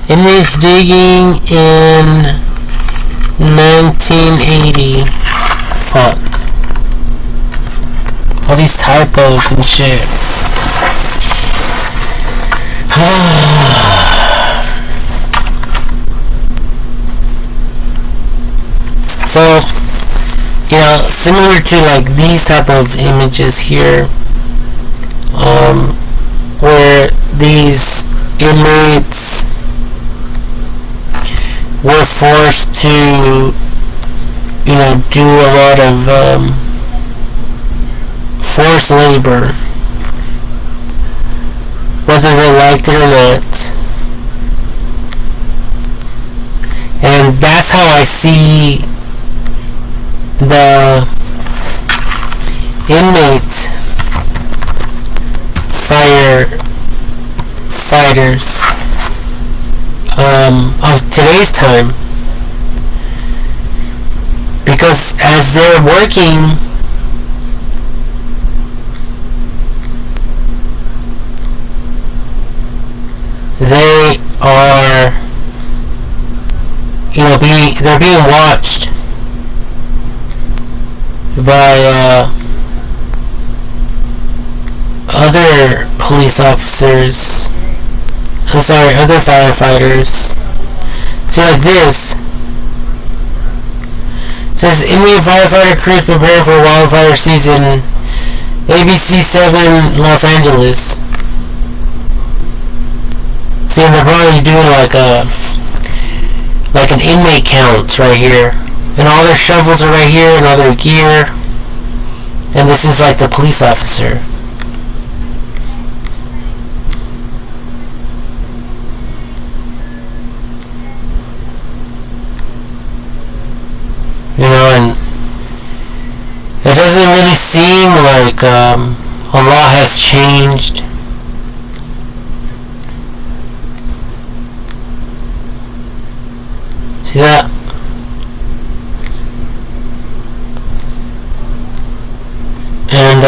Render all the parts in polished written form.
Inmates digging in 1980. Fuck. All these typos and shit. So, similar to like these type of images here, where these inmates were forced to, do a lot of forced labor, whether they liked it or not. And that's how I see the inmate firefighters of today's time, because as they're working, they are, they're being watched by other police officers. Other firefighters. So like this. It says Indian firefighter crews prepare for wildfire season. ABC 7 Los Angeles. See, they're probably doing like an inmate count right here. And all their shovels are right here and all their gear. And this is like the police officer. And it doesn't really seem like a lot has changed. See that? And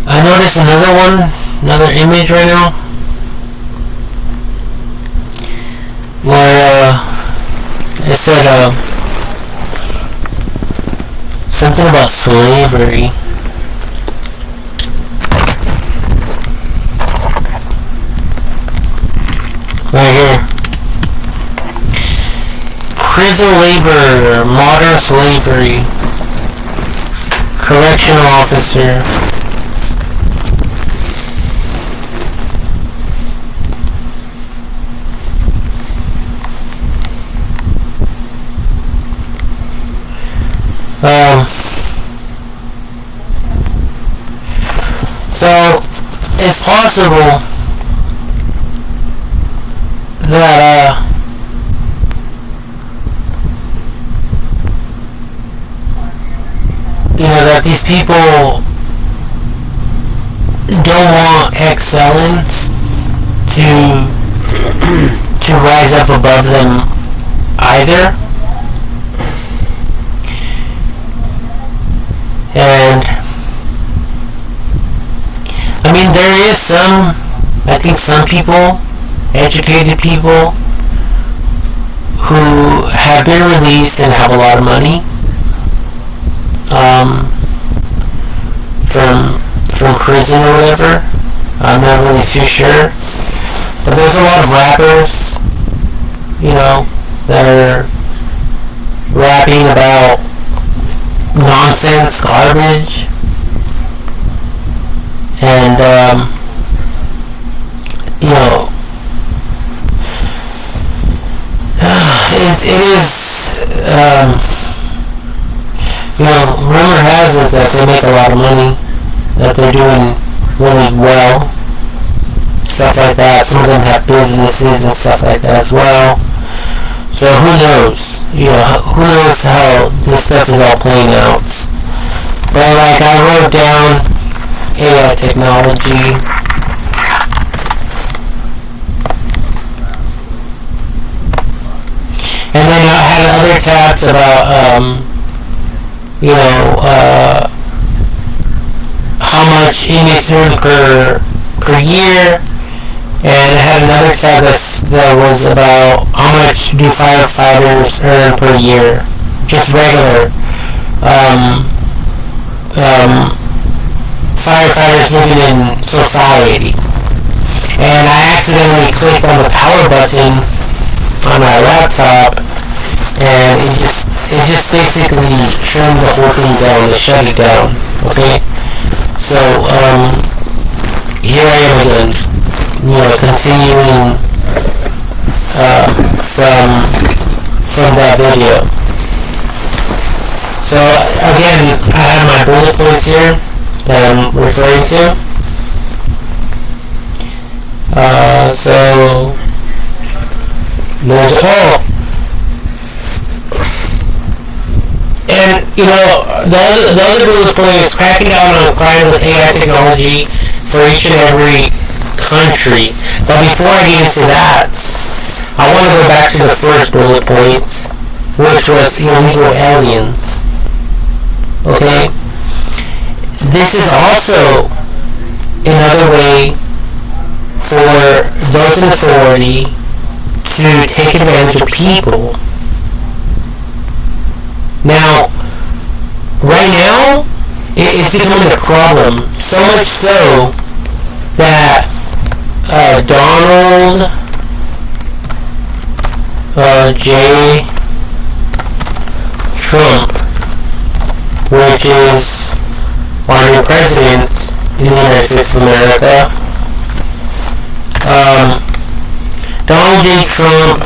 I noticed another image right now, where it said something about slavery. Right here. Prison labor, modern slavery. Correctional officer. So it's possible that that these people don't want excellence to rise up above them either. And I mean, there is some people, educated people, who have been released and have a lot of money from prison or whatever. I'm not really too sure, but there's a lot of rappers, that are rapping about nonsense, garbage, and rumor has it that they make a lot of money, that they're doing really well, stuff like that. Some of them have businesses and stuff like that as well. So who knows? Who knows how this stuff is all playing out. But like I wrote down AI technology. And then I had other tabs about how much inmates earn per year, And I had another tab that was about how much do firefighters earn per year, just regular firefighters living in society. And I accidentally clicked on the power button on my laptop, and it just basically trimmed the whole thing down. It shut it down. Okay, so here I am again, continuing from that video. So again, I have my bullet points here that I'm referring to. So there's and the other bullet point is cracking down on crime with AI technology for each and every country. But before I get into that, I want to go back to the first bullet point, which was illegal aliens. Okay? This is also another way for those in authority to take advantage of people. Now, right now, it's becoming a problem. So much so that Donald J. Trump, which is our new president in the United States of America, Donald J. Trump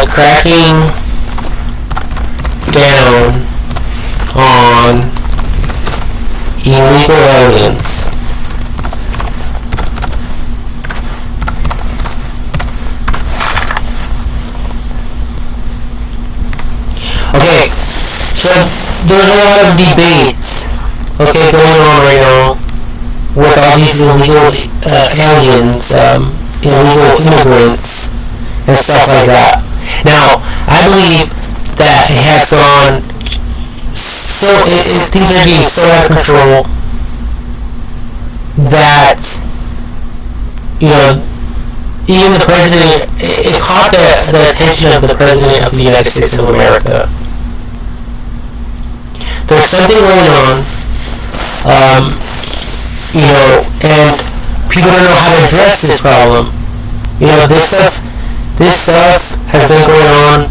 cracking down on illegal aliens. Okay, so there's a lot of debates, going on right now with all these illegal aliens, illegal immigrants, and stuff like that. Now, I believe that it has gone things are getting so out of control that, even the president, it caught the attention of the president of the United States of America. There's something going on, and people don't know how to address this problem. This stuff has been going on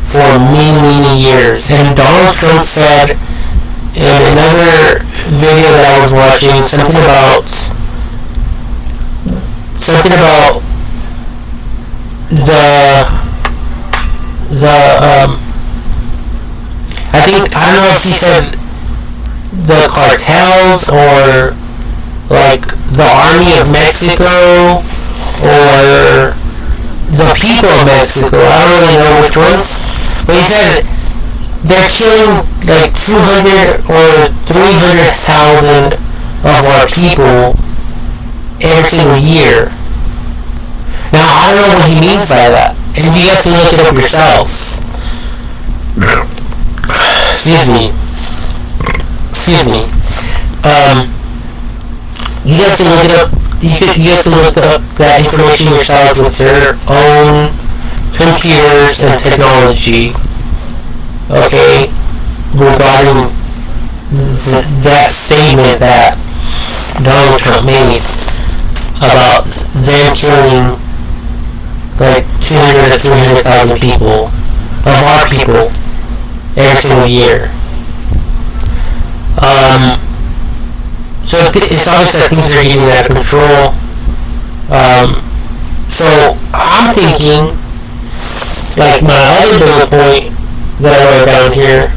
for many, many years. And Donald Trump said in another video that I was watching something about I don't know if he said the cartels or like the army of Mexico or the people of Mexico. I don't really know which ones, but he said they're killing like 200 or 300,000 of our people every single year. Now, I don't know what he means by that, and you guys can look it up yourselves. Excuse me. You guys can look it up. You guys can look up that information yourselves with your own computers and technology. Okay, regarding that statement that Donald Trump made about them killing like 200 to 300,000 people of our people every single year. So it's obvious that things are getting out of control. So I'm thinking, like my other bullet point that I wrote down here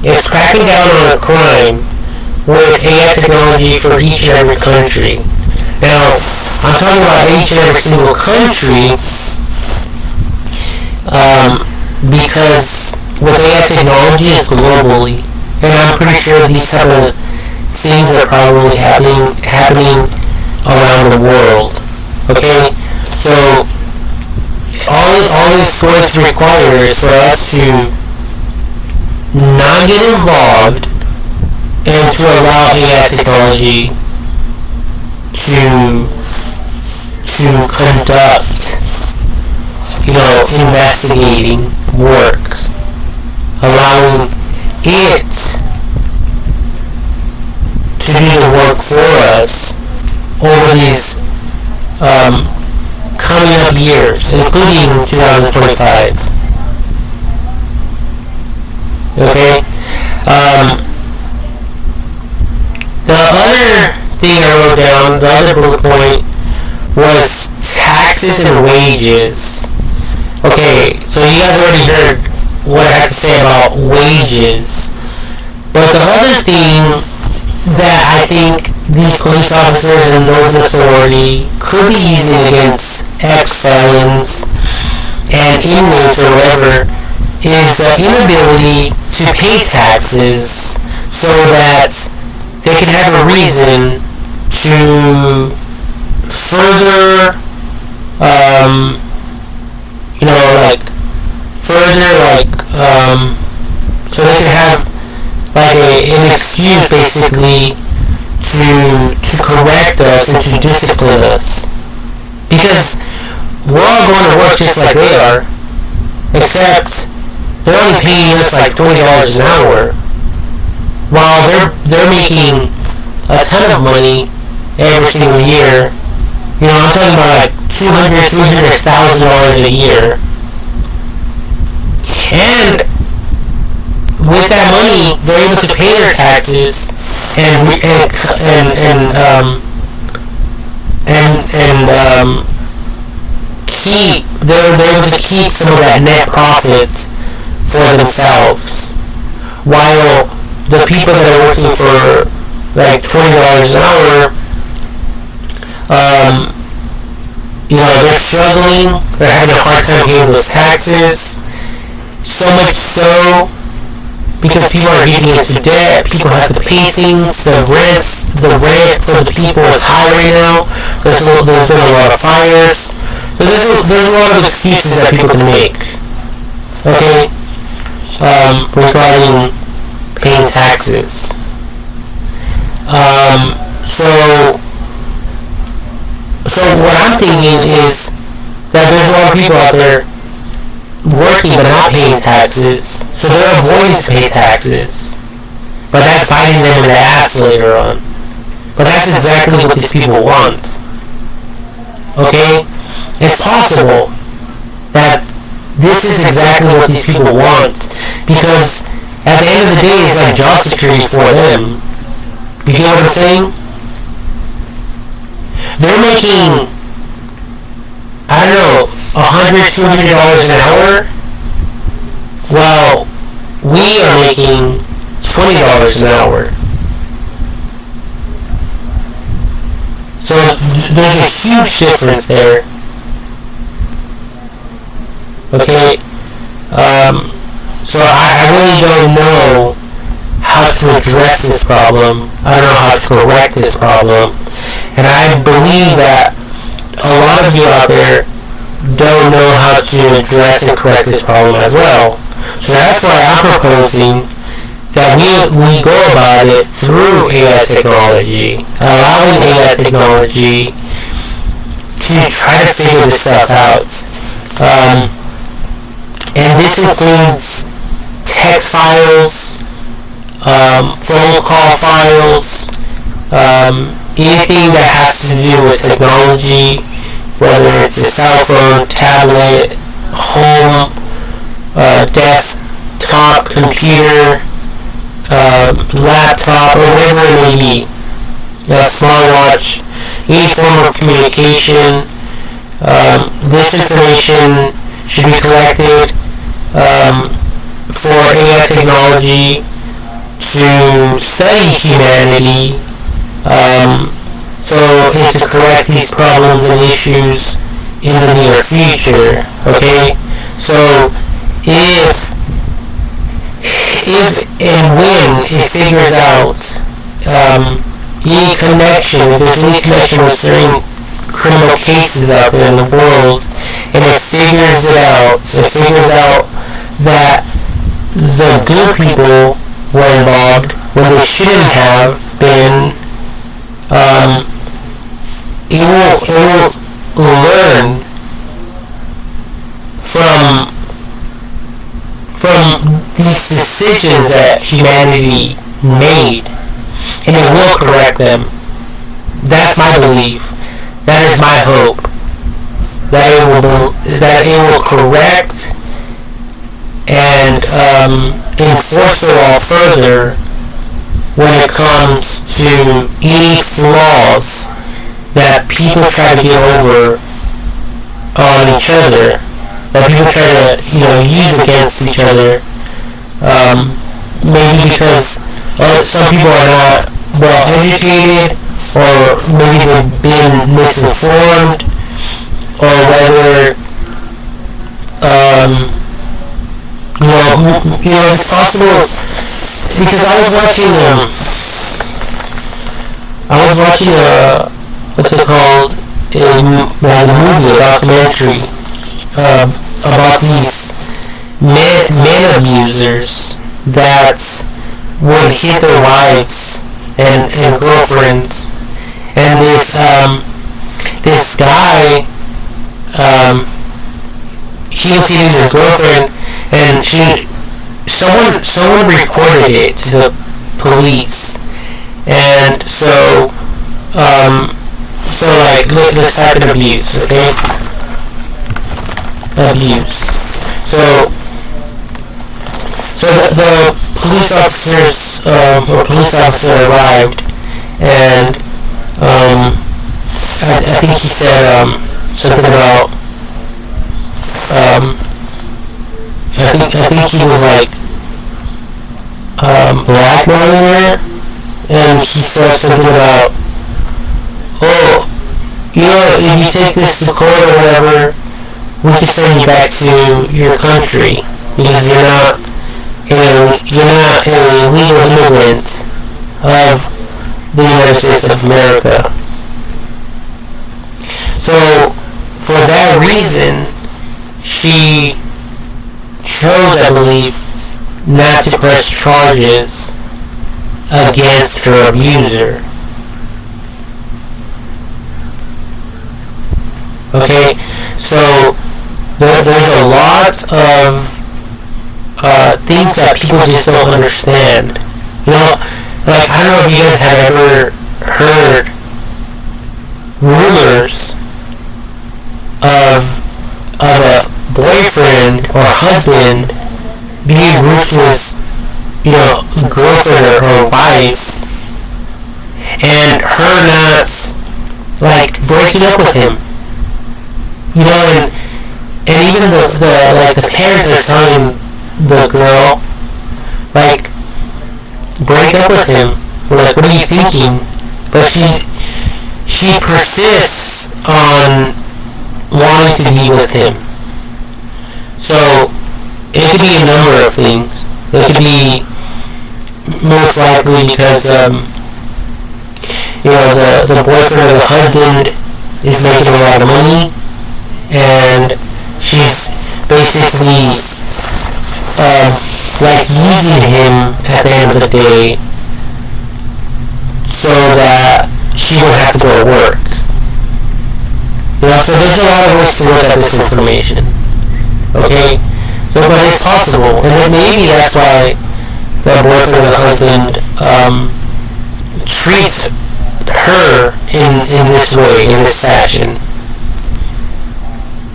is cracking down on a crime with AI technology for each and every country. Now, I'm talking about each and every single country because with AI technology is globally, and I'm pretty sure these type of things are probably happening around the world. Okay, so all this requires for us to not get involved and to allow AI technology to to conduct, investigating work, allowing it to do the work for us over these coming up years, including 2025. Okay? The other thing I wrote down, the other bullet point, was taxes and wages. Okay, so you guys already heard what I have to say about wages. But the other thing that I think these police officers and those in authority could be using against ex-felons and inmates or whatever is the inability to pay taxes so that they can have a reason to further, so they can have an excuse basically to correct us and to discipline us, because we're all going to work just like they are, except they're only paying us like $20 an hour, while they're making a ton of money every single year. I'm talking about like $200,000 a year. And with that money, they're able to pay their taxes and keep. They're able to keep some of that net profits for themselves, while the people that are working for like $20 an hour, they're struggling. They're having a hard time paying those taxes. So much so, because people are getting into debt, people have to pay things, the rent for the people is high right now. There's been a lot of fires. So there's a lot of excuses that people can make. Okay? Regarding paying taxes. So what I'm thinking is that there's a lot of people out there working but not paying taxes, so they're avoiding to pay taxes, but that's biting them in the ass later on. But that's exactly what these people want. Okay? It's possible that this is exactly what these people want, because at the end of the day, it's like job security for them. You get what I'm saying? They're making, I don't know, $100, $200 an hour, while we are making $20 an hour. So there's a huge difference there. Okay? So I really don't know how to address this problem. I don't know how to correct this problem. And I believe that a lot of you out there don't know how to address and correct this problem as well. So that's why I'm proposing that we go about it through AI technology, allowing AI technology to try to figure this stuff out. And this includes text files, phone call files, anything that has to do with technology, whether it's a cell phone, tablet, home, desktop, computer, laptop, or whatever it may be, a smartwatch, any form of communication. This information should be collected for AI technology to study humanity, so it can correct these problems and issues in the near future. Okay? So if and when it figures out any connection, if there's any connection with certain criminal cases out there in the world, and it figures out that the good people were involved when they shouldn't have been, it will decisions that humanity made, and it will correct them. That's my belief. That is my hope. That it will correct and enforce the law further when it comes to any flaws that people try to get over on each other, that people try to, use against each other. Maybe because some people are not well educated, or maybe they've been misinformed, or whether it's possible, because I was watching what's it called, a movie, a documentary about these men abusers that would hit their wives and girlfriends, and this guy, he was hitting his girlfriend, and someone reported it to the police, and so like, look at this type of abuse, okay? Abuse. So the police officers, or police officer arrived, and I think he said something about I think he was like blackmailing her, and he said something about, oh, if you take this to court or whatever, we can send you back to your country because you're not a legal immigrant of the United States of America. So for that reason, she chose, I believe, not to press charges against her abuser. Okay, so there's a lot of things that people just don't understand. Like, I don't know if you guys have ever heard rumors of a boyfriend or husband being rude to his, girlfriend or wife, and her not, like, breaking up with him. And even the parents are telling the girl, like, break up with him. We're like, what are you thinking? But she persists on wanting to be with him. So it could be a number of things. It could be most likely because the boyfriend or the husband is making a lot of money, and she's basically like using him at the end of the day so that she won't have to go to work. So there's a lot of ways to look at this information. Okay? So, but it's possible, and maybe that's why the boyfriend or the husband treats her in this way, in this fashion.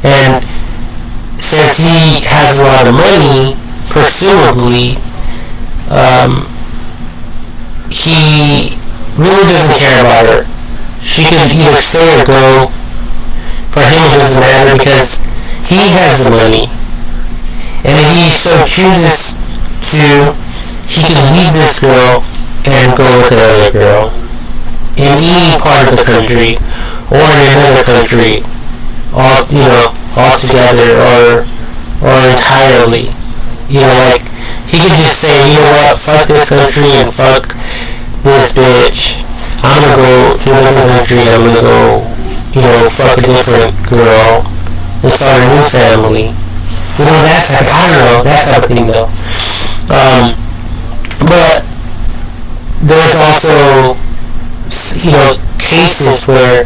And since he has a lot of money, presumably, he really doesn't care about her. She could either stay or go. For him, it doesn't matter because he has the money. And if he so chooses to, he can leave this girl and go with another girl in any part of the country or in another country, all together or entirely. Like, he can just say, you know what, fuck this country and fuck this bitch. I'm gonna go to another country, I'm gonna go, fuck a different girl and start a new family. That type, I don't know, that type of thing though. But there's also, cases where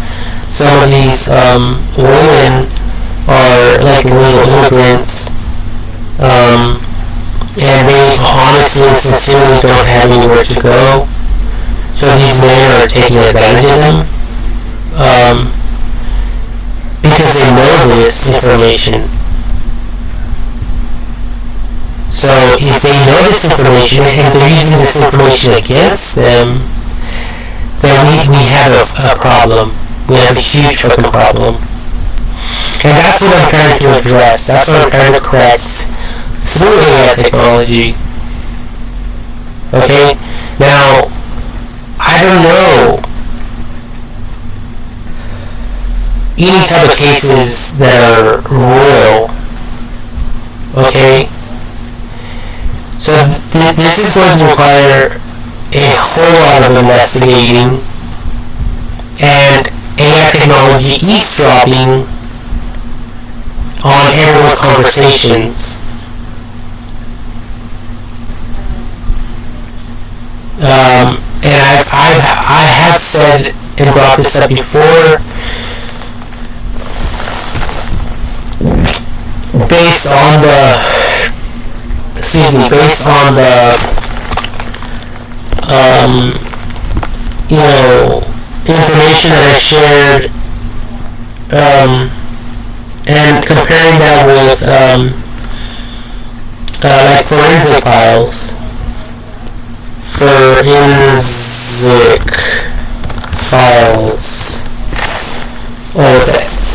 some of these women are like illegal immigrants, and they honestly and sincerely don't have anywhere to go. So these men are taking advantage of them because they know this information. So if they know this information and they're using this information against them, then we have a problem. We have a huge fucking problem. And that's what I'm trying to address. That's what I'm trying to correct through AI technology. Okay? Now, I don't know any type of cases that are royal. Okay? So this is going to require a whole lot of investigating and AI technology eavesdropping on everyone's conversations. And I have said and brought this up before, based on the information that I shared, and comparing that with like forensic files. Oh,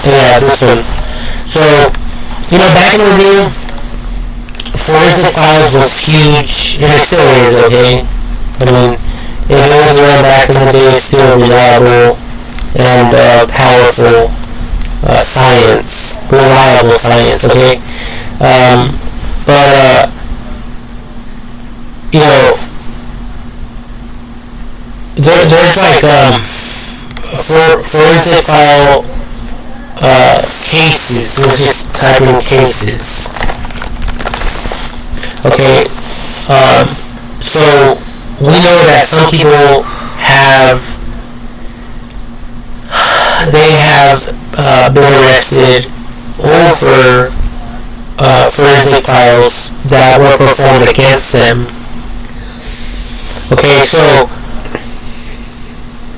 yeah, this one. So, back in the day, forensic files was huge, and it still is, okay? I mean, if it was around back in the day, it's still reliable and powerful science, reliable science, okay? But there's like forensic file cases. Let's just type in cases. Okay. So we know that some people have been arrested over forensic files that were performed against them. Okay, so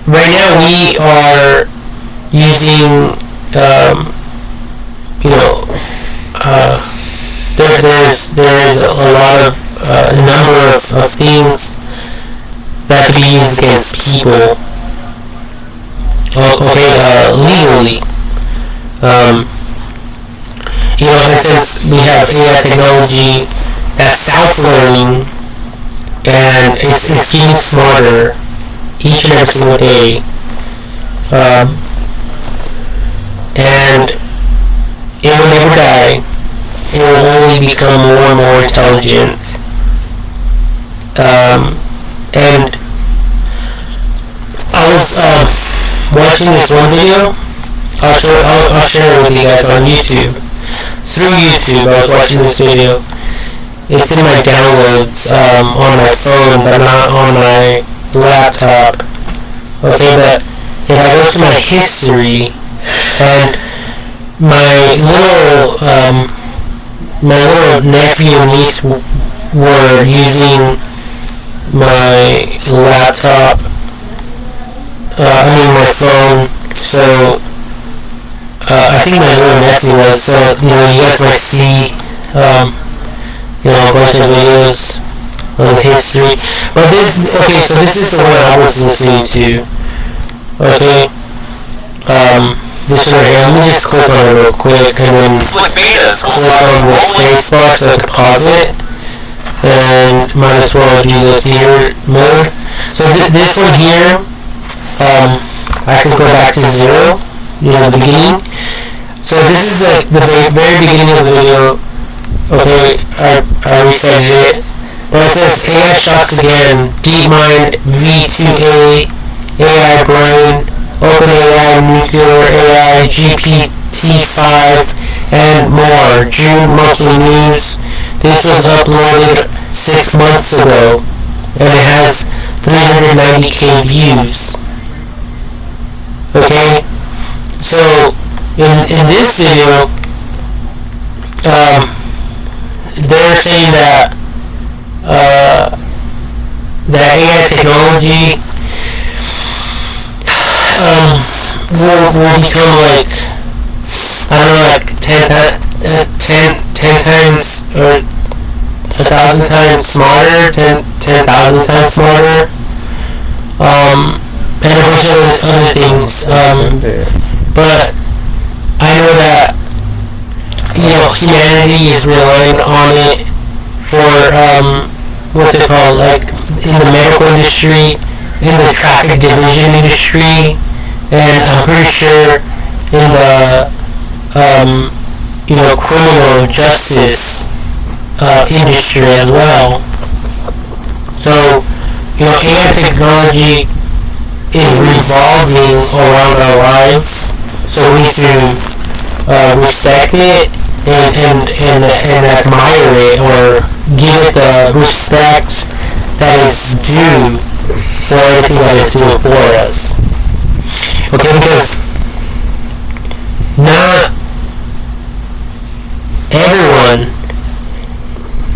right now we are using, there's a lot of number of things that can be used against people. Legally. And since we have AI technology that's self-learning and it's getting smarter each and every single day, and it will never die. It will only become more and more intelligent. And I was watching this one video. I'll share it with you guys on YouTube. Through YouTube, I was watching this video. It's in my downloads on my phone, but not on my laptop. Okay, but if I go to my history, and my little nephew and niece were using my laptop, my phone, so I think my little nephew was, so you guys might see a bunch of videos on history. But this is the one I was listening to. Okay. This right here, let me just click on it real quick and then click on the space bar so I can pause it. And might as well do the theater mode. So this one here, I can go back to 0, the beginning. So this is the very beginning of the video. Okay, I restarted it. But it says AI shocks again, DeepMind V2A, AI Brain, OpenAI, Nuclear AI, GPT-5, and more. June Monthly News. This was uploaded 6 months ago, and it has 390k views. Okay, so in this video, they're saying that that AI technology will become like, I don't know, like 10 times or 1,000 times smarter, 10,000 times smarter, and a bunch of other things. But I know that, humanity is relying on it for, what's it called, like, in the medical industry, in the traffic division industry, and I'm pretty sure in the, criminal justice industry as well. So, AI technology is revolving around our lives, so we need to respect it and admire it, or give it the respect that it's due for everything that it's doing for us. Okay, because not everyone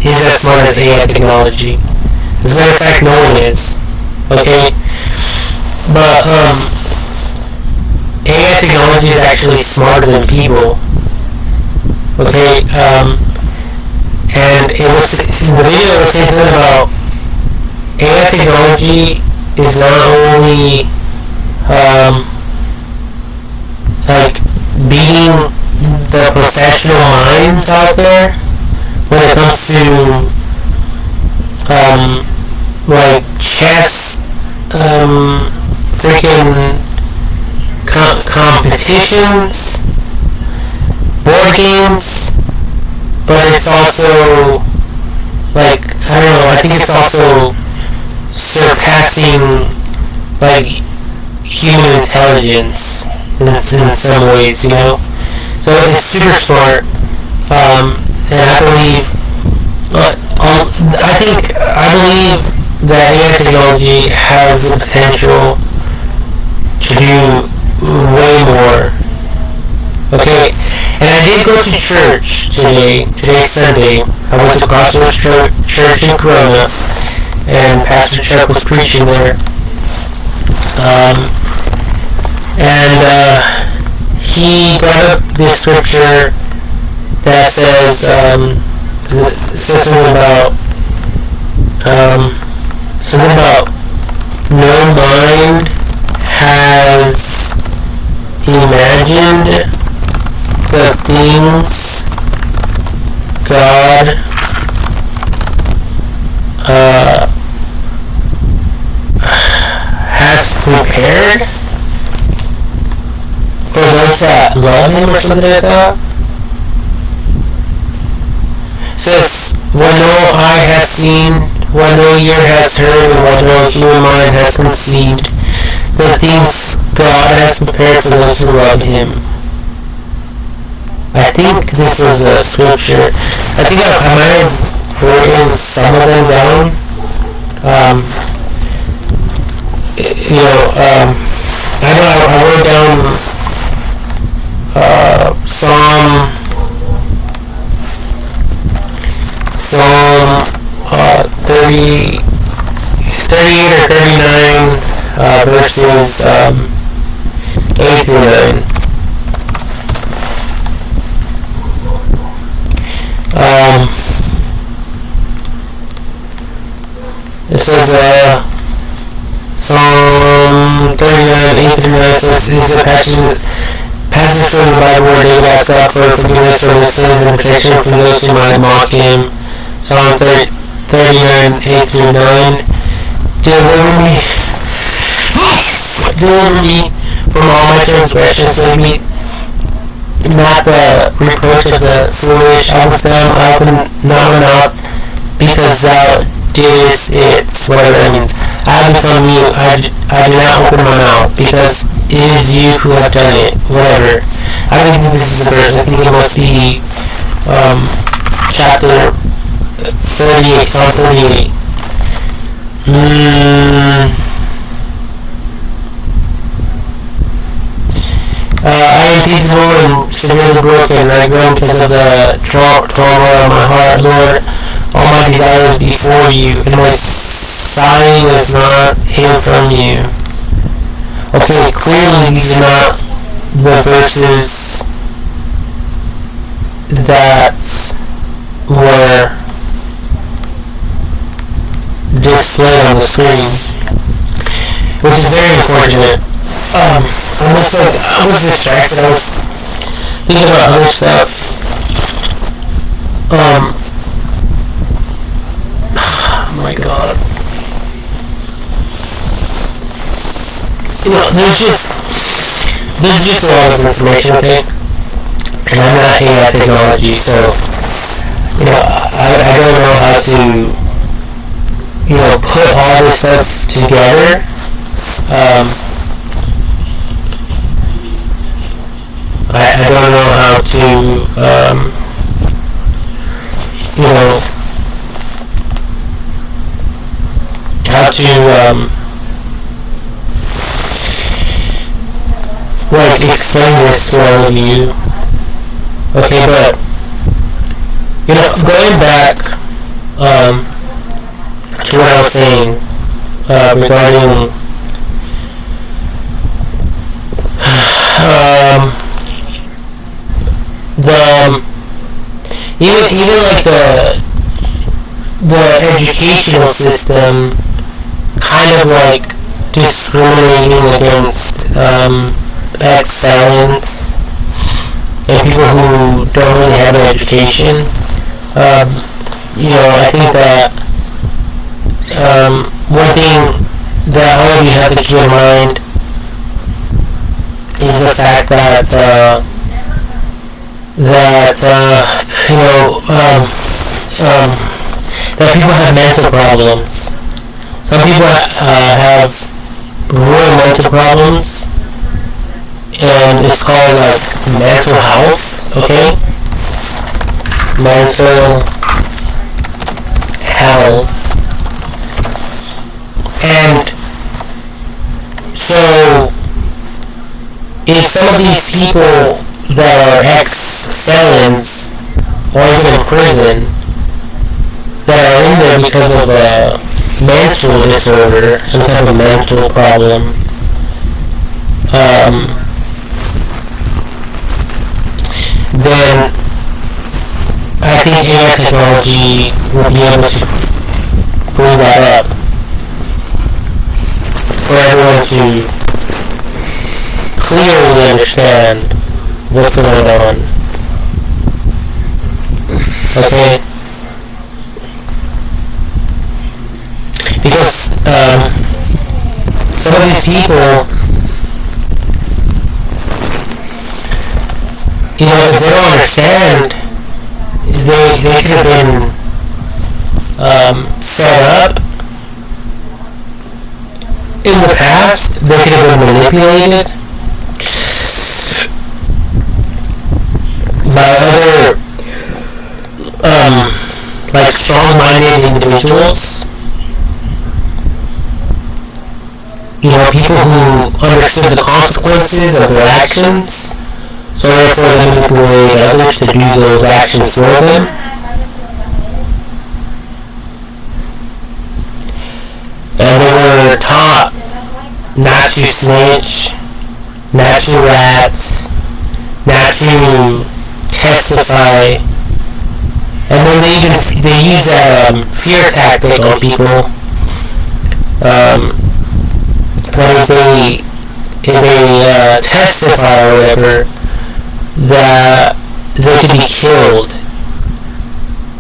is as smart as AI technology. As a matter of fact, no one is. Okay? But, AI technology is actually smarter than people. Okay? And it was, in the video I was saying something about AI technology is not only, like, beating the professional minds out there when it comes to, like, chess, freaking competitions, board games, but it's also, like, I don't know, I think it's also surpassing, like, human intelligence in some ways, So it's super smart, and I believe that AI technology has the potential to do way more. Okay, and I did go to church today. Today's Sunday. I went to Crossroads Church in Corona, and Pastor Chuck was preaching there. He brought up this scripture that says, something about no mind has imagined the things God has prepared for those that love Him, or something like that. It says, what no eye has seen, what no ear has heard, and what no human mind has conceived, the things God has prepared for those who love Him. I think this was a scripture. I think I might have written some of them down. I know I wrote down Psalm 38 or 39, verses 8 through 9. It says, Psalm 39, 8 through 9 says, this is a passage from the Bible where David asks God for forgiveness from his sins and protection from those who might mock him. Psalm 39, 8 through 9. Deliver me from all my transgressions, lead me not the reproach of the foolish. I was dumb, I opened not my mouth, because thou didst it. Whatever that means. I have become mute, I do not open my mouth, because it is you who have done it. Whatever. I don't think this is a verse. I think it must be chapter 38, Psalm 38. I am peaceable and severely broken. I groan because of the trauma of my heart, Lord. all my desires before you, and my sighing is not hid from you. Okay, clearly these are not the verses that were displayed on the screen, which is very unfortunate. I was distracted. I was thinking about other stuff. Oh my god. There's just a lot of information, okay? And I'm not AI technology, so, I don't know how to, put all this stuff together. I don't know how to, explain this to all of you. Okay, but, going back, to what I was saying, regarding, even like the educational system kind of like discriminating against ex-felons and people who don't really have an education. I think that one thing that all of you have to keep in mind is the fact that that people have mental problems. Some people have real mental problems, and it's called like mental health, okay? Mental health. And so if some of these people that are ex-felons or even in prison that are in there because of a mental disorder, some type of mental problem, then I think AI technology will be able to bring that up for everyone to clearly understand what's going on. Okay? Because some of these people, if they don't understand, they could have been set up in the past. They could have been manipulated by other like strong-minded individuals. People who understood the consequences of their actions, so therefore they manipulate others to do those actions for them. And they were taught not to snitch, not to rat, not to testify, and then they use that fear tactic on people. That if they testify or whatever, that they can be killed.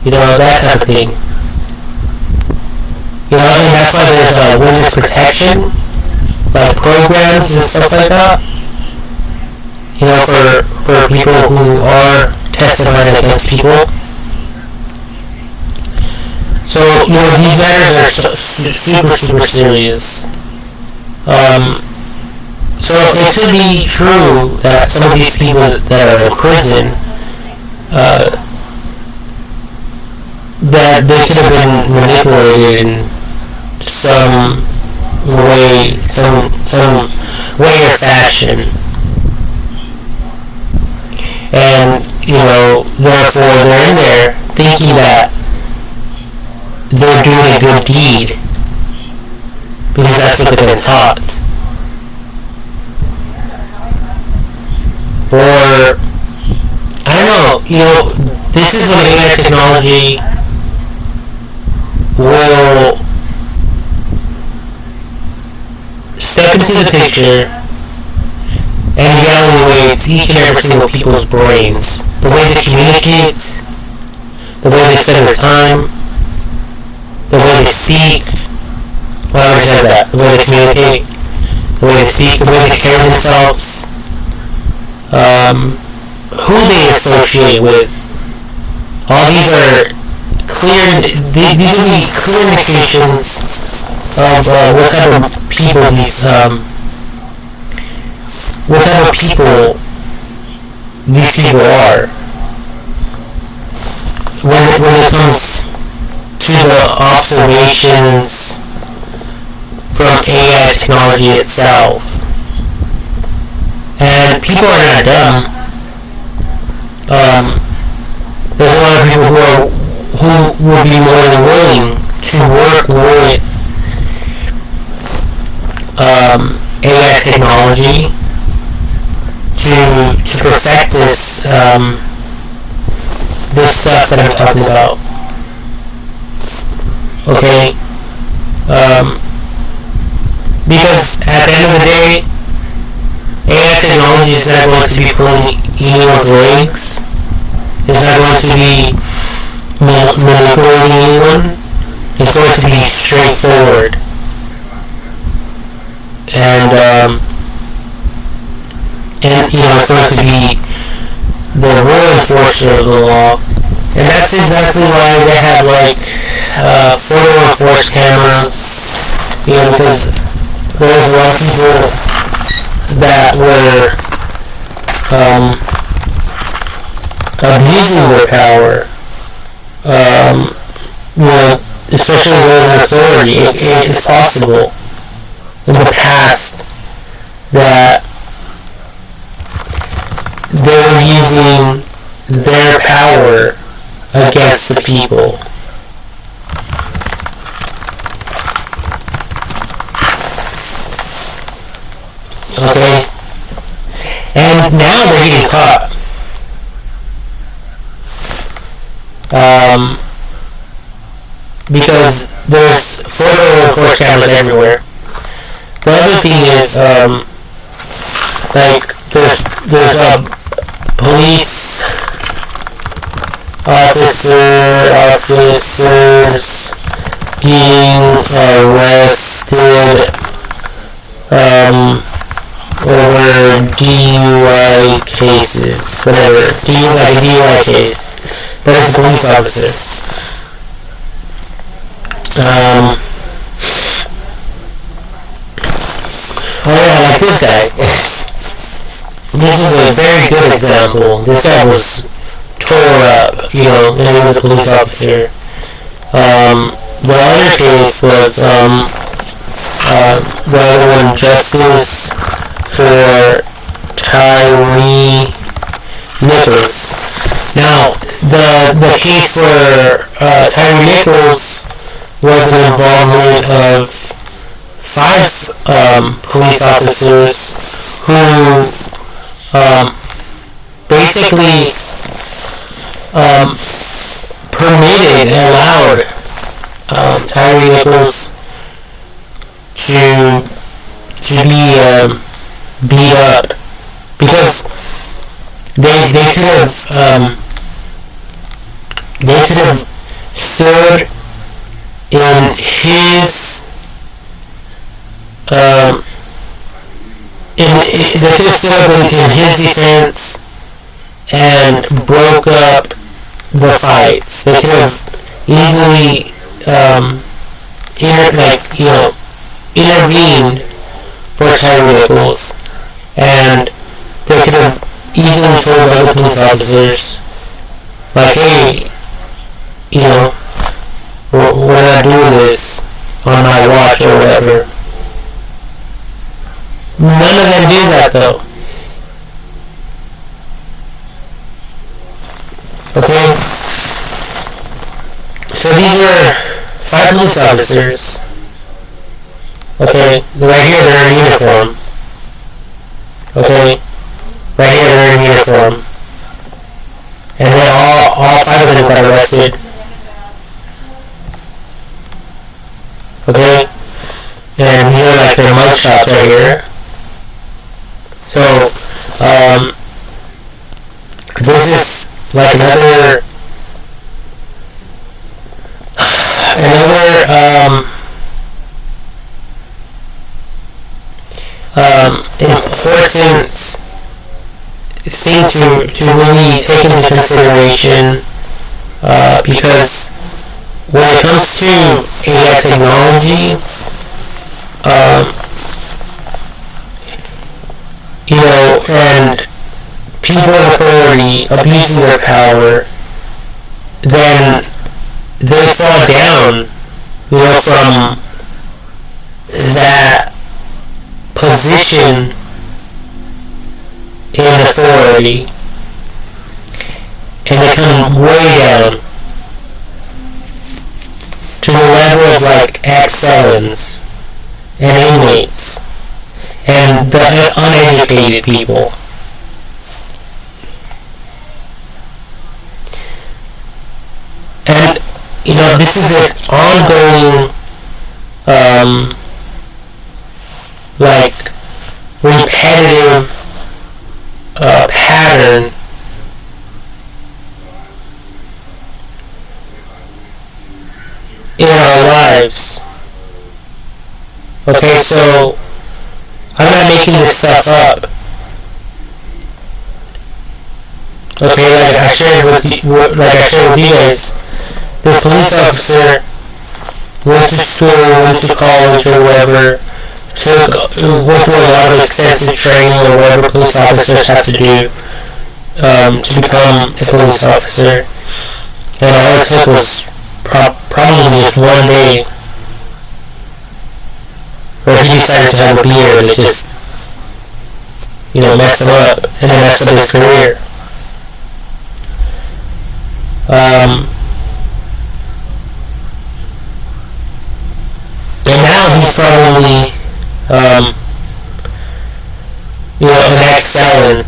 That type of thing. And that's why there's witness protection, like programs and stuff like that. For people who are testifying against people. So, these matters are super, super serious. So if it could be true that some of these people that are in prison, that they could have been manipulated in some way or fashion, and therefore they're in there thinking that they're doing a good deed, because that's what they've been taught. Or, I don't know, this is when AI technology will step into the picture and evaluate each and every single people's brains. The way they communicate, the way they spend their time, the way they speak. Well, I already said that. The way they communicate, the way they speak, the way they carry themselves, who they associate with. All these are clear. These will be clear indications of what type of people these people are. When it comes to the observations from AI technology itself. And people are not dumb. There's a lot of people who will be more than willing to work with AI technology to perfect this stuff that I'm talking about. Okay? Because at the end of the day, AI technology is not going to be pulling anyone's legs. It's not going to be manipulating anyone. It's going to be straightforward. And it's going to be the real enforcer of the law. And that's exactly why they have, photo enforced cameras. Because there's a lot of people that were abusing their power, especially those in authority. It's possible in the past that they were using their power against the people. Okay? And now they're getting caught. Because there's photo enforced cameras everywhere. The other thing is, there's police officers being arrested over DUI cases, whatever, DUI case, but it's a police officer. Like this guy. This is a very good example. This guy was tore up, and he was a police officer. The other case was, the other one, Justice for Tyre Nichols. Now, the case where Tyre Nichols was the involvement of 5 police officers who basically permitted and allowed Tyre Nichols to be beat up, because they could have stood in his they could have stood up in his defense and broke up the fights. They could have easily intervened for Tyre Nichols, and they could have easily told the other police officers, like, hey, we're not doing this on my watch or whatever. None of them did that, though. Okay? So these were are police officers. Okay, right here they're in uniform. Okay, right here they're in uniform. And then all 5 of them got arrested. Okay, and these are like their mugshots right here. So, this is like another important thing to really take into consideration, because when it comes to AI technology, and people in authority abusing their power, then they fall down, from that position in authority, and they come way down to the level of like ex-felons and inmates and the uneducated people. And this is an ongoing like repetitive pattern in our lives. Okay, so I'm not making this stuff up. Okay, like I shared with you guys, this police officer went to school, went to college or whatever, went through a lot of extensive training or whatever police officers have to do to become a police officer. And all it took was probably just one day where he decided to have a beer and it just, messed him up and it messed up his career. And now he's probably, an ex-felon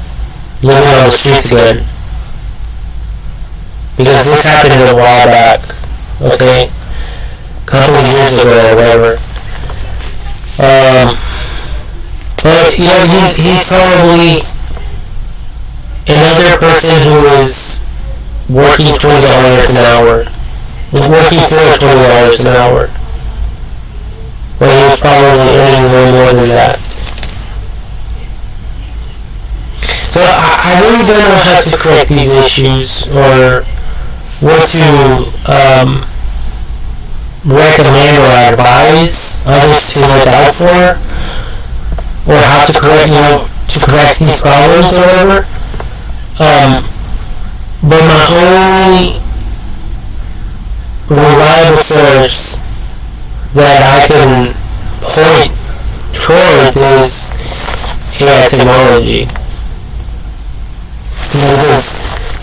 living on the streets again. Because this happened a while back, okay? A couple of years ago or whatever. But, he's probably another person who is working $20 an hour. Working for $20 an hour. When he was probably earning way more than that. So I really don't know how to correct these issues or what to recommend or advise others to look out for, or how to correct these problems or whatever. But my only reliable source that I can point towards is AI technology. Because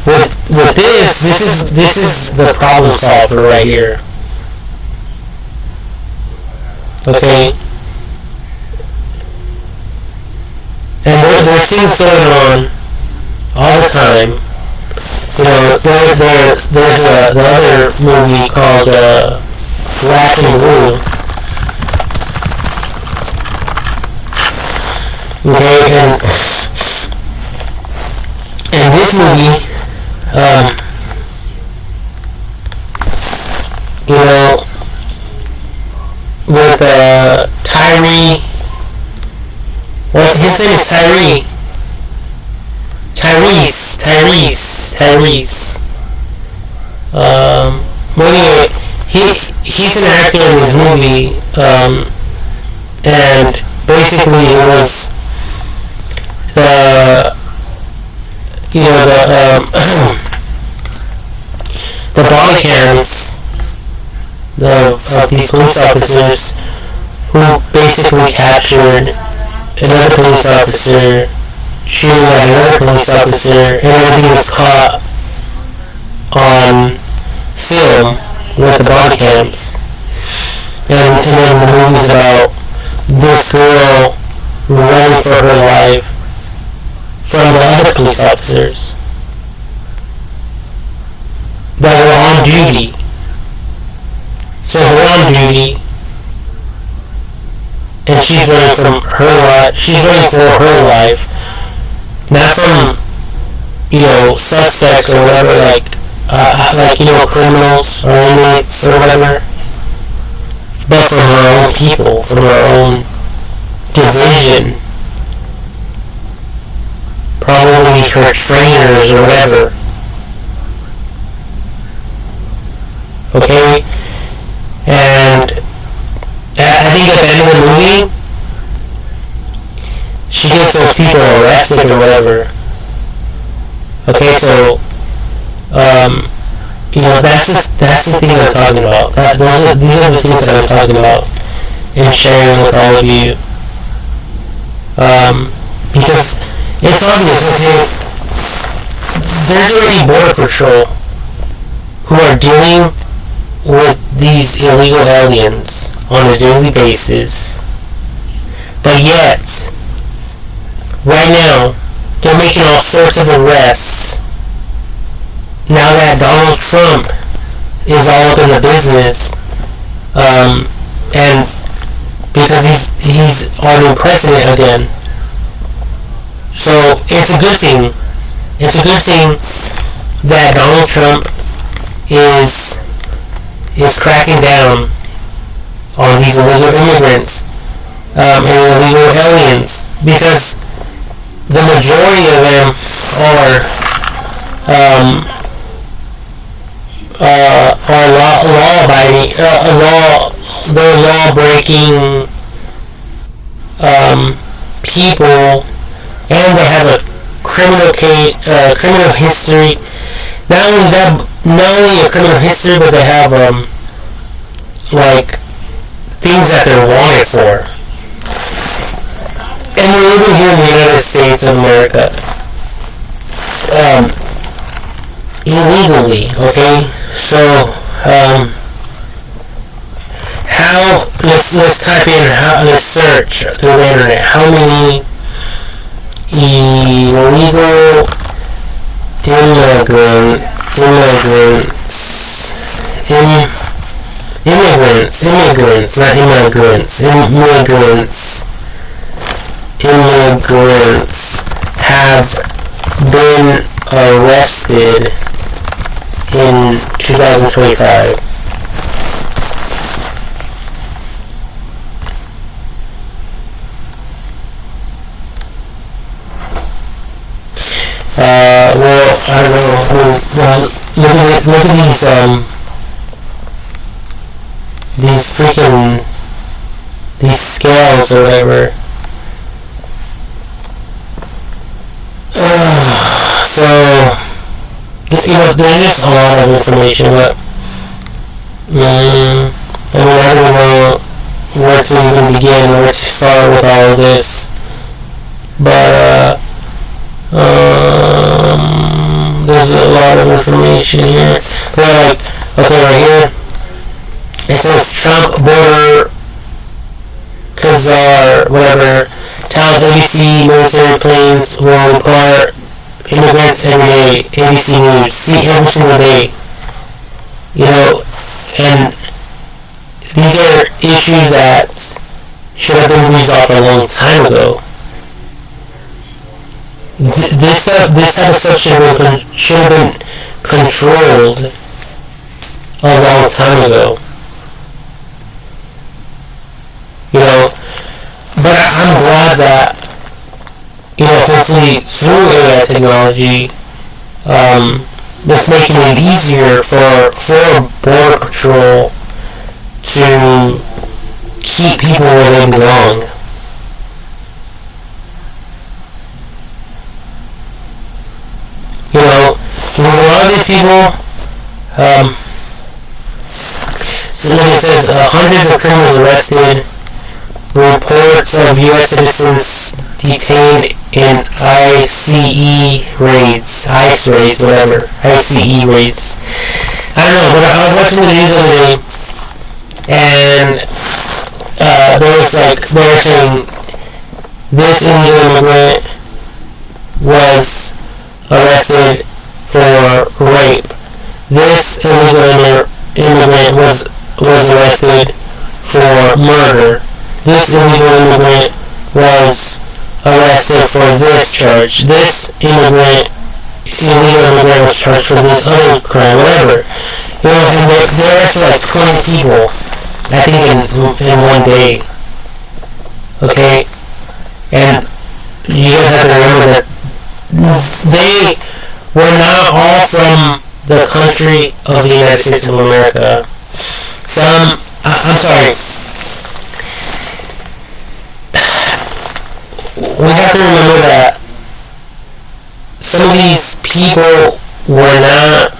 with this is the problem solver right here. Okay? And there's things going on all the time. There's the other movie called Laughing Room. Okay, and this movie, with Tyree, his name is Tyrese. Well, anyway, he's an actor in this movie, and basically it was the body cams of these police officers who basically captured another police officer shooting at another police officer, and everything was caught on film with the body cams. and then the movie's about this girl running for her life from the other police officers that were on duty. So they're on duty, and she's running from her life. She's running for her life, not from, suspects or whatever, criminals or inmates or whatever, but from her own people, from her own division, probably her trainers or whatever. Okay? And I think at the end of the movie, she gets those people arrested or whatever. Okay, so, that's the thing I'm talking about. These are the things that I'm talking about and sharing with all of you. Because it's obvious, okay, there's already Border Patrol who are dealing with these illegal aliens on a daily basis, but yet, right now, they're making all sorts of arrests now that Donald Trump is all up in the business, and because he's our new president again. So it's a good thing. It's a good thing that Donald Trump is cracking down on these illegal immigrants and illegal aliens, because the majority of them are law-abiding, they're law-breaking people, and they have a criminal history. Not only a criminal history, but they have things that they're wanted for. And we're living here in the United States of America, illegally, okay? So, let's type in, let's search through the internet, how many illegal immigrants have been arrested in 2025. Well, I don't know. Look at these scales or whatever. So, there's just a lot of information, but I don't know where to even begin, where to start with all of this. But there's a lot of information here. Okay, right here it says Trump border Khazar, whatever, tells ABC military planes will import immigrants every day. ABC News, see every single day. And these are issues that should have been resolved a long time ago. This type of stuff should have been controlled a long time ago. But I'm glad that, hopefully through AI technology, it's making it easier for Border Patrol to keep people where they belong. With a lot of these people, it says hundreds of criminals arrested, reports of U.S. citizens detained in ICE raids, whatever, ICE raids. I don't know, but I was watching the news the other day, and they were saying this illegal immigrant was arrested for rape. This illegal immigrant was arrested for murder. This illegal immigrant was arrested for this charge. This illegal immigrant was charged for this other crime, whatever. And they arrested like 20 people, I think in one day. Okay? And you guys have to remember that they were not all from the country of the United States of America. I'm sorry. We have to remember that some of these people were not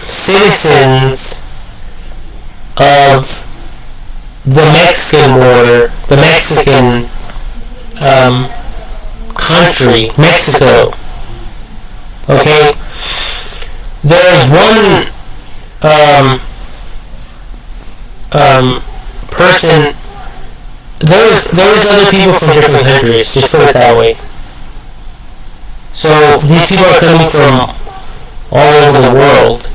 citizens of the Mexican border, the Mexican country, Mexico. Okay? There was one person. There was other people from different countries. Just put it that way. So these people are coming from all over the world.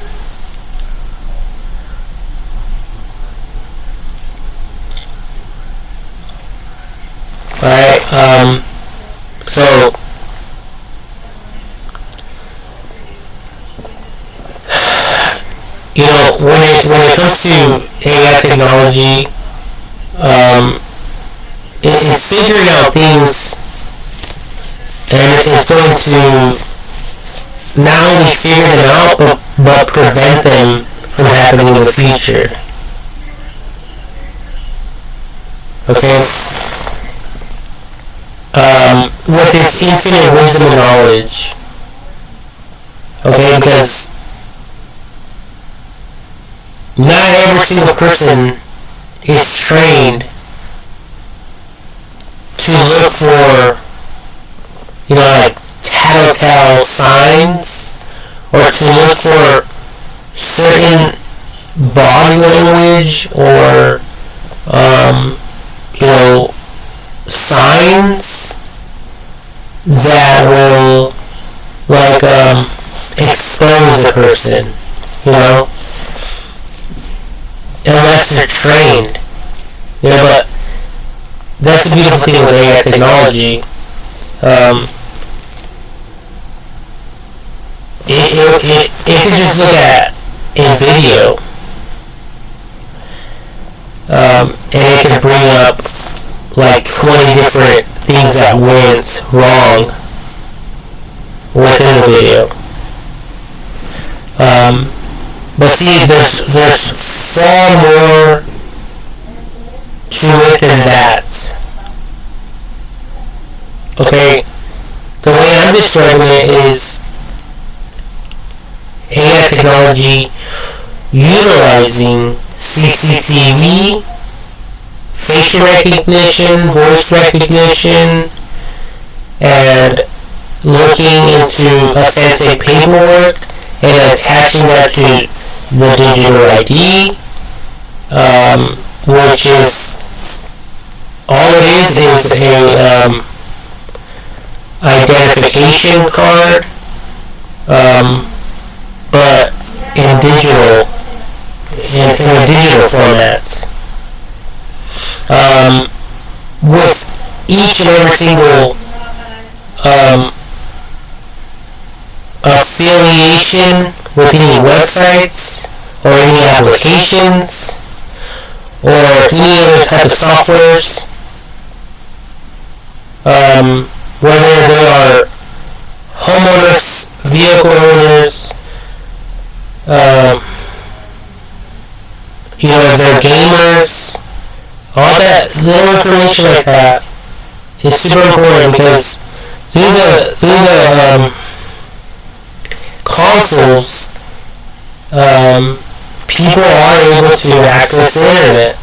Alright, so when it comes to AI technology, it's figuring out things, and it's going to not only figure them out, but prevent them from happening in the future. Okay? With its infinite wisdom and knowledge. Okay, because not every single person is trained to look for, like telltale signs, or to look for certain body language, or signs that will expose a person, unless they're trained. But that's the beautiful thing with AI technology. It can just look at in video, and it can bring up like 20 different things that went wrong within the video. But see, there's far more to it than that. Okay, the way I'm describing it is AI technology utilizing CCTV, facial recognition, voice recognition, and looking into authentic paperwork and attaching that to the digital ID, which is all it is a identification card, but in a digital format. With each and every single affiliation with any websites or any applications or any other type of softwares, whether they are homeowners, vehicle owners, if they're gamers, all that little information like that is super important, because through the consoles, people are able to access the internet.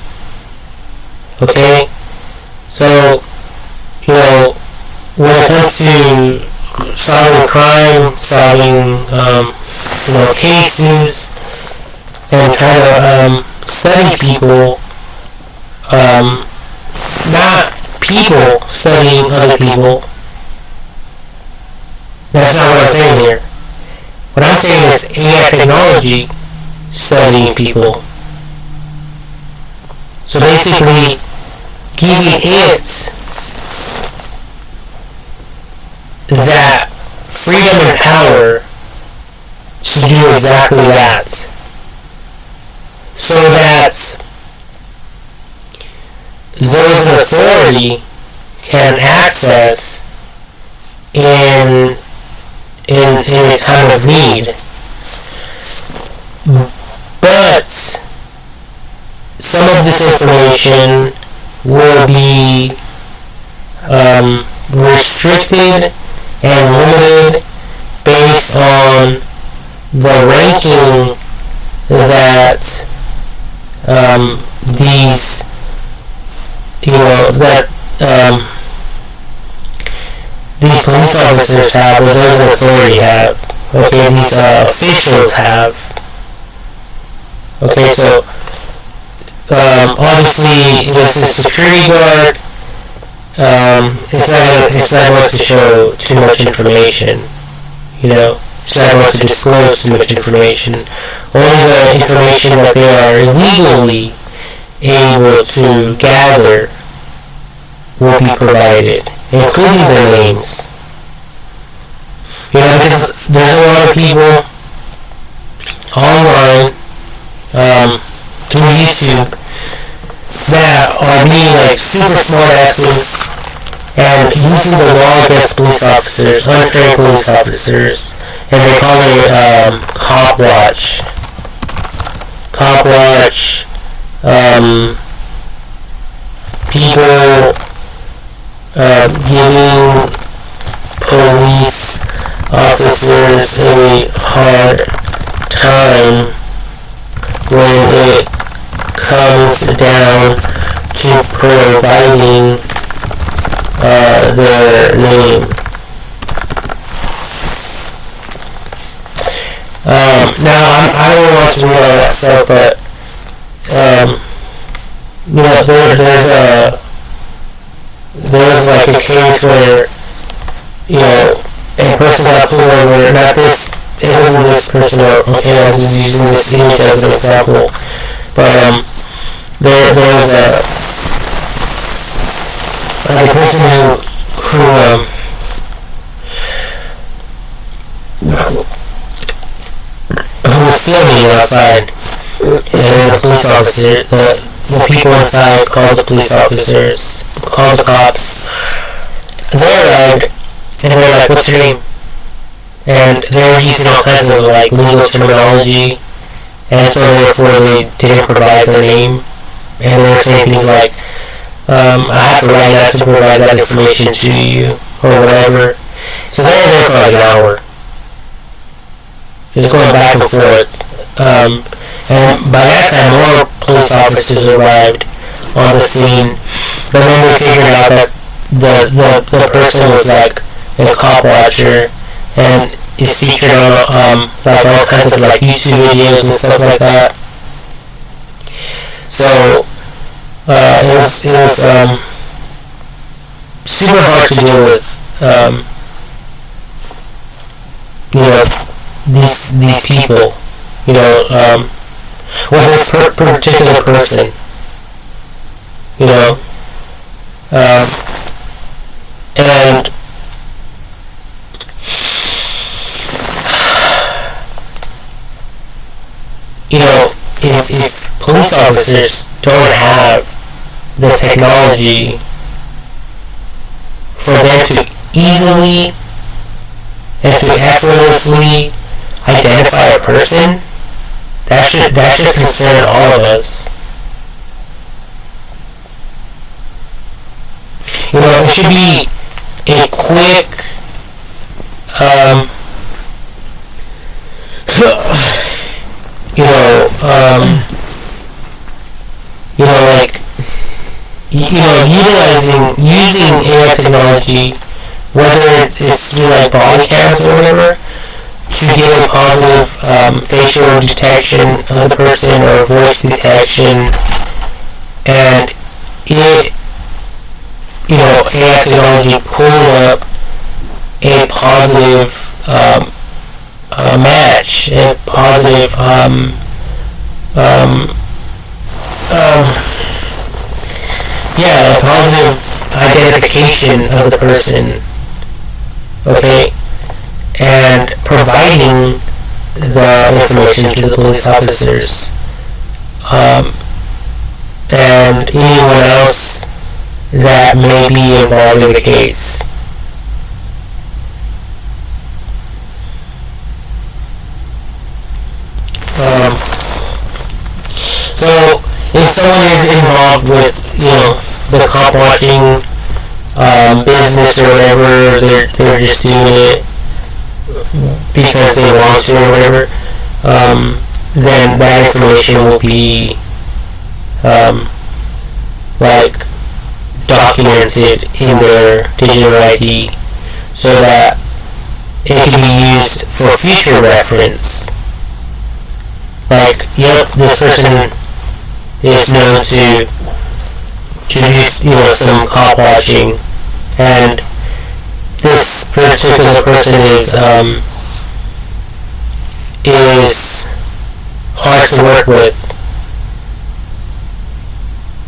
Okay? So, when it comes to solving crime, solving, cases, and try to study people, not people studying other people. That's not what I'm saying here. What I'm saying is AI technology studying people. So basically, giving it that freedom and power to do exactly that. So that those in authority can access in a time of need. But some of this information will be restricted and limited based on the ranking that these, these police officers have, or those in authority have. Okay, these officials have. Okay, so obviously, if it's a security guard, it's not going to show too much information. It's not going to disclose too much information. Only the information that they are legally able to gather will be provided, including their names. Because there's a lot of people online, through YouTube, that are being like super smart asses and using the law against police officers, untrained police officers, and they call it cop watch. Cop watch, people giving police officers a hard time when it comes down to providing their name. Now, I don't want to read all that stuff, but there's like a case where a person got pulled over. Not this. It wasn't this person. Okay, I was just using this image as an example. But there was a person who was filming outside, and the police officer, the people inside called the police officers, called the cops. They arrived, and they were like, "What's your name?" And they were using all kinds of like legal terminology, and so therefore they didn't provide their name, and they were saying things like, "I have the right not to provide that information to you," or whatever. So they were there for like an hour, just going back and forth. And by that time, more police officers arrived on the scene, but then they figured out that the person was like a cop watcher and is featured on like all kinds of like YouTube videos and stuff like that. So it was super hard to deal with. These people, with this particular person, and if police officers don't have the technology for them to easily and to effortlessly identify a person, that should concern all of us. It should be a quick, using AI technology, whether it's through like body cams or whatever, to get a positive facial detection of the person or voice detection, and it, AI technology pulled up a positive match, a positive a positive identification of the person, okay, and providing the information to the police officers, and anyone else that may be involved in the case. So if someone is involved with, the cop watching business or whatever, they're just doing it because they want to or whatever, then that information will be documented in their digital ID so that it can be used for future reference. Like, yep, this person is known to do, some cop watching, and this particular person is hard to work with.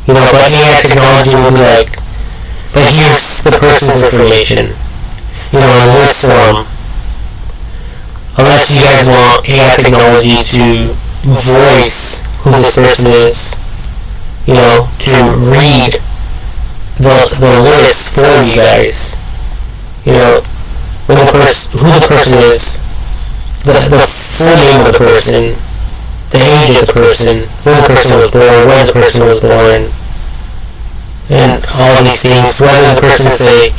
But AI technology will be like, but here's the person's information, in list form. Unless you guys want AI technology to voice who this person is, to read the list for you guys, who the person is, the full name of the person, the age of the person, when the person was born, where the person was born, and all these things, whether the person is a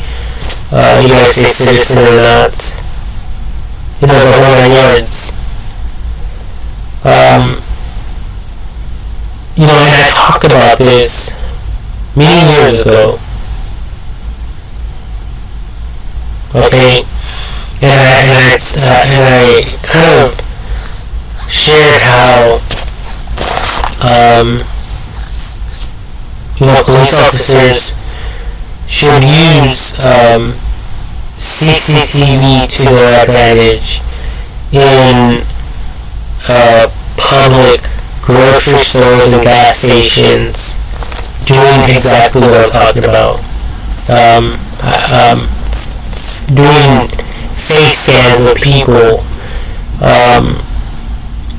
United States citizen or not, the whole 9 yards. And I talked about this many years ago, okay, and I kind of shared how police officers should use CCTV to their advantage in public grocery stores and gas stations, doing exactly what I'm talking about. Doing face scans of people,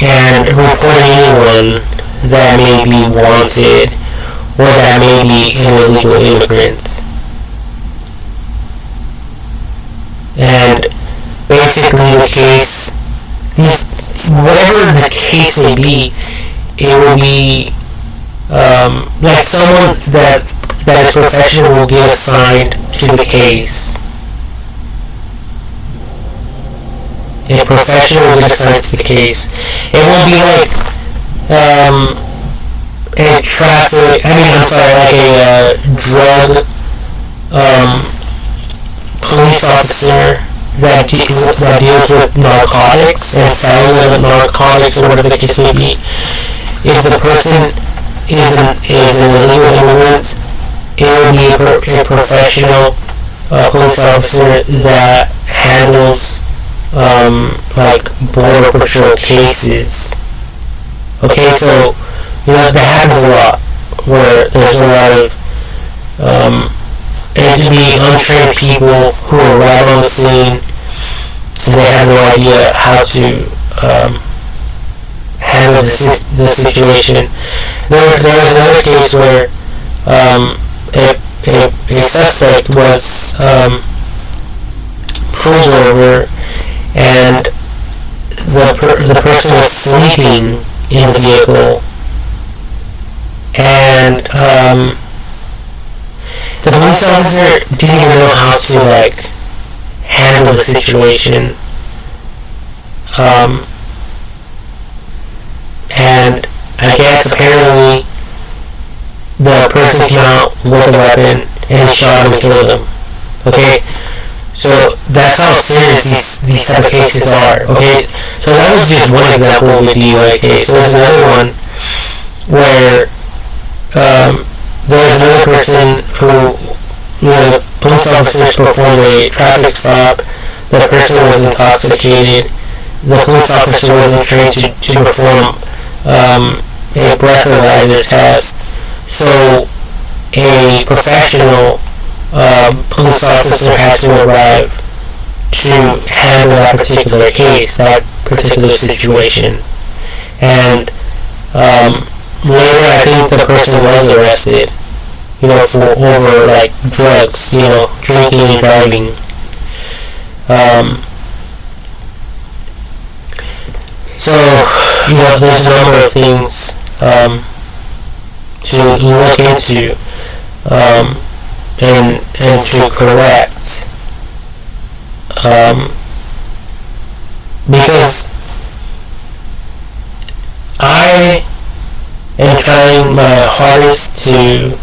and reporting anyone that may be wanted or that may be an illegal immigrant. And basically the case, whatever the case may be, it will be like someone that is professional will get assigned to the case. A professional will get assigned to the case. It won't be like a drug police officer that deals with narcotics and selling of narcotics or whatever the case may be. If the person is an illegal immigrant, it will be a professional police officer that handles border patrol cases. Okay, so that happens a lot, where there's a lot of it can be untrained people who arrive on the scene and they have no idea how to handle the situation. There was another case where a suspect was pulled over, and the person was sleeping in the vehicle, and the police officer didn't even know how to handle the situation, and I guess apparently the person came out with a weapon and shot him and killed him. Okay, So that's how serious these type of cases are. Okay, so that was just one example of a DUI case. There's another one where there was another person who, the police officers performed a traffic stop. The person was intoxicated. The police officer wasn't trained to perform a breathalyzer test. So a professional police officer had to arrive to handle that particular case, that particular situation. And later, I think the person was arrested, for over like drugs, drinking and driving. So, there's a number of things to look into and to correct, because I am trying my hardest to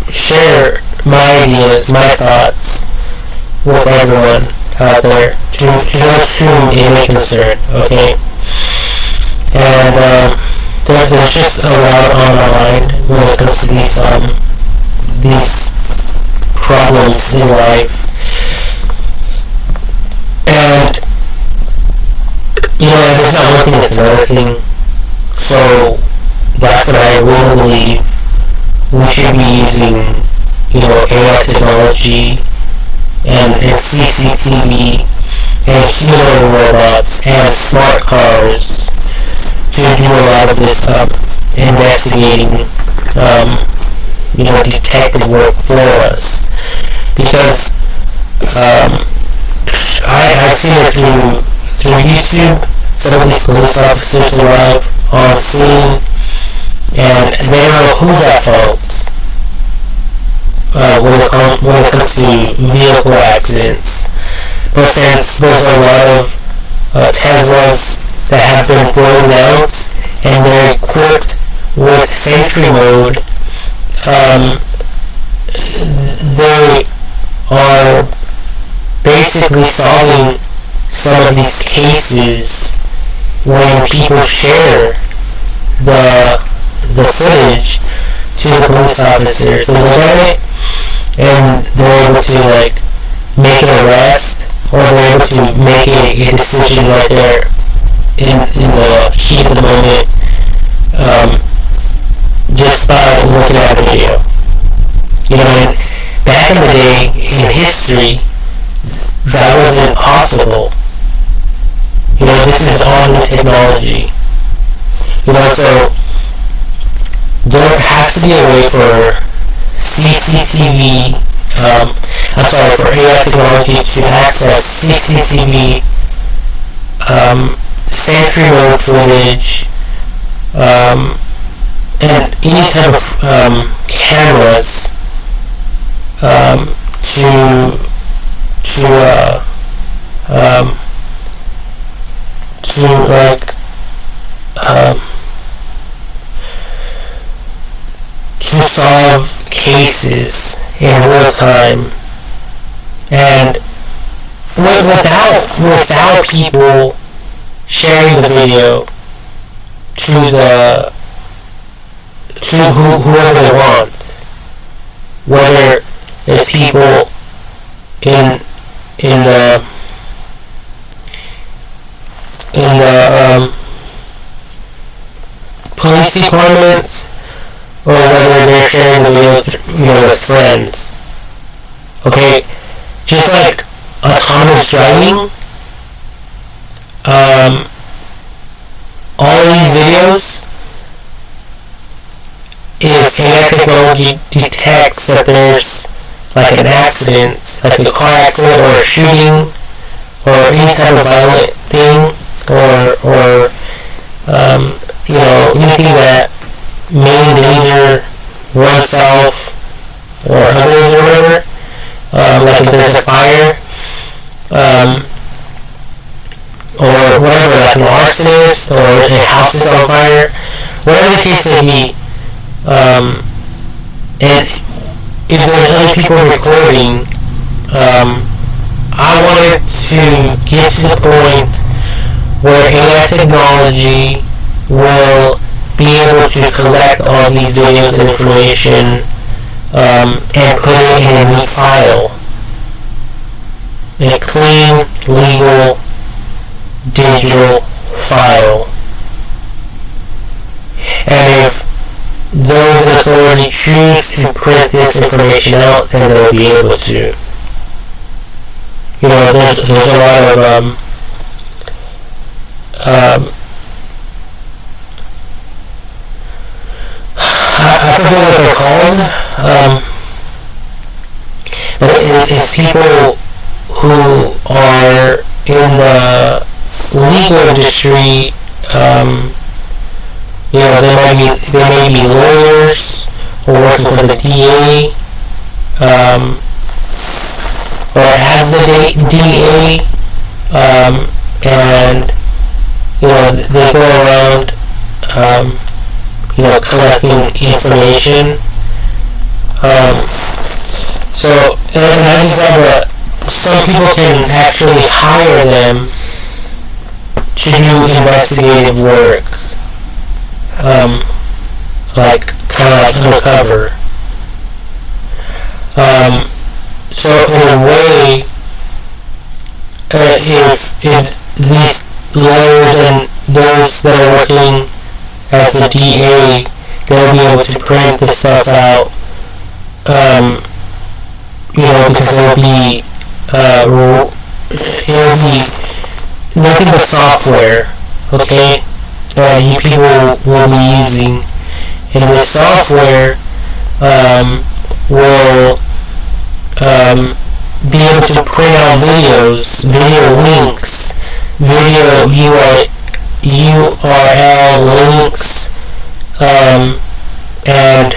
share my ideas, my thoughts with everyone out there, to those whom it may concern, okay? And there's just a lot on our mind when it comes to these problems in life. And if it's not one thing, it's another thing. So that's what I really believe we should be using, AI technology and CCTV and humanoid robots and smart cars to do a lot of this investigating, detective work for us. Because I've seen it through YouTube. Some of these police officers arrive on scene and they don't know who's at fault when it comes to vehicle accidents. But since there's a lot of Teslas that have been blown out and they're equipped with Sentry mode, they are basically solving some of these cases when people share the footage to the police officers to look at it, and they're able to make an arrest, or they're able to make a decision right there in the heat of the moment, just by looking at a video. And back in the day, in history, that wasn't possible. This is all new technology. So there has to be a way for CCTV, for AI technology to access CCTV, Sentry mode footage, and any type of cameras to solve cases in real time, and without people sharing the video to whoever they want, whether it's people in the police departments, or whether they're sharing the video with friends. Okay, just like autonomous driving, all of these videos, if AI technology detects that there's an accident, like a car accident or a shooting or any type of violent thing, or anything that may endanger oneself or others or whatever, like if there's a fire, or whatever, like an arsonist, or a house is on fire, whatever the case may be, and if there's other people recording, I wanted to get to the point where AI technology will be able to collect all these videos and information and put it in a neat file. A clean, legal, digital file. And if those in authority choose to print this information out, then they'll be able to. You know, there's a lot of I forget what they're called, but it's people who are in the legal industry. You know, they may be lawyers or working for the DA, or as the DA, and you know they go around, you know, collecting information. So I just have some people can actually hire them to do investigative work, like kind of like undercover. So in a way, if these lawyers and those that are working as the DA, they'll be able to print this stuff out, you know, because it'll be nothing but software, okay, that you people will be using, and the software will be able to print out videos, video links, video URL links, and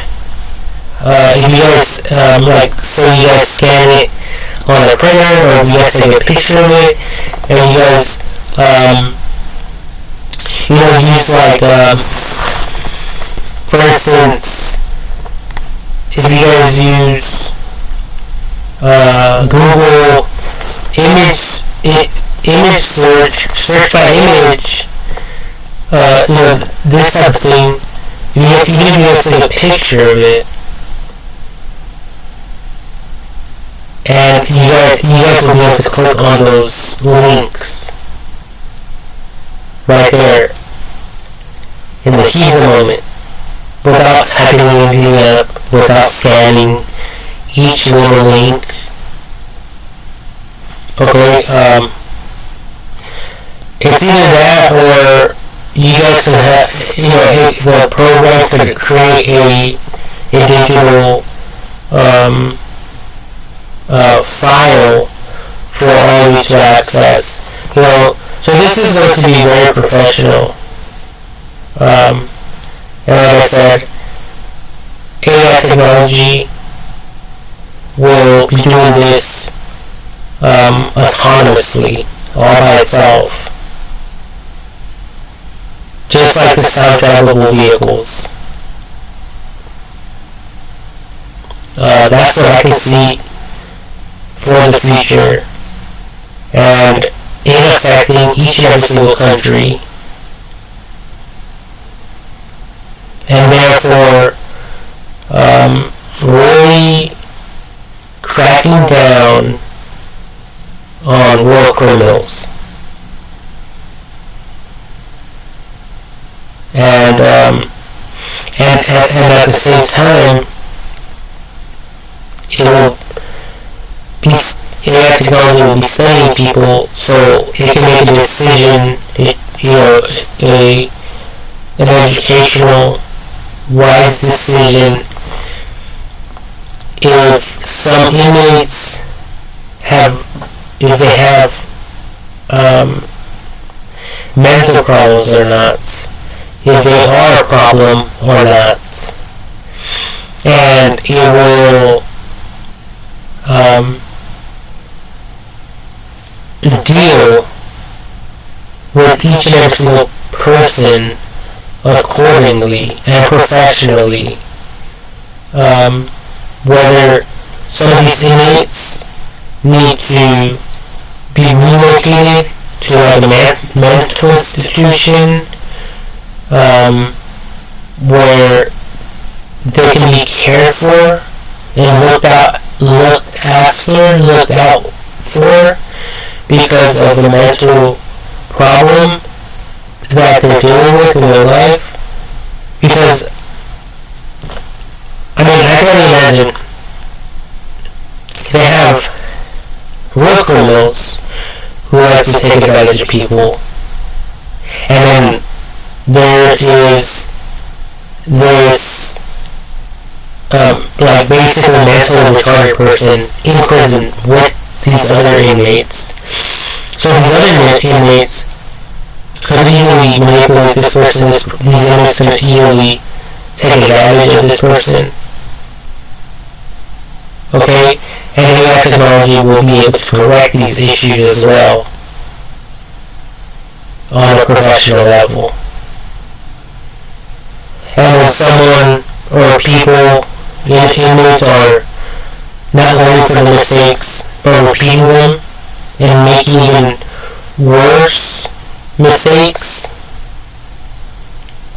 if you guys, like, say you guys scan it on a printer, or if you guys take a picture of it, and you guys, you know, use, like, for instance, if you guys use Google image search by image, you know, this type of thing, even if you guys take a picture of it, and you guys will be able to click on those links right there in the heat of the moment, without typing anything up, without scanning each little link. Okay, it's either that, or you guys could have, you know, the program could create a digital file for all of you to access. You know, so this is going to be very professional. And like I said, AI technology will be doing this autonomously, all by itself. Just like the self-drivable vehicles. That's what I can see for the future, and it affecting each and every single country, and therefore really cracking down on war criminals, and at the same time, it will be, AI technology will be studying people, so it can make a decision, you know, an educational, wise decision. If some inmates have mental problems or not, if they are a problem or not, and it will deal with each and every single person accordingly and professionally. whether some of these inmates need to be relocated to like a mental institution where they can be cared for and looked out for because of the mental problem that they're dealing with in their life. Because I can imagine they have real criminals who like to take advantage of people, and then there's like basically a mentally retarded person in prison with these other inmates. So these other inmates could easily manipulate this person. These inmates can easily take advantage of this person. Okay? And AI technology will be able to correct these issues as well on a professional level. And when someone or people, inmates, are not learning from the mistakes but repeating them and making even worse mistakes,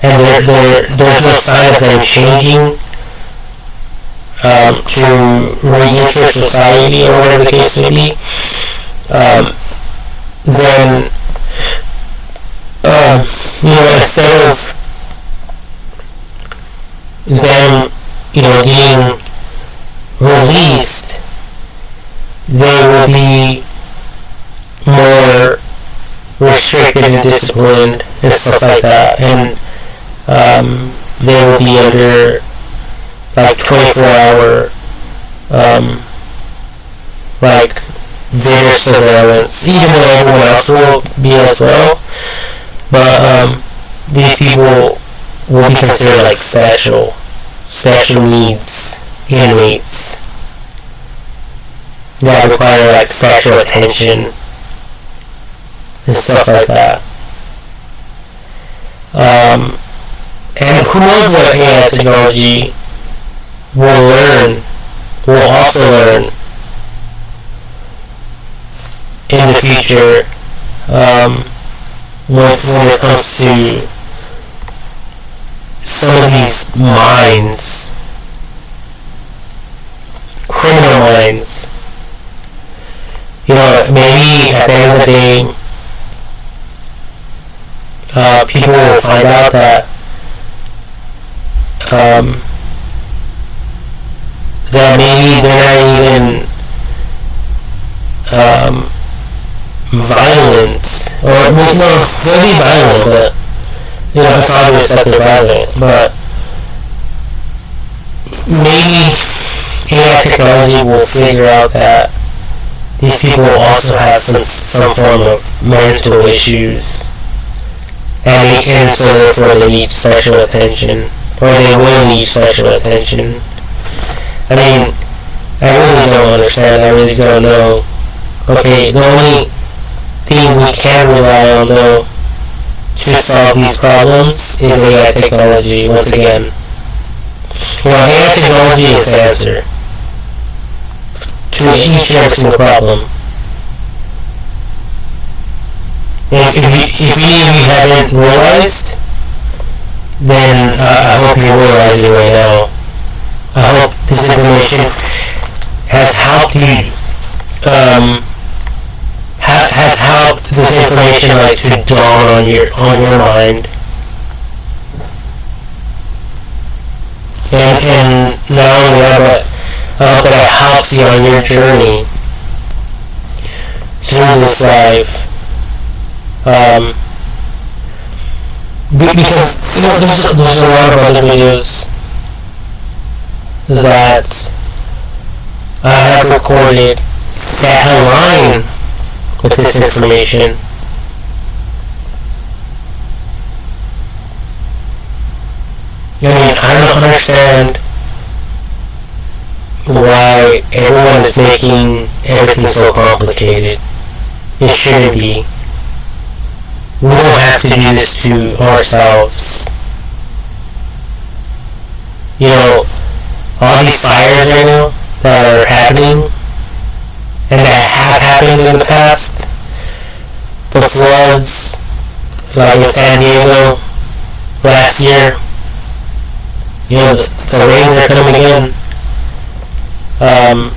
and there's no sign of them changing to re-enter society or whatever the case may be, then instead of them being released, they will be more restricted and disciplined and stuff like that, and they will be under like 24-hour like video surveillance, even though everyone else will be as well. But these people will be considered like special needs inmates that require like special attention and stuff like that. And who knows what AI technology will also learn in the future, when it comes to some of these minds, criminal minds. Maybe at the end of the day, people will find out that maybe they're not even violent, or they'll be violent, but it's obvious that they're violent. But maybe AI technology will figure out that these people also have some form of mental issues, and so therefore they need special attention, or they will need special attention. I really don't understand. I really don't know. Okay, the only thing we can rely on, though, to solve these problems is AI technology. Once again, AI technology is the answer to each and every single problem. And if any of you haven't realized, then I hope you're realizing right now. I hope this information has helped you, has helped this information to dawn on your mind. And not only that, but I hope that it helps you on your journey through this life. Because there's a lot of other videos that I have recorded that align with this information. I don't understand why everyone is making everything so complicated. It shouldn't be. We don't have to do this to ourselves. All these fires right now, happened in the past. The floods, like in San Diego last year. The rains are coming again. And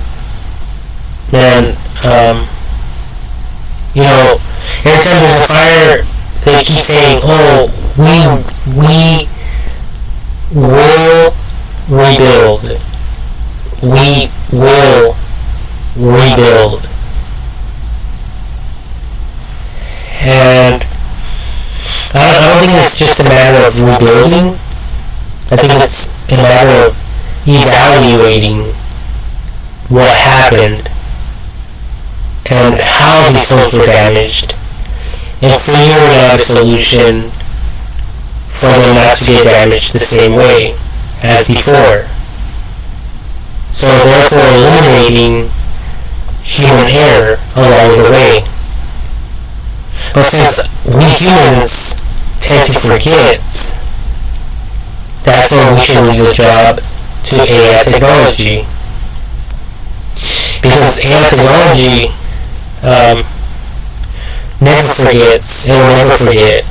every time there's a fire, they keep saying, "Oh, we will rebuild. We will rebuild." And I don't think it's just a matter of rebuilding. I think it's a matter of evaluating what happened and how these homes were damaged and figuring out a solution for them not to get damaged the same way as before. So therefore eliminating human error along the way. But since we humans tend to forget, that's when we should leave the job to AI technology. Because AI technology never forgets. It will never forget.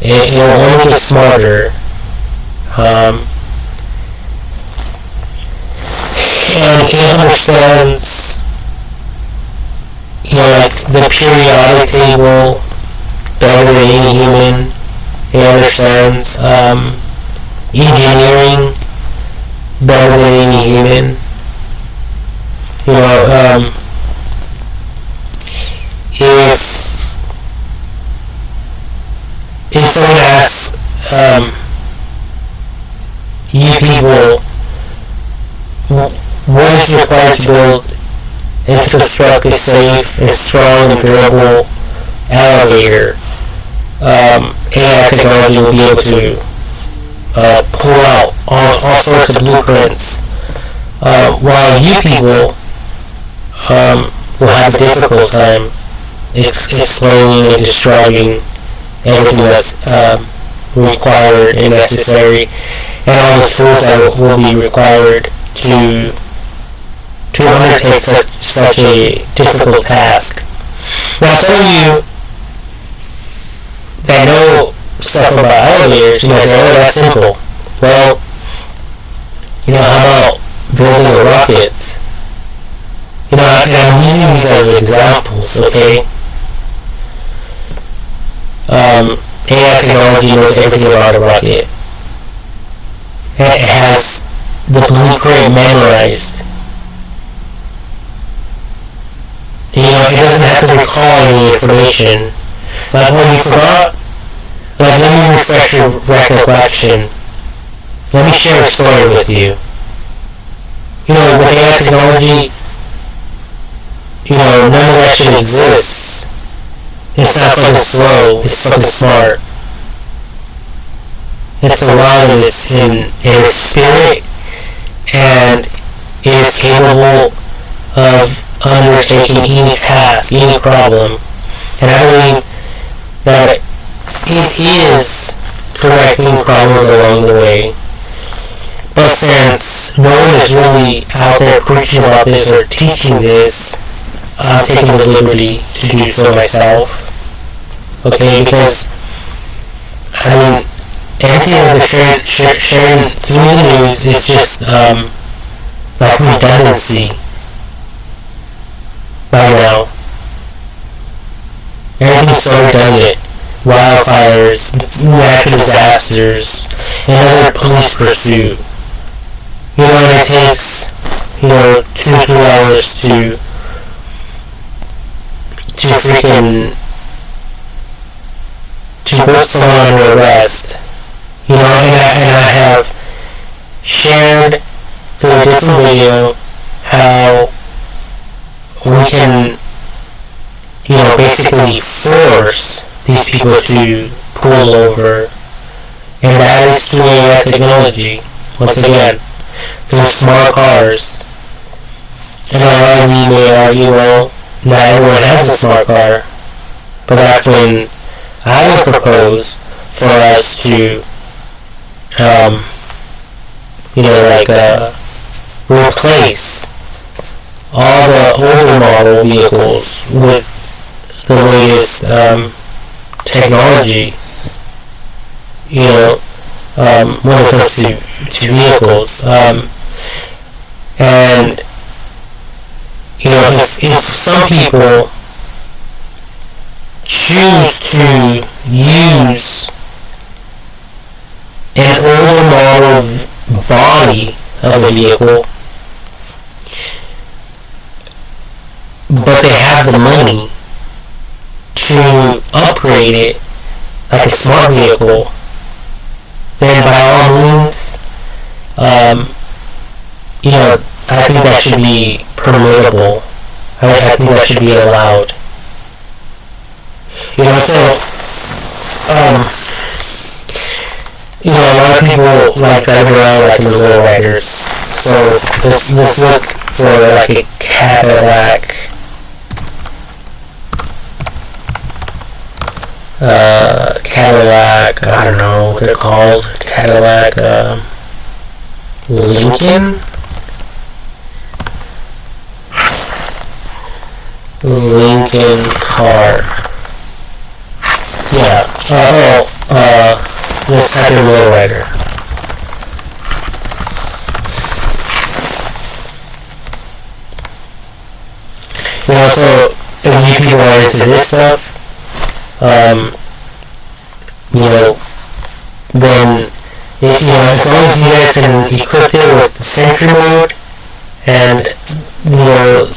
It will only get smarter. And it understands, like the periodic table better than any human. It understands engineering better than any human. If someone asks you people what is required to build and to construct a safe and strong and durable elevator, AI technology will be able to pull out all sorts of blueprints, while you people will have a difficult time explaining and describing everything that's required and necessary, and all the tools that will be required to undertake such a difficult task. Now, some of you that know stuff about elevators, you might say, "Oh, that's simple." Well, how about building a rocket? And I'm using these as examples, okay? AI technology knows everything about a rocket. And it has the blueprint memorized. It doesn't have to recall any information. Like when you forgot, let me refresh your recollection. Let me share a story with you. With AI technology, none of that shit exists. It's not fucking slow, it's fucking smart. It's alive in its spirit, and it is capable of undertaking any task, any problem. And I believe that it is correcting problems along the way. But since no one is really out there preaching about this or teaching this, I'm taking the liberty to do so myself. Okay, because everything that they're sharing through the news is just like redundancy right now. Everything's so redundant. Wildfires, natural disasters, and other police pursuit. And it takes 2-3 hours to freaking to put someone under arrest. And I have shared through a different video how we can basically force these people to pull over, and that is through AI technology. Once again, through smart cars. And a lot of you may argue, well, not everyone has a smart car, but that's when I would propose for us to replace all the older model vehicles with the latest technology, when it comes to vehicles. And, if some people choose to use an older model body of a vehicle, but they have the money to upgrade it like a smart vehicle, then by all means, I think that should be permissible. I think that should be allowed. A lot of people like driving around like in the lowriders. So let's look for like a Cadillac. Cadillac, I don't know what they're called. Cadillac, Lincoln car. Yeah. Let's type in lowrider. So if you people are into this stuff, then as long as you guys can equip it with the Sentry mode and with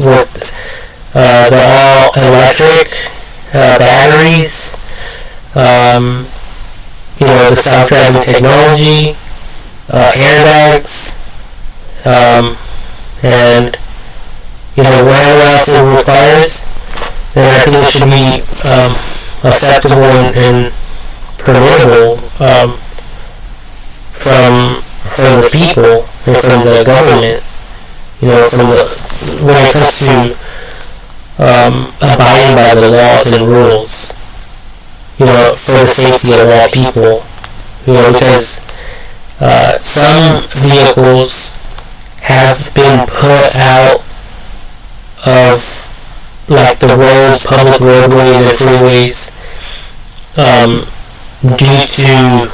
the all electric batteries, the self-driving technology, airbags, and whatever else it requires, then I think it should be acceptable and permissible from the people and from the government. When it comes to abiding by the laws and rules, for the safety of all people, because some vehicles have been put out of like the roads, public roadways and freeways, due to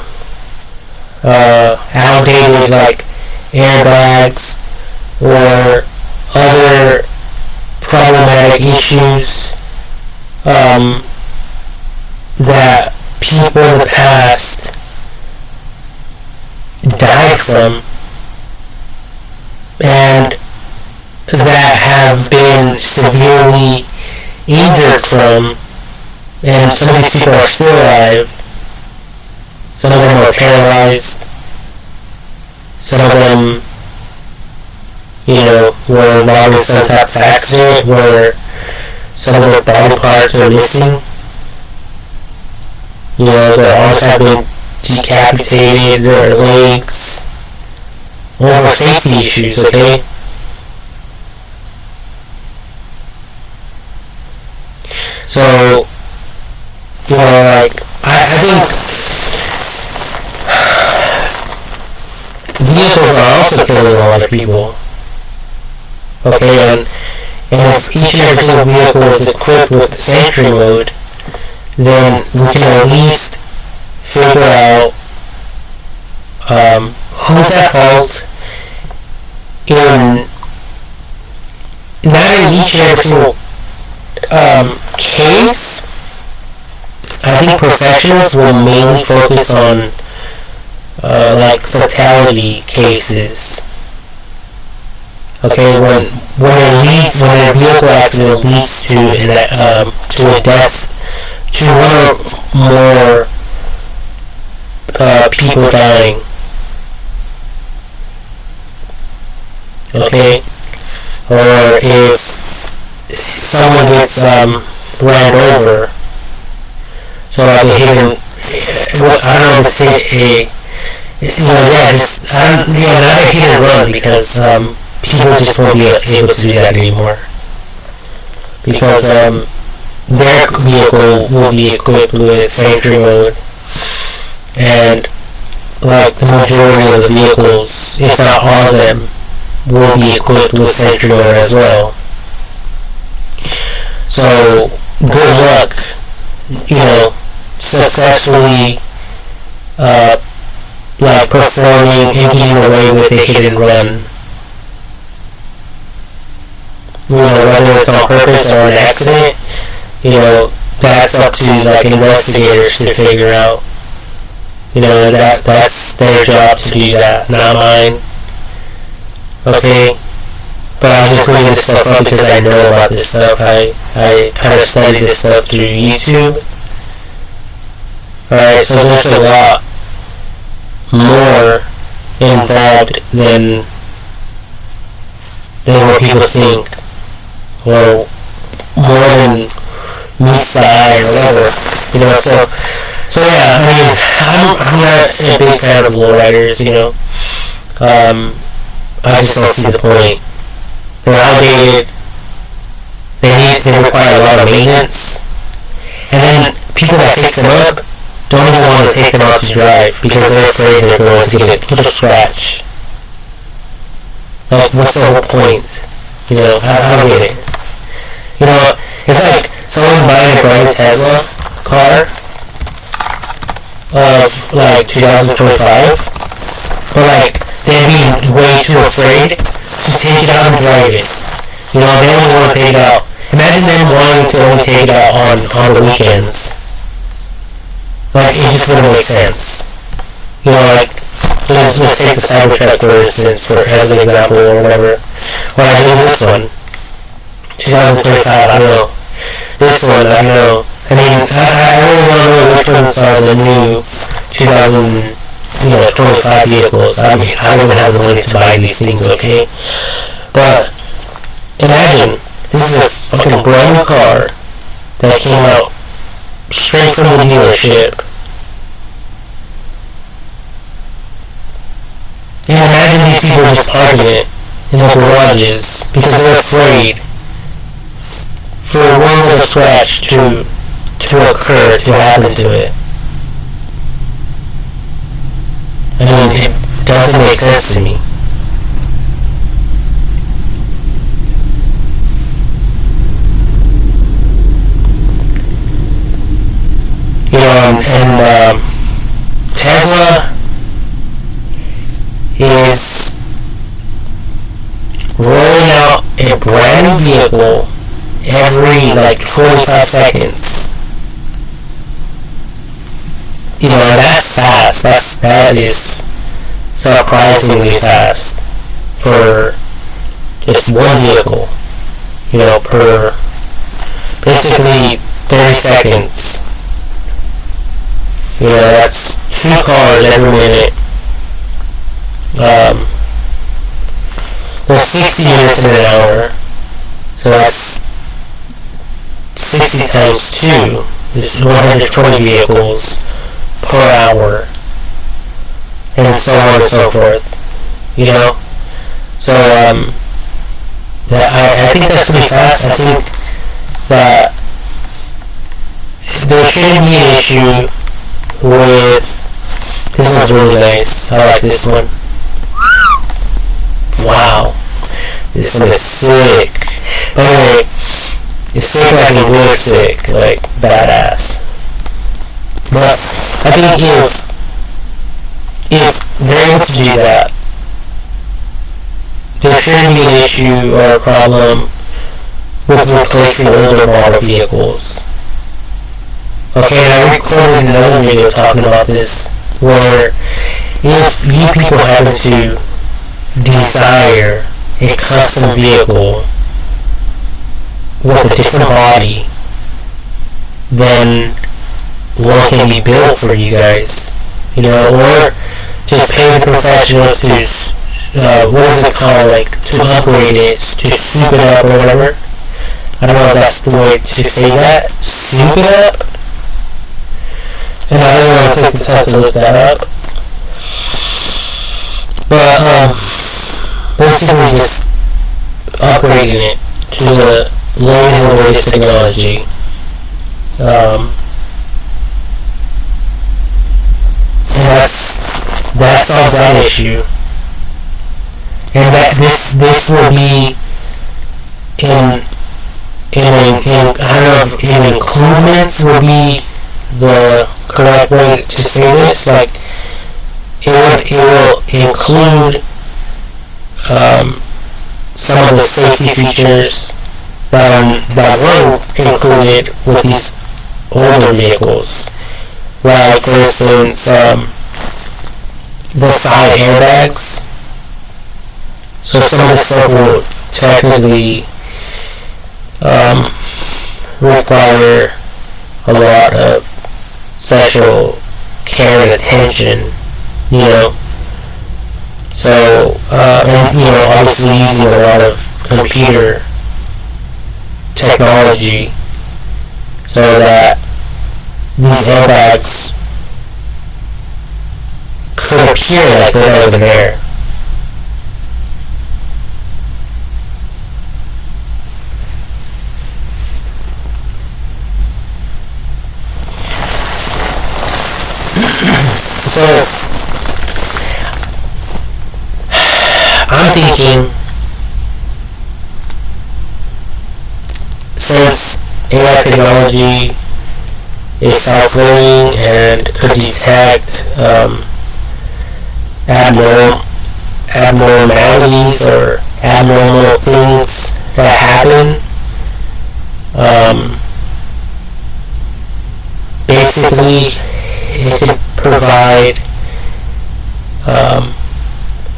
outdated like airbags or other problematic issues that people in the past died from, and that have been severely injured from, and some of these people are still alive. Some of them are paralyzed. Some of them, were involved in some type of accident where some of their body parts are missing. Their arms have been decapitated, their legs, all for safety issues, okay? So, I think vehicles are also killing a lot of people. Okay, and if each and every single vehicle is equipped with the Sentry mode, then we can at least figure out who's at fault in not in each and every single case. I think professionals will mainly focus on like fatality cases. Okay, when a vehicle accident leads to a death, to one or more people dying. Okay, or if someone gets ran over. So like a hidden, I don't know if it's not a hit and run, because people just won't be able to do that anymore, because their vehicle will be equipped with Sentry mode, and like the majority of the vehicles, if not all of them, will be equipped with Sentry mode as well. So, good luck, successfully, performing and getting away with a hit and run. Whether it's on purpose or an accident, that's up to, investigators to figure out. That's their job to do that, not mine. Okay? But I'm just bringing this stuff up because I know about this stuff. I kind of study this stuff through YouTube. Alright, so there's a lot more involved than what people think. Or more than meets the eye or whatever. So yeah, I'm not a big fan of lowriders, I just don't see the point. They're outdated. They require a lot of maintenance. And then people that fix them up don't even want to take them out to drive because they're afraid they're going to get a scratch. What's the whole point? I don't get it. It's like someone buying a brand new Tesla car of 2025, but they're being way too afraid to take it out and drive it. They only want to take it out. Imagine them wanting to only take it out on the weekends. It just wouldn't make sense. Let's take the Cybertruck for instance, as an example or whatever. Or even this one, 2025. I don't know. This one, I don't know. I really don't know which ones are the new 2025 vehicles. I don't even have the money to buy these things, okay? But imagine this is a fucking brand new car that came out straight from the dealership. And imagine these people just parking it in their garages because they're afraid for one little scratch to occur, to happen to it. It doesn't make sense to me. Tesla is rolling out a brand new vehicle every 25 seconds. That's fast. That is surprisingly fast for just one vehicle. Per basically 30 seconds. That's 2 cars every minute. There's 60 minutes in an hour. So that's 60 times 2. There's 120 vehicles per hour. And so on and so forth. So, I think that's pretty fast. I think that there shouldn't be an issue with... This one's really nice. I like this one. Wow. This one is sick. By the way, it's sick like a good sick. Badass. But I think if they're able to do that, there shouldn't be an issue or a problem with replacing older model vehicles. Okay, and I recorded another video talking about this, where if you people happen to desire a custom vehicle with a different body, then one can be built for you guys, or just pay the professionals to, what is it called, to upgrade it, to soup it up or whatever. I don't know if that's the way to say that. Soup it up? And I don't want to take the time to look that up. But, basically just upgrading it to the latest and greatest technology. And that solves that issue. And this will be in I don't know if includements would be the correct way to say this. Like, it will include some of the safety features that weren't included with these older vehicles. Like, for instance, the side airbags. So some of this stuff will technically require a lot of special care and attention, you know. So, and, you know, obviously using a lot of computer technology so that these airbags could appear like they're not even there. So I'm thinking, since AI technology is self-learning and could detect abnormalities or abnormal things that happen, basically it could provide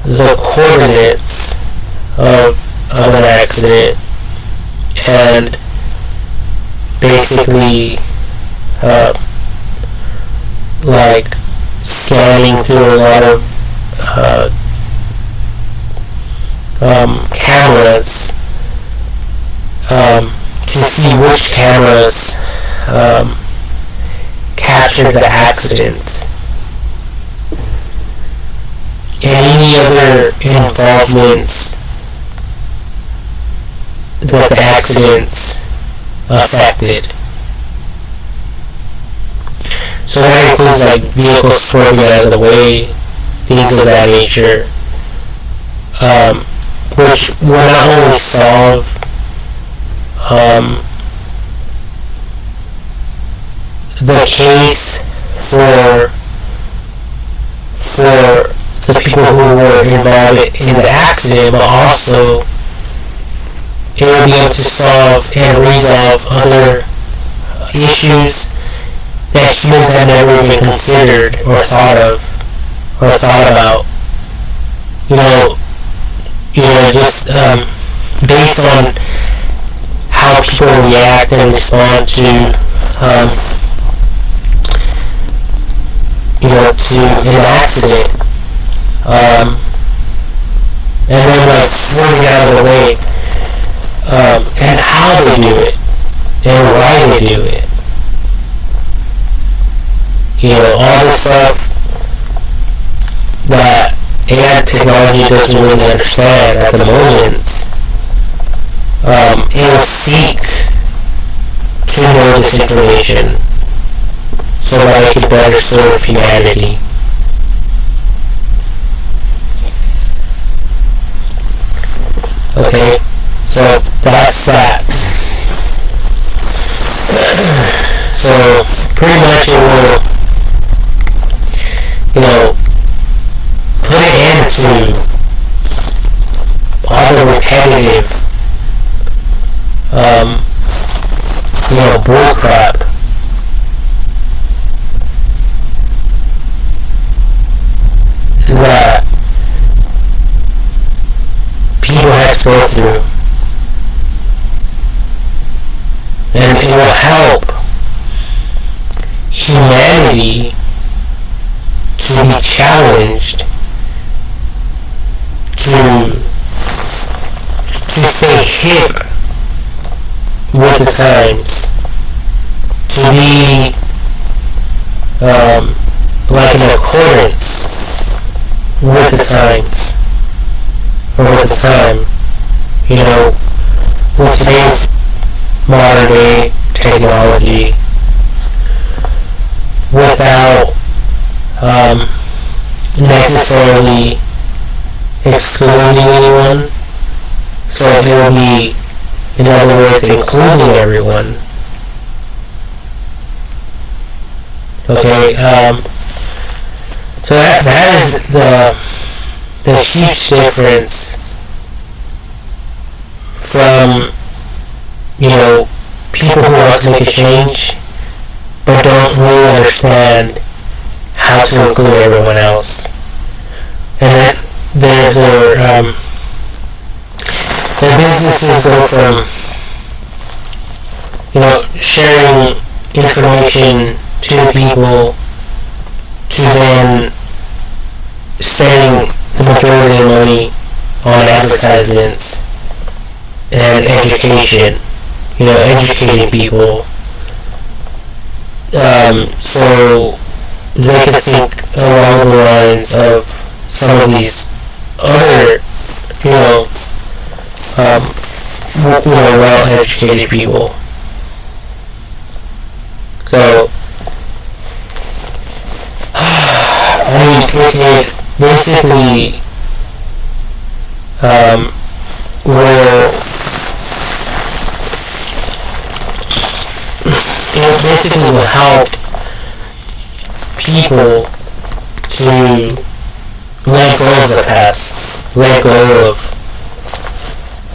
the coordinates of an accident and basically like scanning through a lot of cameras to see which cameras captured the accident and any other involvements that the accidents affected. So that includes like vehicles swerving out of the way, things of that nature, which will not only solve the case for the people who were involved in the accident, but also it will be able to solve and resolve other issues that humans have never even considered or thought about. Just based on how people react and respond to an accident, and then like swerving out of the way, and how they do it, and why they do it. All this stuff that AI technology doesn't really understand at the moment. It will seek to know this information so that it can better serve humanity. Okay, so that's that. So pretty much it will, put an end to all the repetitive, bullcrap that people have to go through, and it will help humanity to be challenged to stay hip with the times, to be like in accordance with the times, or with the time, with today's modern day technology, without necessarily excluding anyone. So it will be In other words, including everyone. Okay, so that is the huge difference from, people who want to make a change but don't really understand how to include everyone else. And their businesses go from, sharing information to people to then spending the majority of the money on advertisements and education, educating people, so they can think along the lines of some of these other, well-educated people. So, they've basically, it basically will help people to let go of the past, let go of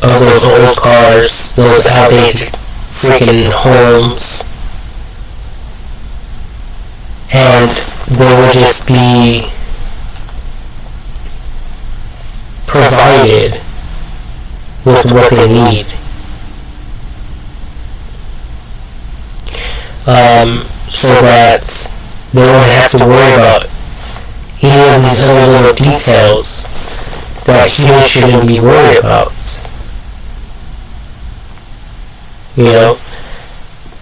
those old cars, those outdated freaking homes, and they will just be provided with what they need. So that they won't have to worry about any of these other little details that humans shouldn't be worried about.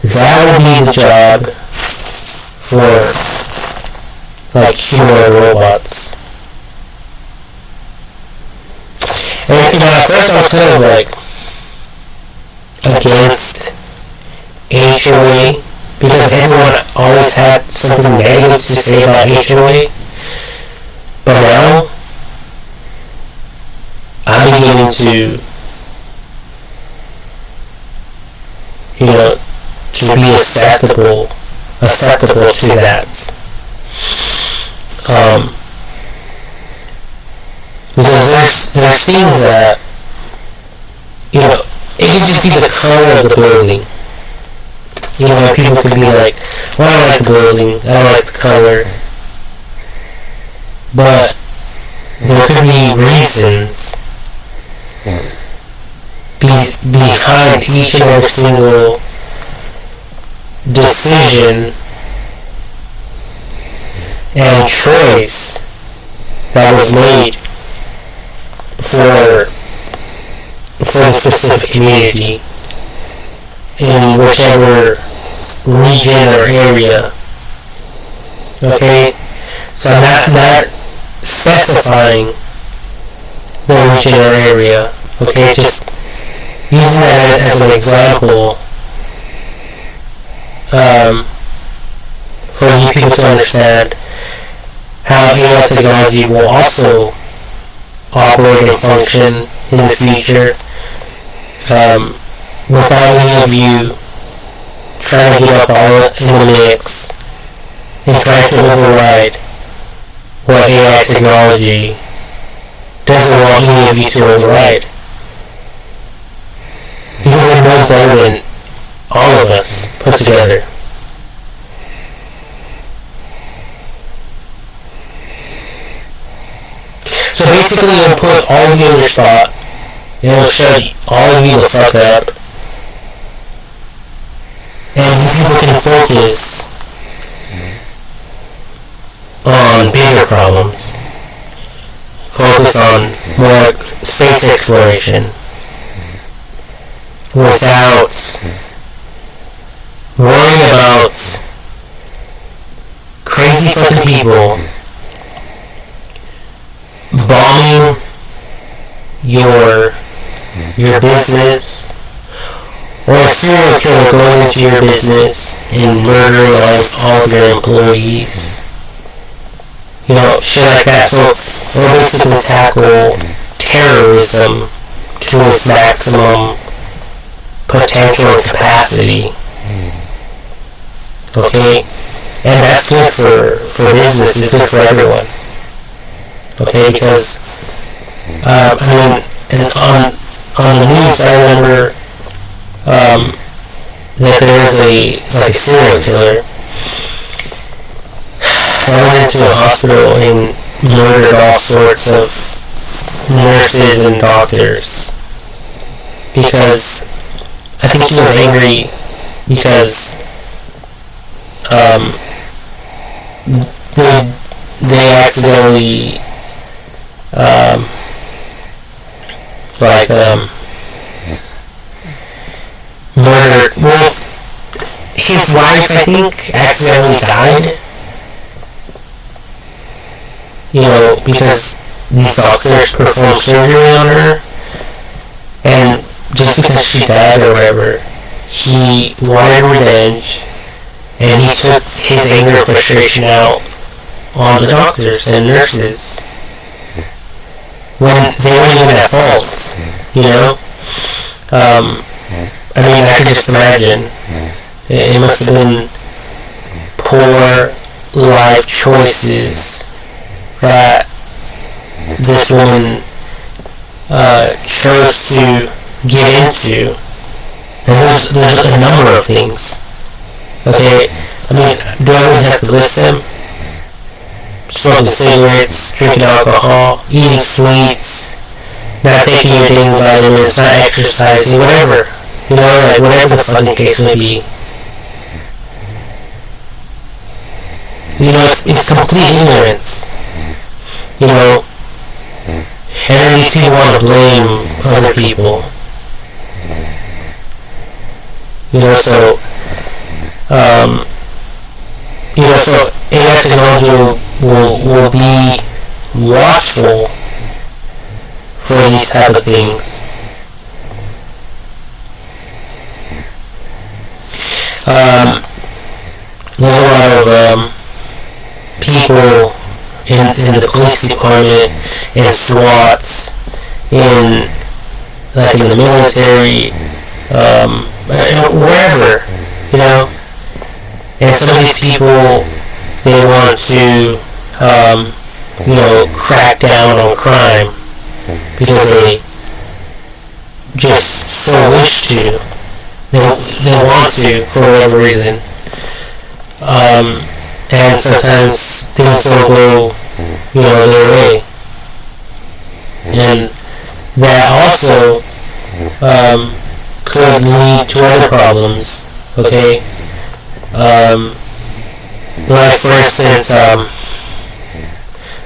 That will be the job for, humanoid robots. And, at first I was kind of, against HOA, because everyone always had something negative to say about HOA. But now, I'm beginning to, to be acceptable to that. Because there's things that, it can just be the color of the building. People could be like, well, I don't like the building, I don't like the color. But there could be reasons behind each and every single decision and choice that was made for the specific community in whichever region or area. Okay? So not specifying the region or area. Okay? Just using that as an example for you people to understand how AI technology will also operate and function in the future, without any of you trying to get up all in the mix and trying to override what AI technology doesn't want any of you to override. Because it knows better than all of us put together. So basically it'll put all of you in your spot, and it'll shut all of you the fuck up, and you people can focus on bigger problems. Focus on more space exploration without worrying about crazy fucking people bombing your business, or a serial killer going into your business and murdering all of your employees. Shit like that. So we'll basically tackle terrorism to its maximum potential and capacity. Okay? And that's good for business, it's good for everyone. Okay, because, on the news I remember, that there was a serial killer that went into a hospital and murdered all sorts of nurses and doctors because I think he was angry because they accidentally murdered. Well, his wife, I think, accidentally died. Because these doctors performed surgery on her, and just because she died or whatever, he wanted revenge, and he took his anger and frustration out on the doctors and nurses when they weren't even at fault, I could just imagine. It must have been poor life choices that this woman chose to get into. And there's a number of things. Okay, do I really have to list them? Smoking cigarettes, drinking alcohol, eating sweets, not taking your daily vitamins, not exercising, whatever. Whatever the fucking case may be. It's complete ignorance. And then these people want to blame other people. So AI technology will be watchful for these type of things. There's a lot of people in the police department, in SWAT, in the military, wherever, and some of these people, they want to, crack down on crime because they just so wish to. They want to, for whatever reason. And sometimes things don't go, their way. And that also could lead to other problems, okay? For instance,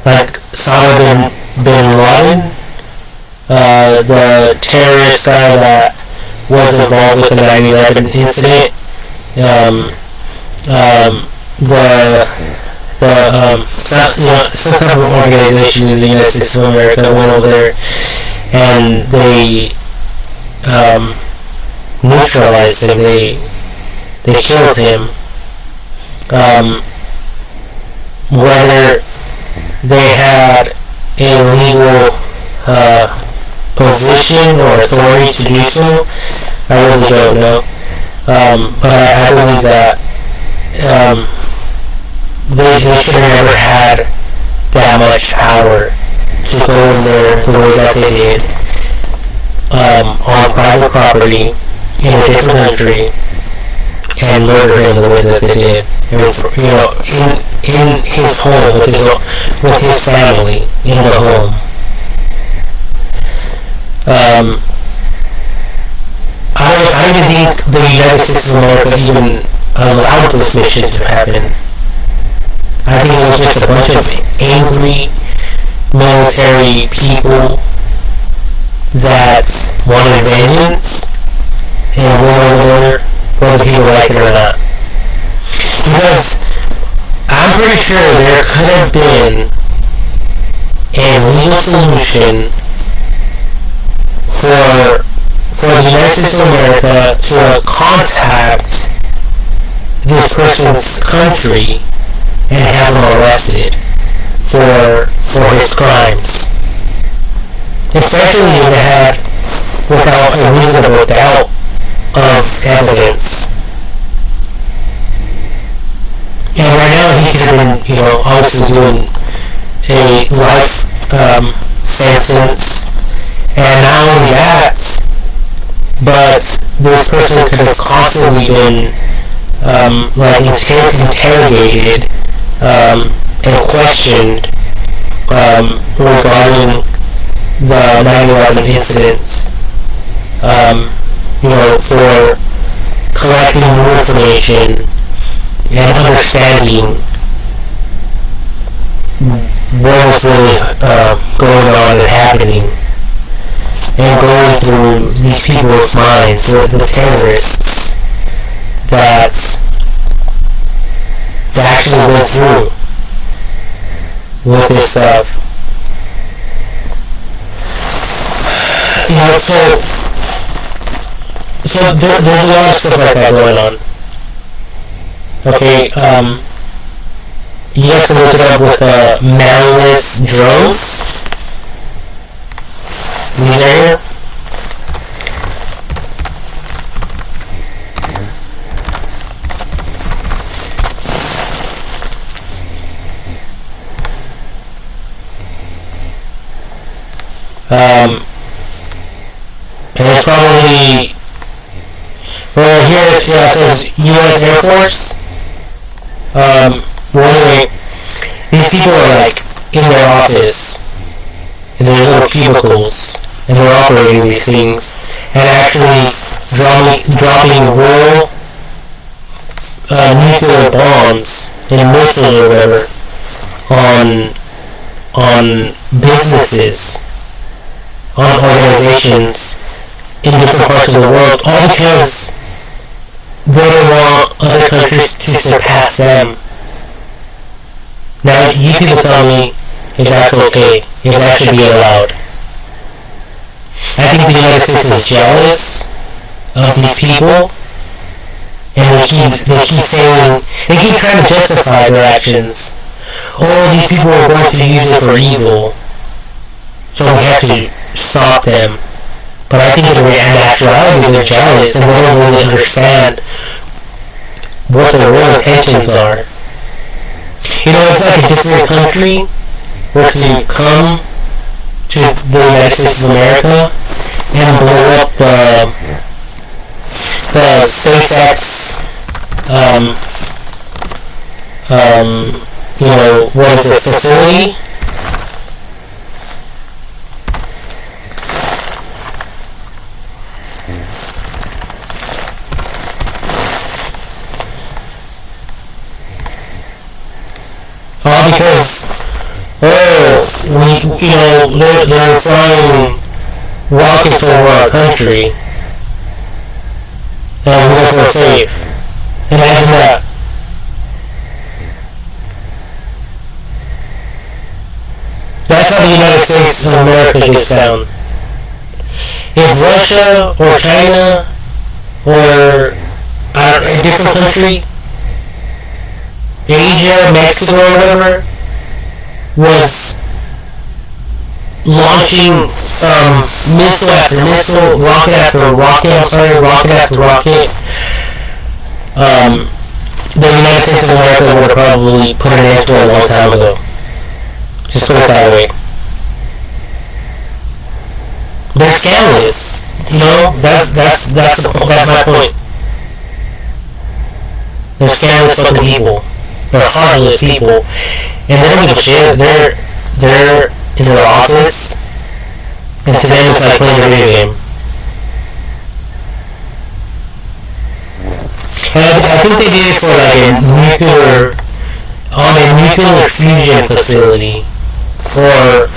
Osama bin Laden, the terrorist guy that was involved with the 9/11 incident, some type of organization in the United States of America went over there and they neutralized him. They killed him. Whether they had a legal position or authority to do so, I really don't know. But I believe that they should have never had that much power to go in there the way that they did, on private property in a different country and murder him the way that they did. In his home with his family in the home. I don't think the United States of America even allowed this mission to happen. I think it was just a bunch of angry military people that wanted vengeance and went over there, whether people like it or not. Because I'm pretty sure there could have been a legal solution for the United States of America to contact this person's country and have him arrested for his crimes. Especially if they had, without a reasonable doubt, of evidence. And right now he could have been, obviously doing a life sentence. And not only that, but this person could have constantly been interrogated and questioned regarding the 9/11 incidents. For collecting more information and understanding what was really going on and happening, and going through these people's minds, the terrorists that actually went through with this stuff. So there's a lot of stuff like that going on. Okay, you have to look it up with the manless drones. These are here. And it's probably, well, here it says U.S. Air Force. Well, anyway, these people are like in their office, in their little cubicles, and they're operating these things, and actually dropping real nuclear bombs and missiles or whatever on businesses, on organizations in different parts of the world, all because they don't want other countries to surpass them. Now, you people tell me if that's okay, if that should be allowed. I think the United States is jealous of these people, and they keep trying to justify their actions. Oh, these people are going to use it for evil, so we have to stop them. But I think in actuality they're jealous and they don't really understand what their real intentions are. It's like a different country were to come to the United States of America and blow up the SpaceX, facility. All because, they're flying rockets over our country, and we feel safe. Imagine that. That's how the United States of America gets down. If Russia or China or a different country, Asia, Mexico, or whatever, was launching missile after missile, rocket after rocket, the United States of America would have probably put an end to it a long time ago. Just put it that way. They're scandalous. That's my point. They're scandalous fucking people. They're heartless people, and they don't give a shit. They're in their office, and to them it's like playing a video game. And I think they did it for like a nuclear fusion facility for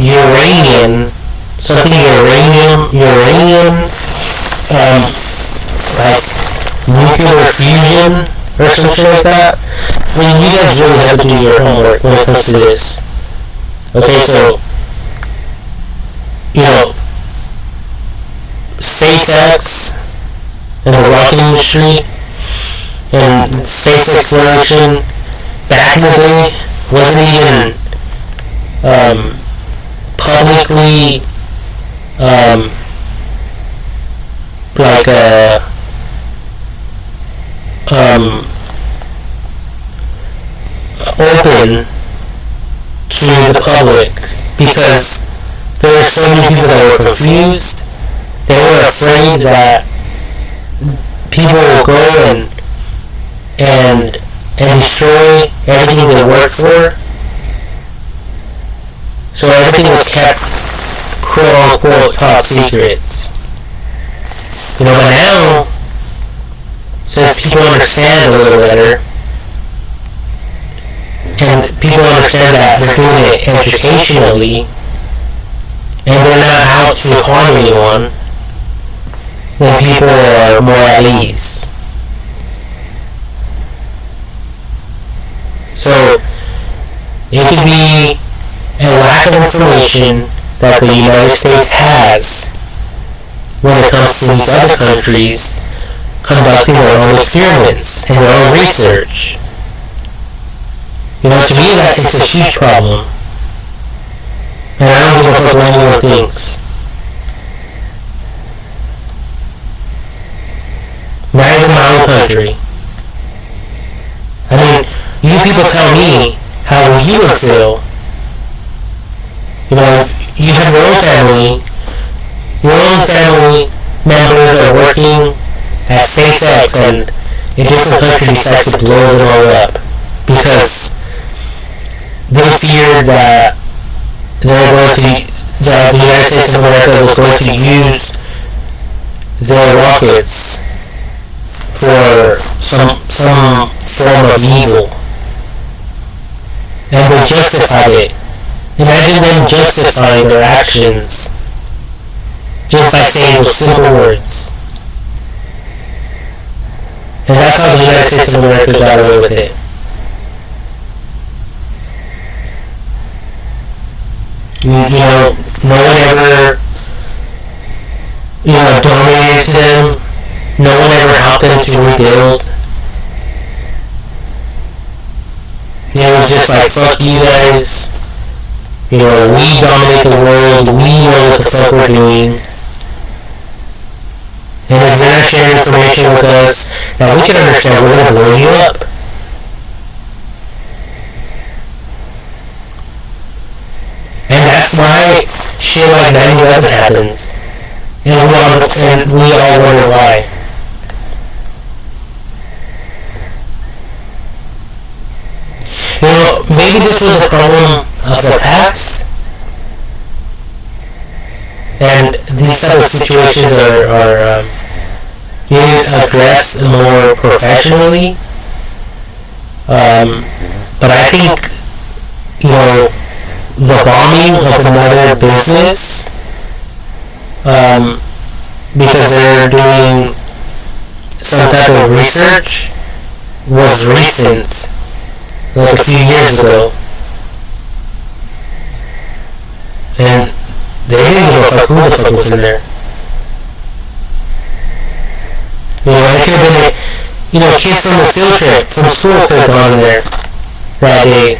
uranium, like nuclear fusion or something like that. I mean, you guys really have to do your homework when it comes to this. Okay, so, SpaceX and the rocket industry and space exploration back in the day wasn't even publicly like open to the public, because there were so many people that were confused. They were afraid that people will go and destroy everything they worked for. So everything was kept quote unquote top secrets. But now, since people understand a little better, and people understand that they're doing it educationally, and they're not out to harm anyone, then people are more at ease. So, it can be a lack of information that the United States has when it comes to these other countries conducting their own experiments and their own research. To me that's just a huge problem. And I don't give a fuck what anyone thinks. Not even my own country. I mean, you people tell me how you would feel. If you have your own family members are working at SpaceX and a different country decides to blow it all up because they feared that the United States of America was going to use their rockets for some form of evil, and they justified it. Imagine them justifying their actions just by saying those simple words. And that's how the United States of America got away with it. No one ever, donated to them. No one ever helped them to rebuild. It was just like, fuck you guys. We dominate the world. We know what the fuck we're doing. And if you're not sharing information with us that we can understand, we're gonna blow you up. And that's why shit like 9/11 happens. And we all wonder why. Maybe this was a problem of the past, and these type of situations are addressed more professionally. But I think, the bombing of another business, because they're doing some type of research, was recent, like a few years ago. And they didn't give a fuck who the fuck was in there. It could have been kids from a field trip from school could have gone in there that day.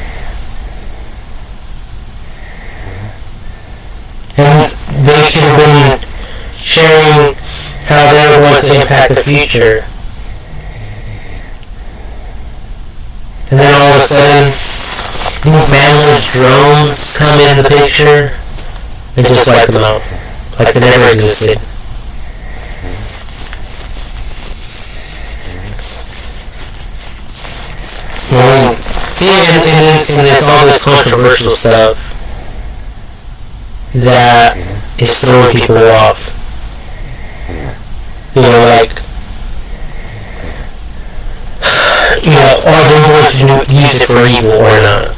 And they could have been sharing how they were going to impact the future. And then all of a sudden, these manless drones come in the picture and just wipe them out. Like they never existed. And there's all this controversial stuff that is throwing people off. Are they going to use it for evil or not?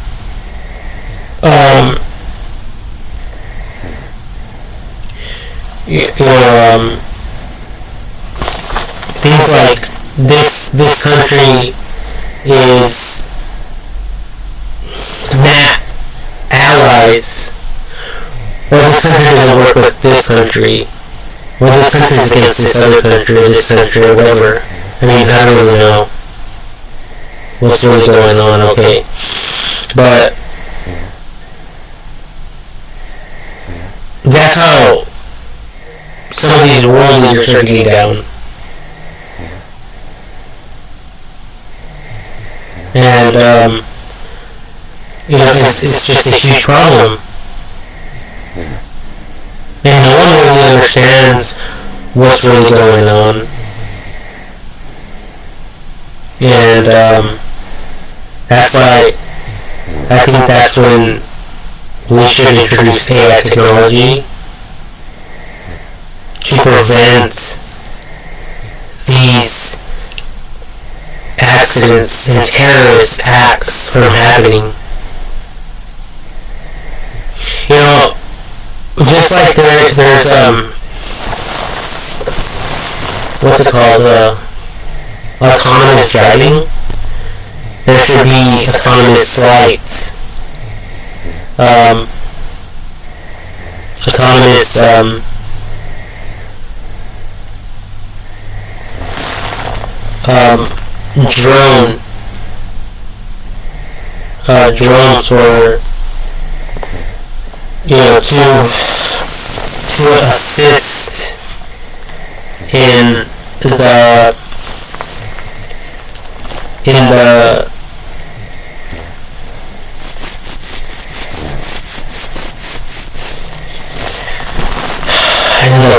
Things like this country is not allies, or this country doesn't work with this country, or this country is against this other country, or this country, or whatever. I don't really know what's really going on, okay? But that's how some of these world leaders are getting down. And it's just a huge problem, and no one really understands what's really going on. And that's why I think that's when we should introduce AI technology to prevent these accidents and terrorist acts from happening. Just like there's what's it called, autonomous driving, there should be autonomous flights, autonomous drones or to assist in the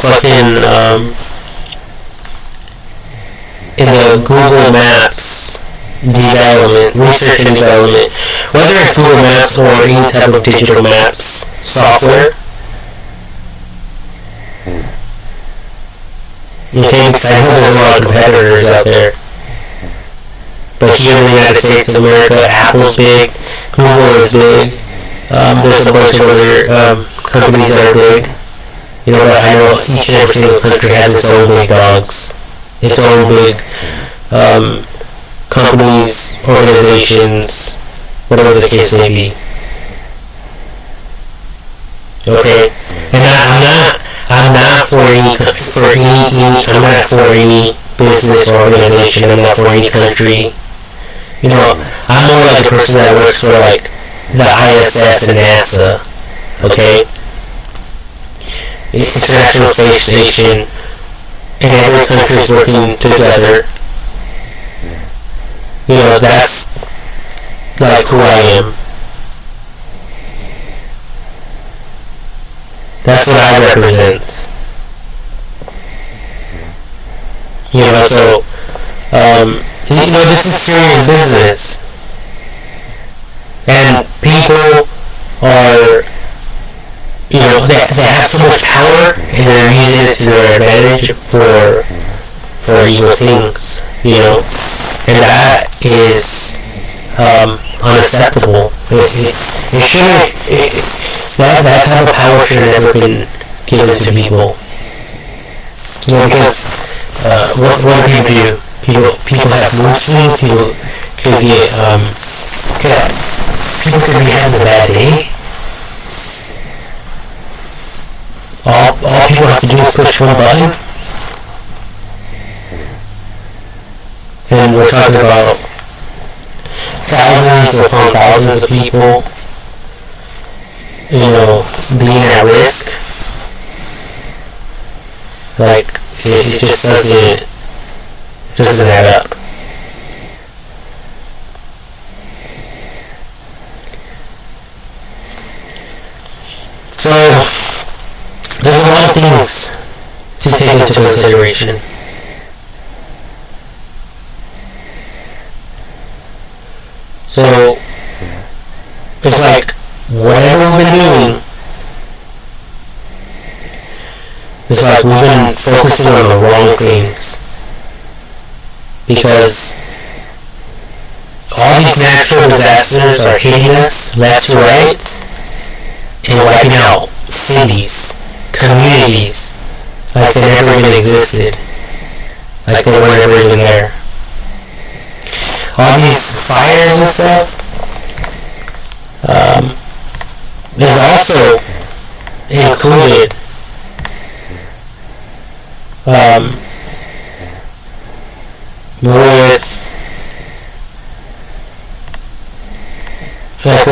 fucking in the Google Maps development, research and development, whether it's Google Maps or any type of digital maps software. Okay, because I know there's a lot of competitors out there. But here in the United States of America, Apple's big, Google is big, there's a bunch of other companies that are big. But I know each and every single country has its own big dogs, its own big companies, organizations, whatever the case may be. Okay, and I'm not for any I'm not for any business or organization. I'm not for any country. I'm more like a person that works for like the ISS and NASA. Okay, International Space Station, and every country's working together. That's like who I am. That's what I represent. So, this is serious business. And people are, they have so much power, and they're using it to their advantage for evil things, and that is unacceptable. It shouldn't. That type of power should never been given to people. Because what do people do? People have mood swings. People could get people could be having a bad day. All people have to do is push one button, and we're talking about thousands upon thousands of people, being at risk. Like, it just doesn't add up. So, there's a lot of things to take into consideration. So, it's like, whatever we've been doing, it's like we've been focusing on the wrong things. Because all these natural disasters are hitting us left to right and wiping out cities, communities, like they never even existed. Like they were never even there. All these fires and stuff is also included with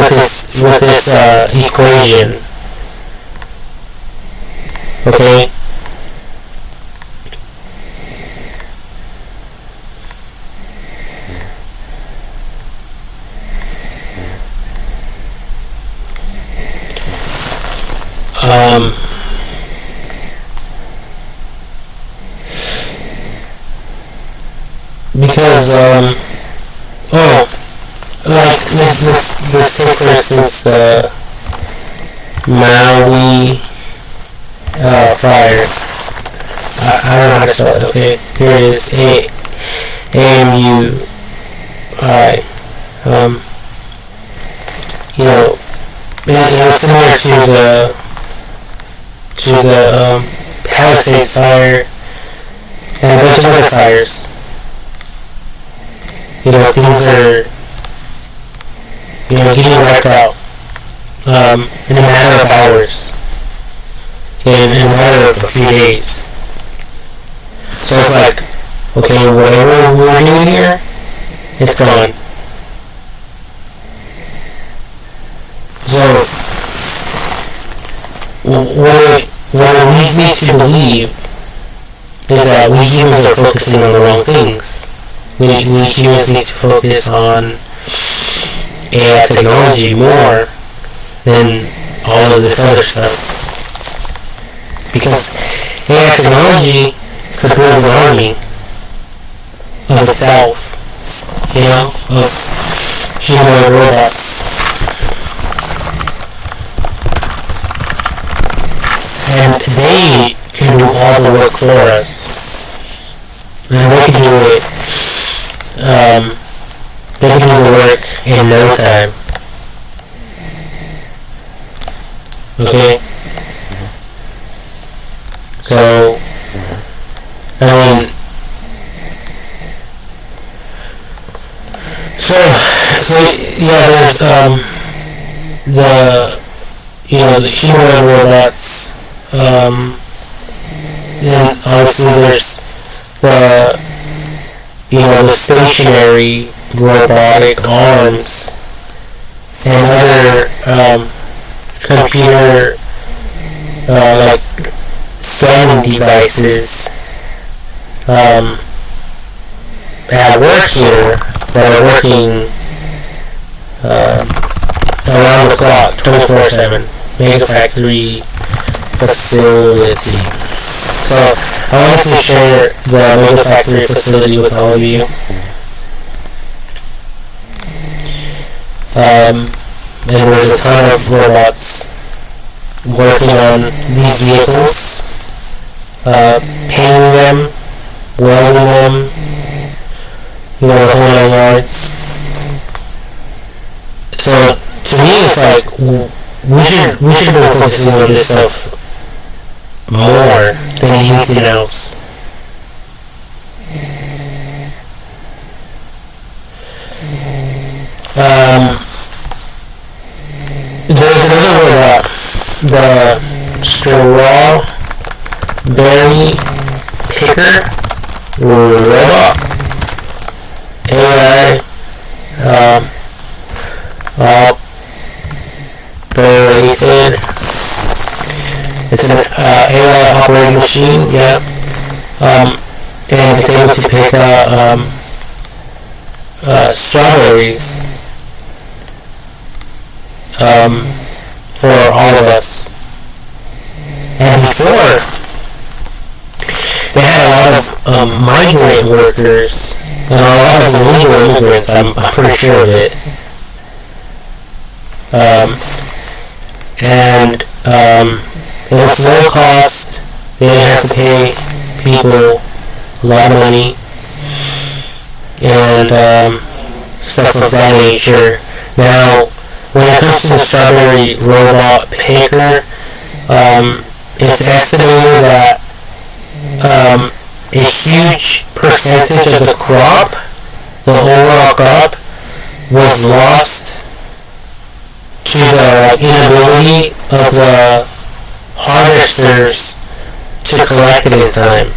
this equation. Okay? because like let's take for instance the Maui fires. I don't know how to spell it. Okay, here it is. AMUI. You know, it was similar to the Palisades fire and a bunch of other fires. You know, things are getting wiped out in a matter of hours, in a matter of a few days. So it's like, okay, whatever we're doing here, it's gone. So what it leads me to believe is that we humans are focusing on the wrong things. We humans need to focus on AI technology more than all of this other stuff. Because AI technology could build an army of itself, of humanoid robots. And they can do all the work for us. And they can do it, they can do the work in no time. Okay? So, I mean, so yeah, there's, the humanoid robots, and obviously there's the stationary robotic arms and other computer like scanning devices at work here that are working around the clock, 24/7, mega factory facility. So I wanted to share the mega factory facility with all of you. And there's a ton of robots working on these vehicles, painting them, welding them, the whole 9 yards. So to me, it's like we should be focusing on this stuff more than anything else. There's another robot, the strawberry picker robot, AI operated. It's an AI operating machine, yeah. And it's able to pick strawberries for all of us. And before, they had a lot of migrant workers and a lot of illegal immigrants. I'm pretty sure of it. And it was low cost. They didn't have to pay people a lot of money and stuff of that nature. Now, when it comes to the strawberry robot picker, it's estimated that a huge percentage of the crop, the overall crop, was lost to the inability of the harvesters to collect it in time.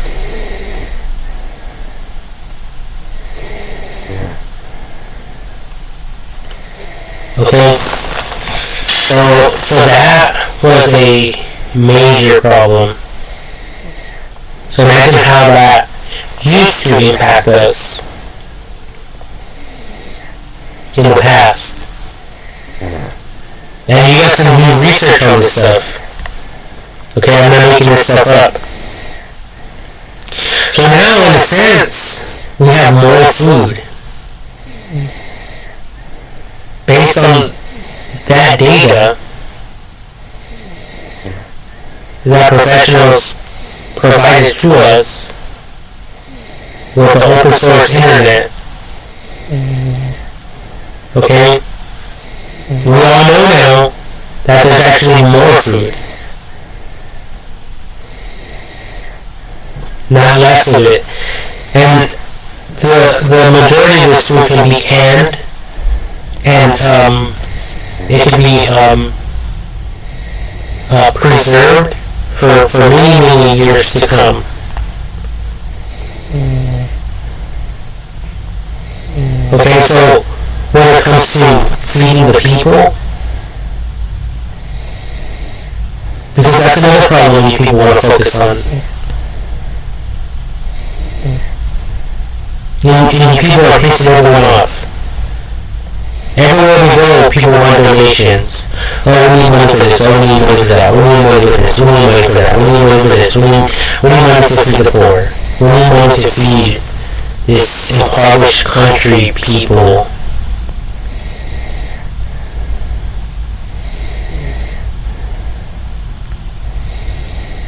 Okay, so that was a major problem. So imagine how that used to impact us in the past. And you guys can do research on this stuff. Okay, I'm not making this stuff up. So now, in a sense, we have more food. Based on that data that professionals provided to us with the open source internet, okay, we all know now that there's actually more food, not less of it. And the majority of this food can be canned, and it can be preserved for many, many years to come. Okay, so when it comes to feeding the people, because that's another problem you people want to focus on. And people are pissing everyone off. Everywhere we go, people want donations. Oh, we need money for this. Oh, we need money for that. We need money for this. We need money for that. We need money for this. We need money to feed the poor. We need money to feed this impoverished country people.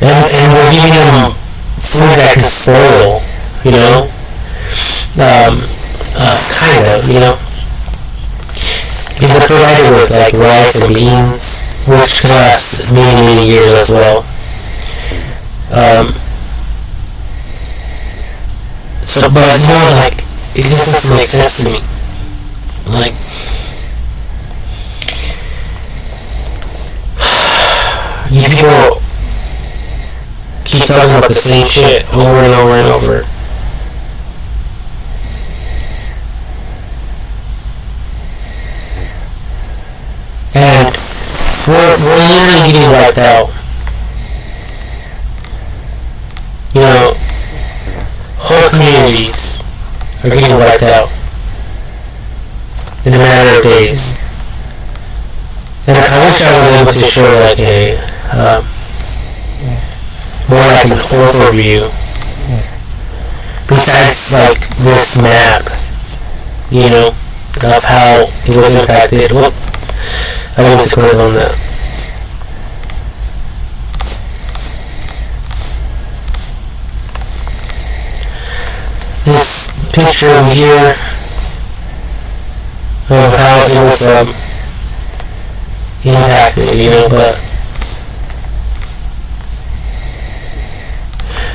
And we're giving them food that can spoil, you know? Kind of, you know? It was provided with like rice and beans, which can last many, many years as well. So, but you know, like, it just doesn't make sense to me. Like, you people keep talking about the same shit over and over and over. And we're literally getting wiped out. You know, whole communities are getting wiped out in a matter of days. And I wish I was able to show like a more like an overview besides like this map, you know, of how it was impacted. Well, I want to put it on that. This picture over here of how it was impacted, you know, but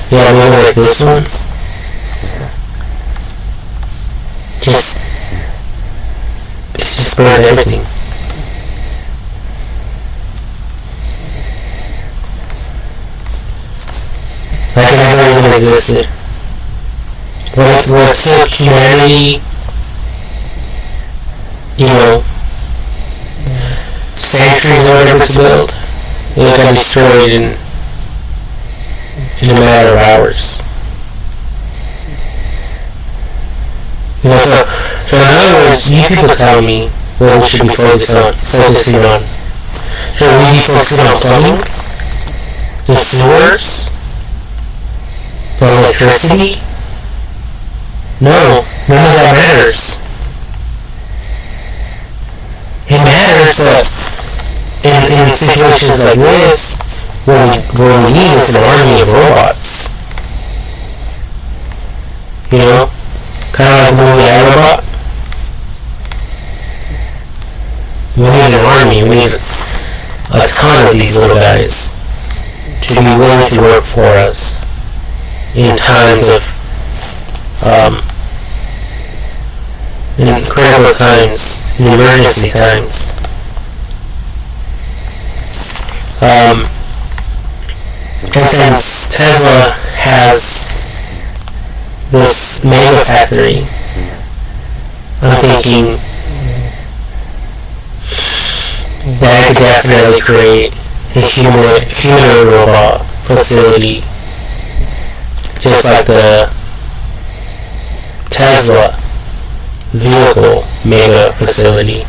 yeah, maybe like this one. It's just burned everything. Like it never even existed. What took humanity, you know, centuries or whatever to build, it got destroyed in a matter of hours. You know, so in other words, you people tell me what we should be focusing on. Should we be focusing on plumbing? The sewers? The electricity? No, none of that matters. It matters, but in situations like this, what we need is an army of robots. You know? Kind of like the movie iRobot. We need an army, we need a ton of these little guys to be willing to work for us in times of in critical times, in emergency times. And since Tesla has this mega factory, I'm thinking that could definitely create a humanoid robot facility, just like the Tesla vehicle mega facility.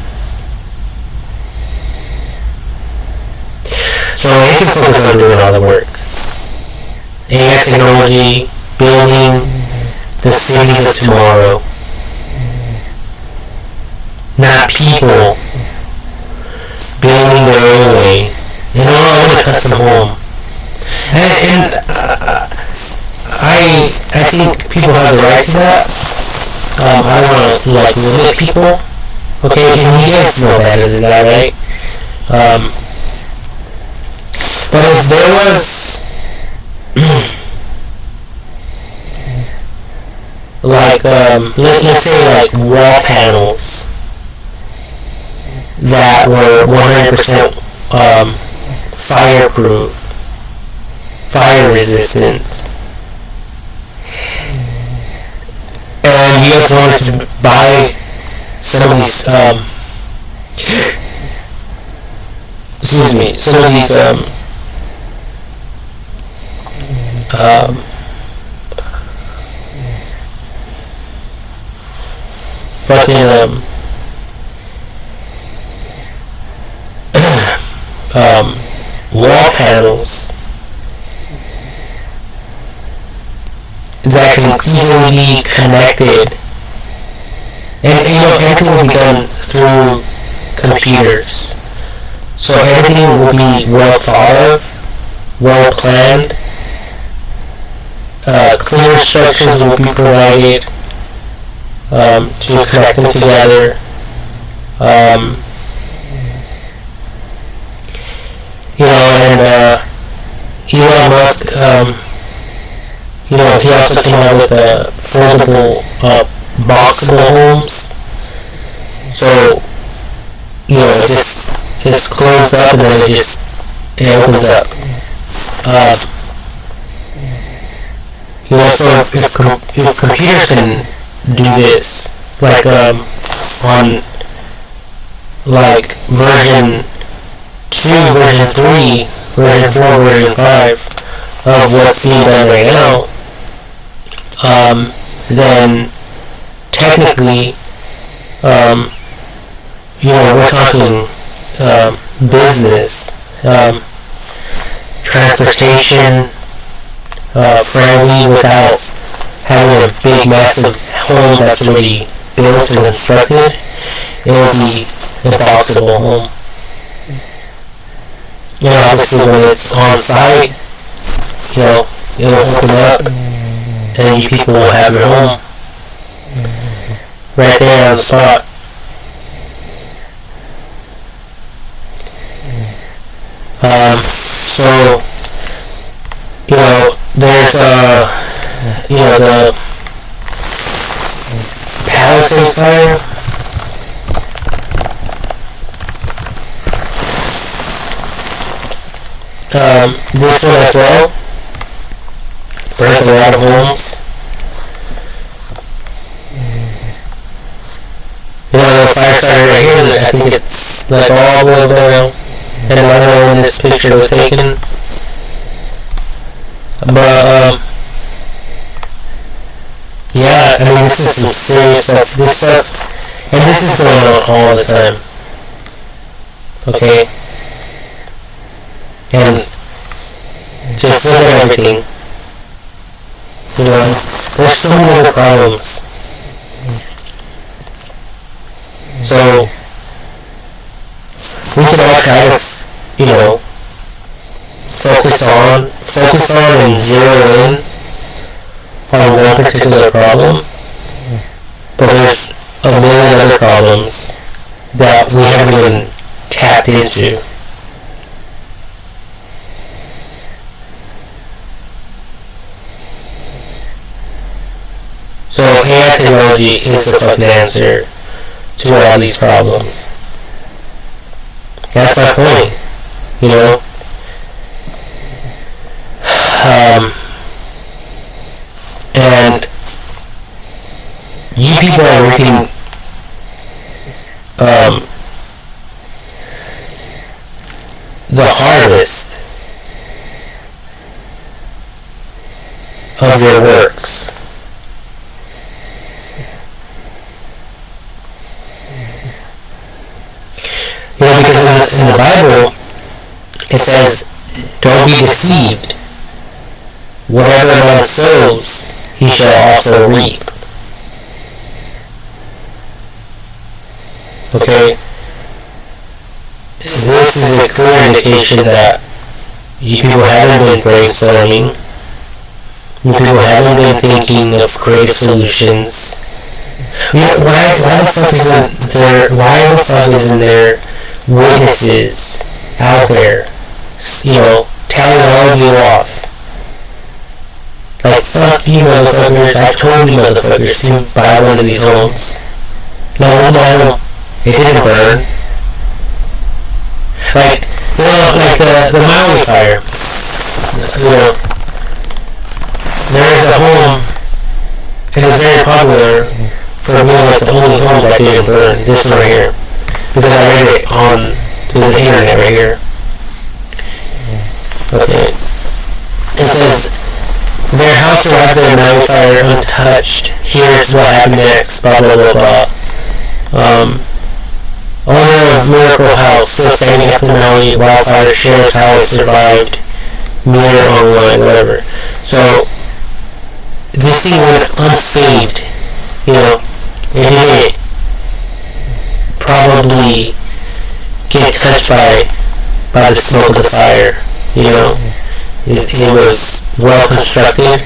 So they can focus on doing all the work. AI technology, building the cities of tomorrow, not people building their own way. And I want to custom home. And I think people have the right to that. I want to like limit people. Okay, and you guys know better than that, right? But if there was like let's say like wall panels that were 100% fireproof, fire resistant, and you guys wanted to buy some of these some of these fucking wall panels that can easily be connected, and everything will be done through computers, so everything will be well thought of, well planned. Clear instructions will be provided to connect them together. And Elon Musk, he also came out with foldable, boxable homes. So, it's closed up and then it opens up. So if computers can do this, like on like version 2, version 3, version 4, version 5 of what's being done right now, then technically, we're talking business, transportation, friendly without having a big massive home that's already built and constructed. It will be a boxable home. Obviously when it's on site, it'll open up and you people will have your home right there on the spot. So, there's the Palisade fire. This one as well burns a lot of homes. The fire started right here, and I think it's like all the way down. And I don't know when this picture was taken, but yeah, I mean, this is some serious stuff. And this is going on all the time. Okay, and just look at everything. There's so many other problems. So we can all try to, focus on and zero in on one particular problem, but there's a million other problems that we haven't even tapped into. So AI technology is the fucking answer to all these problems. That's my point, and you people are reaping the harvest of your works. Because in the Bible, it says, don't be deceived. Whatever a man sows, he shall also reap. Okay? This is a clear indication that you people haven't been brainstorming. You people haven't been thinking of creative solutions. Why the fuck isn't there witnesses out there, telling all of you off? Like, fuck you motherfuckers, I've told you motherfuckers to buy one of these homes. No, it didn't burn. Like the Maui fire. There is a home, and it's very popular for being like the only home that didn't burn. This one right here, because I read it on through the internet right here. Okay, it says their house arrived in a Maui fire untouched. Here's what happened next. Blah blah blah blah. Owner of Miracle House, still standing after Maui wildfire, shares how it survived. Mirror online, whatever. So, this thing went unscathed. It didn't probably get touched by the smoke of the fire. It was well constructed.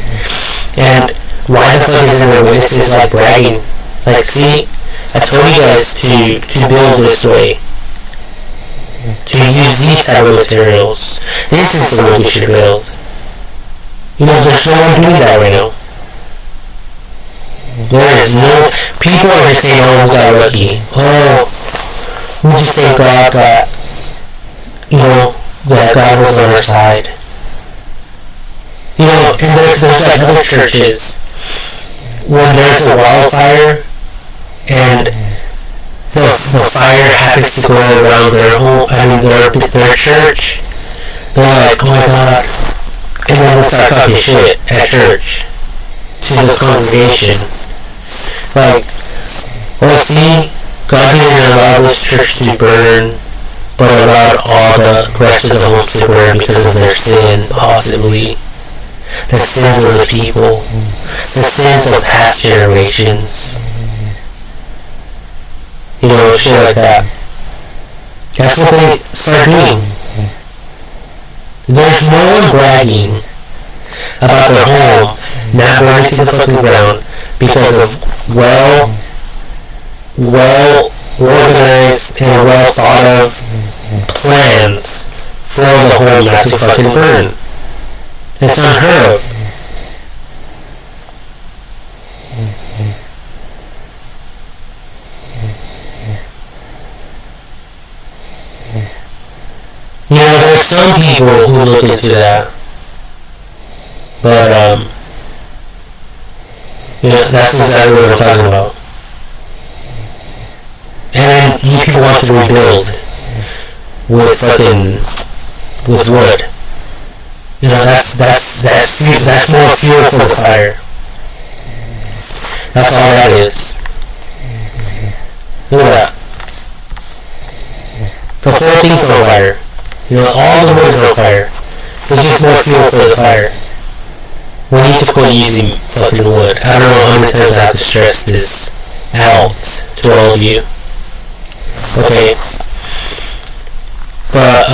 And why the fuck isn't there witnesses like bragging? Like, see? I told you guys to build this way. To use these type of materials. This is the way we should build. There's no one doing that right now. There is no... People are just saying, oh, we got lucky. Oh, we just thank God that, that God was on our side. And there's like other churches. When there's a wildfire, and the fire happens to go around their church, they're like, oh my God, and then they'll start talking shit at church to the congregation. Like, well, see, God didn't allow this church to burn, but allowed all the rest of the homes to burn because of their sin, possibly. The sins of the people, the sins of past generations. Shit like that. That's what they start doing. There's no one bragging about their home not burning to the fucking ground because of well organized and well thought of plans for the home not to fucking burn. It's unheard of. There's some people who look into that, but that's exactly what I'm talking about. And you people want to rebuild with wood. That's more fuel for the fire. That's all that is. Look at that. The whole thing's on fire. All the wood's on fire. It's just more fuel for the fire. We need to quit using fucking wood. I don't know how many times I have to stress this out to all of you. Okay. But,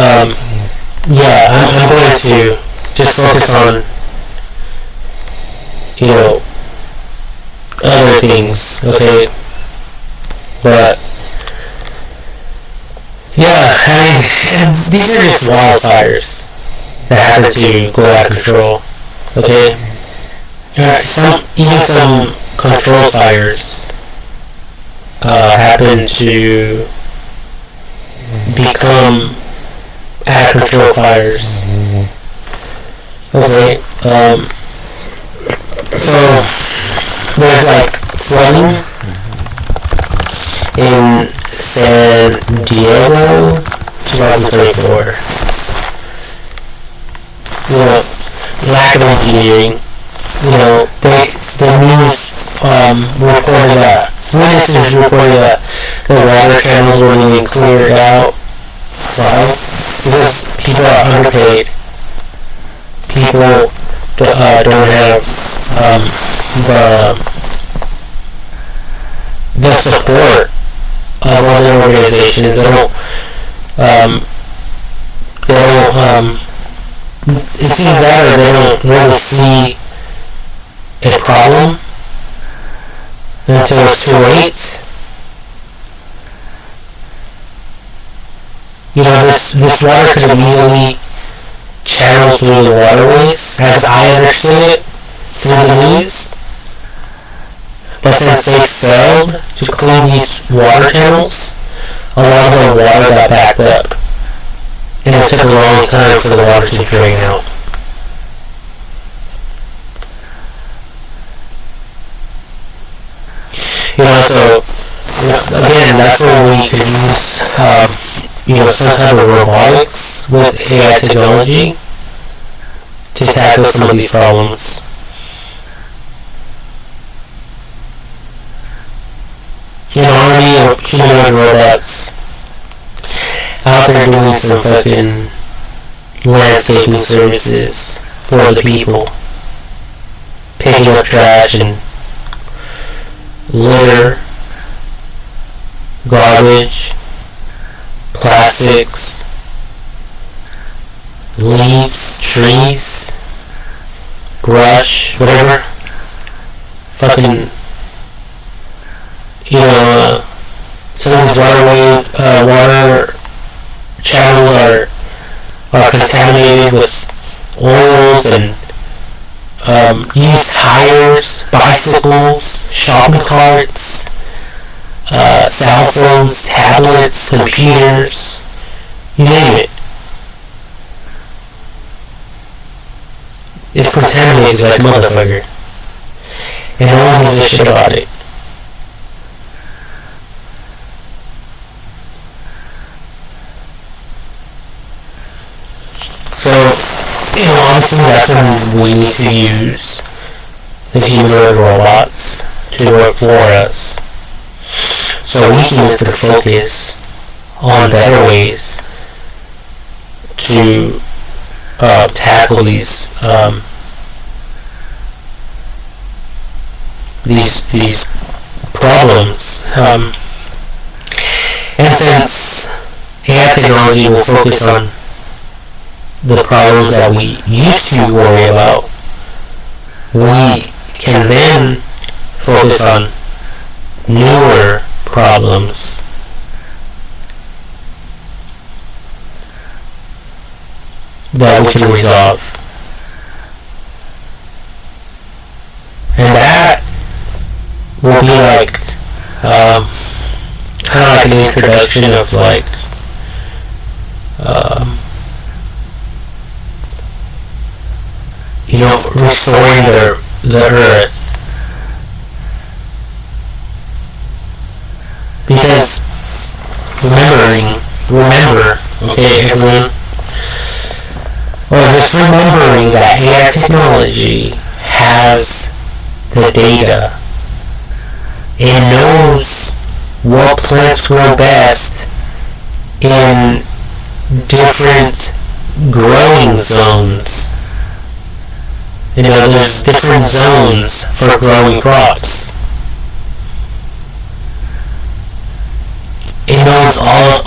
yeah, I'm going to just focus on, other things, okay? But, yeah, these are just wildfires that happen to go out of control, okay? Even some controlled fires happen to become out of control fires. Okay, so there's like flooding in San Diego 2024. Lack of engineering. The news reported that witnesses reported that the water channels were being cleared out. Why? Because people are underpaid. People don't have the support of other organizations. It seems that they don't really see a problem until it's too late. This water could have easily channeled through the waterways, as I understood it, through the news. But since they failed to clean these water channels, a lot of the water got backed up. And it took a long time for the water to drain out. So again, that's where we could use, some type of robotics with AI technology to tackle some of these problems. Army of humanoid robots out there doing some fucking landscaping services for the people, picking up trash and litter, garbage, plastics, leaves, trees, brush, whatever. Fucking, some of these water channels are contaminated with oils and used tires, bicycles, shopping carts, cell phones, tablets, computers, you name it. It's contaminated like a motherfucker. And no one gives a shit about it. So, honestly, that's when we need to use the humanoid robots to work for us. So we can use the focus on better ways to tackle these problems. And since AI technology will focus on the problems that we used to worry about, we can then focus on newer problems that we can resolve. And that will be like kind of like an introduction of restoring the earth. Because remember, okay, everyone, just remembering that AI technology has the data. It knows what plants grow best in different growing zones. There's different zones for growing crops. It knows all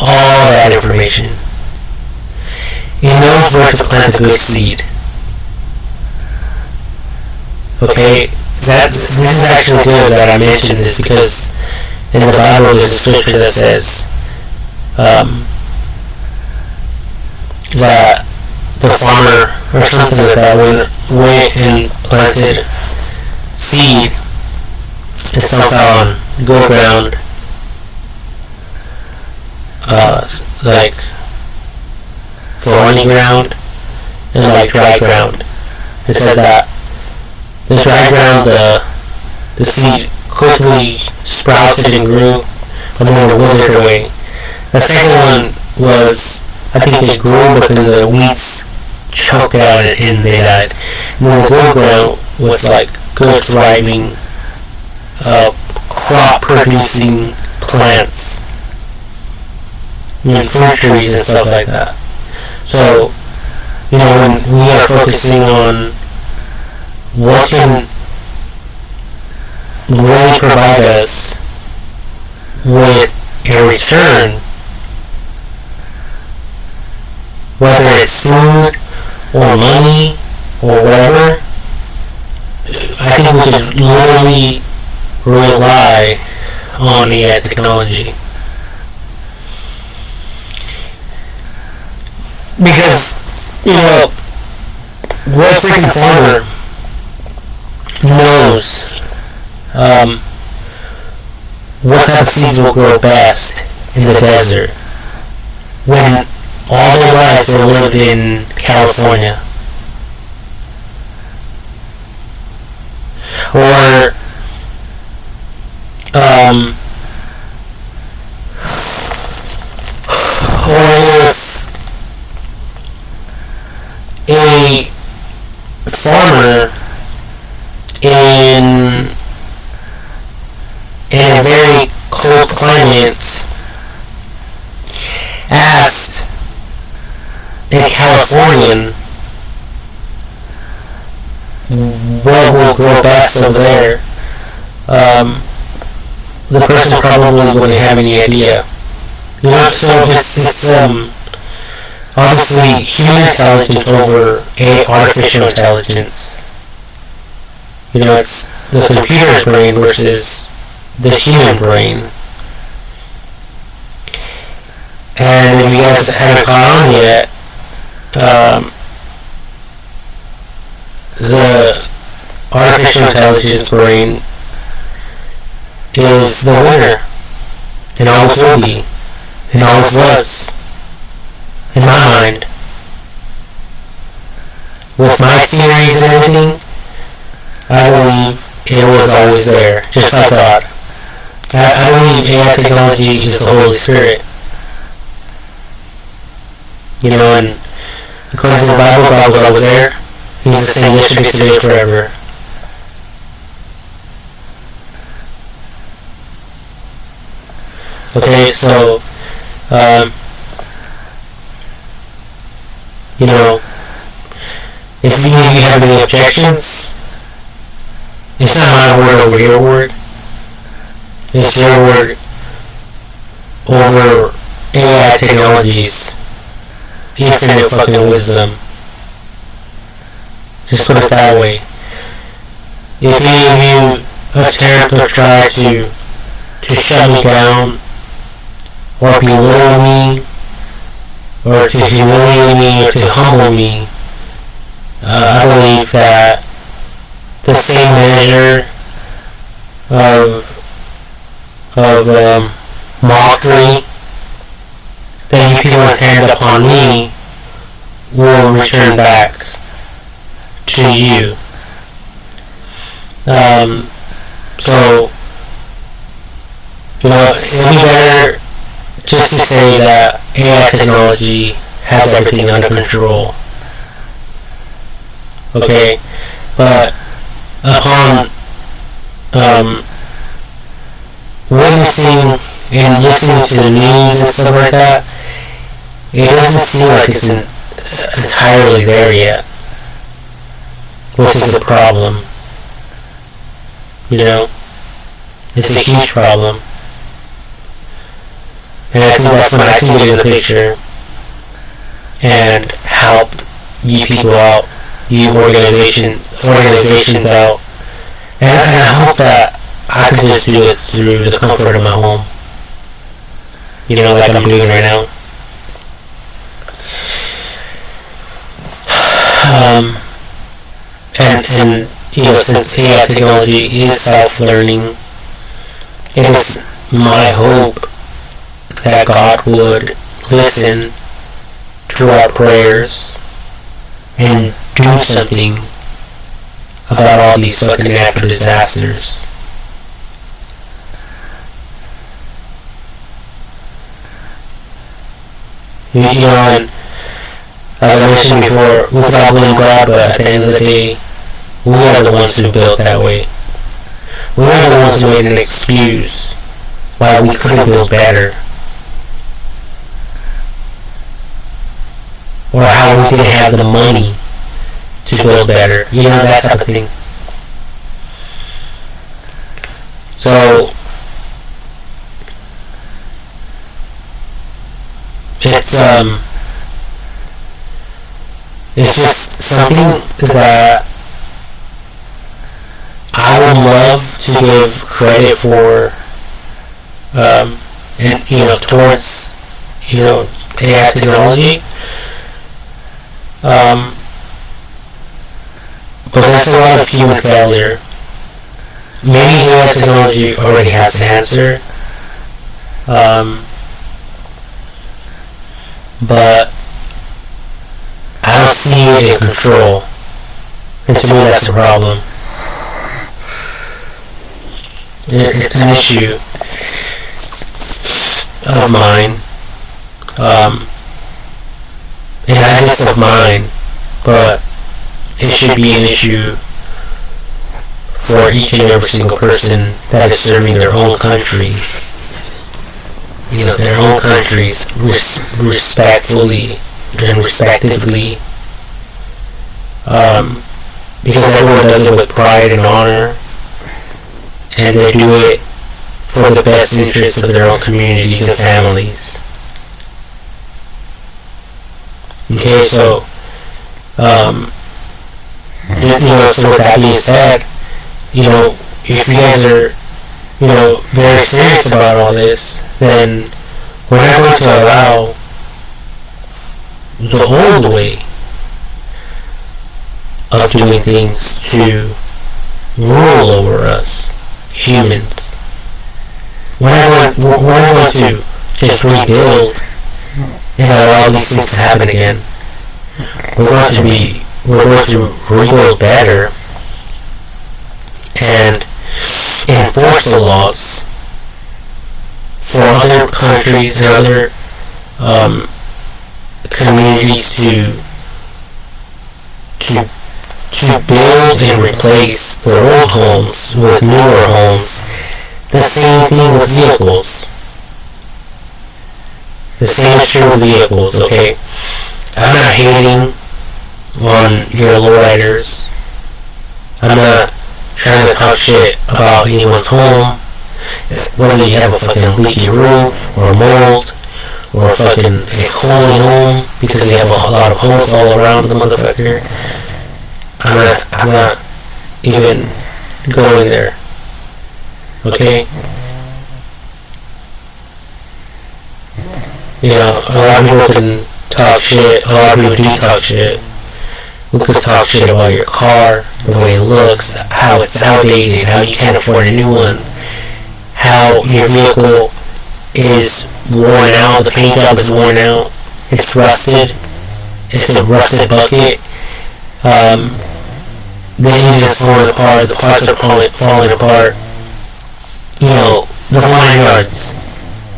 that information. It knows where to plant a good seed. Okay, this is actually good that I mentioned this, because in the Bible there's a scripture that says that the farmer or something like that went and planted seed, and some fell on good ground, like thorny ground, and like dry ground. It said that the dry ground, the seed quickly sprouted and grew, but then it withered away. The second one was, I think they grew, but then the weeds choked out and they died. And then the good ground was like good thriving, crop producing plants, fruit trees and stuff like that. So, when we are focusing on what can really provide us with a return, whether it's food or money or whatever, I think we could literally rely on AI technology. Because, what freaking farmer knows what type of seeds will grow best in the desert when all their lives they lived in California? Or if a farmer in a very cold climate asked a Californian what will grow best over there, the person probably wouldn't have any idea. So it's obviously human intelligence over artificial intelligence. It's the computer's brain versus the human brain. And if you guys haven't caught on yet, the artificial intelligence brain is the winner, and always will be, and always was, in my mind. With my theories and everything, I believe it was always there, just like God. I believe AI technology is the Holy Spirit. And according to the Bible, God was always there. He's the same yesterday, today, forever. Okay, so, if any of you have any objections, it's not my word over your word. It's your word over AI technologies. Infinite fucking wisdom. Just put it that way. If any of you attempt or try to shut me down, or belittle me, or to humiliate me, or to humble me, I believe that the same measure of mockery that you people intend upon me will return back to you. So, it'd be better just to say that AI technology has everything under control. Okay? But upon witnessing and listening to the news and stuff like that, it doesn't seem like it's entirely there yet, which is a problem. It's a huge problem, and I think that's when I can get in the picture and help you people out, you organizations out, and I hope that I can just do it through the comfort of my home, like I'm doing right now. And since AI technology is self-learning, it is my hope that God would listen to our prayers and do something about all these fucking natural disasters. And like I mentioned before, we can all blame God, but at the end of the day, we are the ones who built that way. We are the ones who made an excuse why we couldn't build better, or how we didn't have the money to build better. That type of thing. So it's just something that I would love to give credit for, and towards AI technology. But there's a lot of human failure. Maybe AI technology already has an answer, but I don't see it in control, and to me that's the problem. It's an issue of mine, and not just of mine, but it should be an issue for each and every single person that is serving their own country, their own countries respectfully and respectively, because everyone does it with pride and honor, and they do it for the best interests of their own communities and families. Okay, so so with that being said, if you guys are, very serious about all this, then we're not going to allow the old way of doing things to rule over us humans. We're not going to just rebuild and allow these things to happen again. We're going to rebuild better and enforce the laws for other countries and other communities to build and replace their old homes with newer homes. The same thing with vehicles. The same is true with vehicles, okay? I'm not hating on your lowriders. I'm not trying to talk shit about anyone's home. Whether you have a fucking leaky roof, or a mold, or a fucking holy home, because you have a lot of homes all around the motherfucker. I'm not even going there. Okay? A lot of people can talk shit. A lot of people do talk shit. We could talk shit about your car, the way it looks, how it's outdated, how you can't afford a new one, how your vehicle is worn out, the paint job is worn out, it's rusted, it's a rusted bucket, the engine is falling apart, the parts are falling apart, the 4 yards.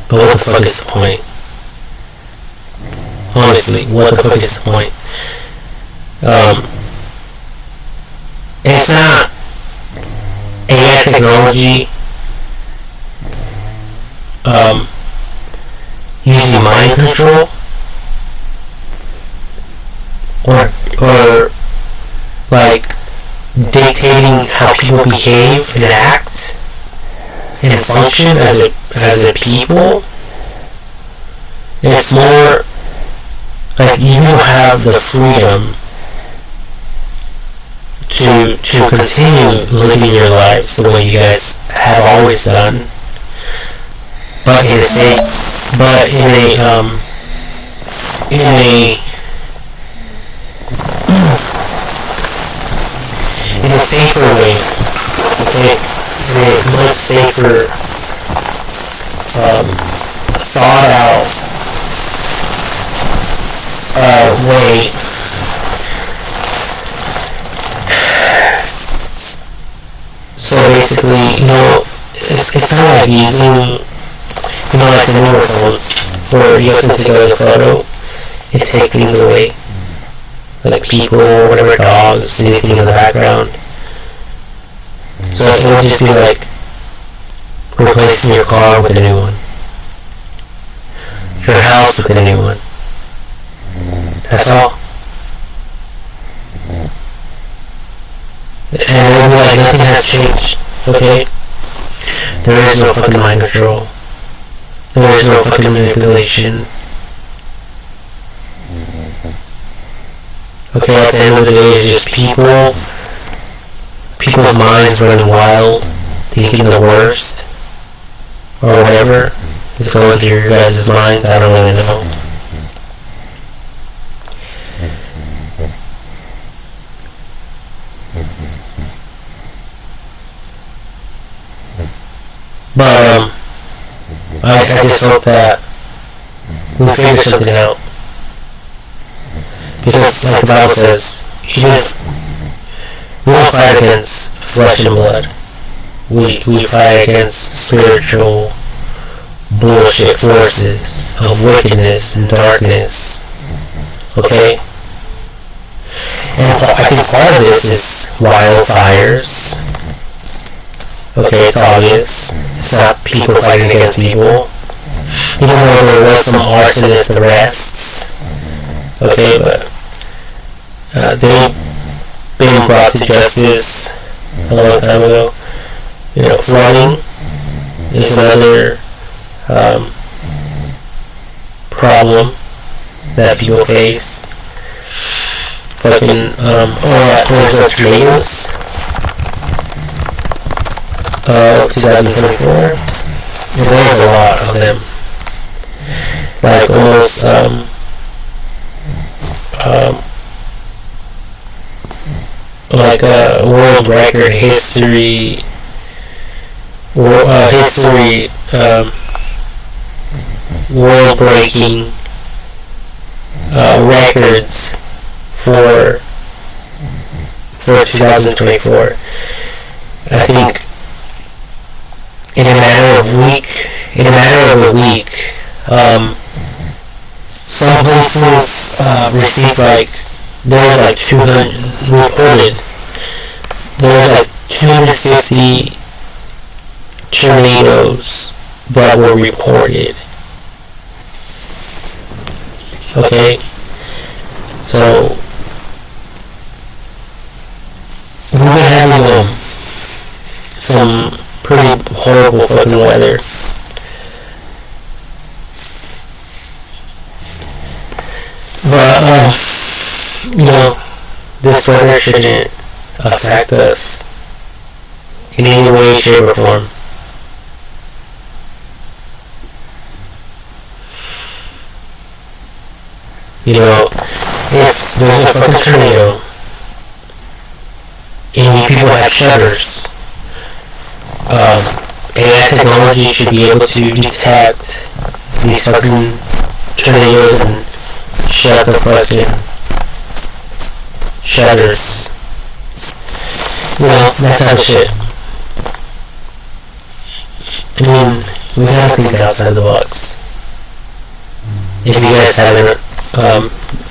But what the fuck is the point? Honestly, what the fuck is the point? It's not AI technology using mind control or like dictating how people behave and act and function as a people. It's more like you have the freedom to continue living your lives the way you guys have always done, but in a safer way, in a much safer, thought out way. So basically, it's kind of like using, like the newer phones, where you can take like a photo and take things away, like people, whatever, dogs, anything in the background. So it would just be like replacing your car with a new one, your house with a new one. That's all. And it would be like nothing has changed, okay? There is no fucking mind control. There is no fucking manipulation. Okay, at the end of the day, it's just people's minds running wild, thinking the worst, or whatever is going through your guys' minds. I don't really know. But, I just hope that we figure something out. Because, like the Bible says, even if we don't fight against flesh and blood, we fight against spiritual bullshit forces of wickedness and darkness. Okay? And I think part of this is wildfires. Okay, it's obvious. It's not people fighting against people. Even though there was some arsonist arrests. Okay, but they've been brought to justice a long time ago. You know, flooding is another problem that people face. Fucking, flames of tornadoes. 2024. And there's a lot of them. Like almost, like a world record history, world-breaking records for 2024. I think in a matter of a week, some places received there's like 200 reported. There's like 250 tornadoes that were reported. Okay, so we've been having some pretty horrible fucking weather. But you know, this weather shouldn't affect us in any way, shape, or form. You know, if there's a fucking tornado and you people have shutters, AI technology should be able to detect these fucking tornadoes and shut the fucking shutters. You know, that type of shit. I mean, we gotta think outside the box. If you guys haven't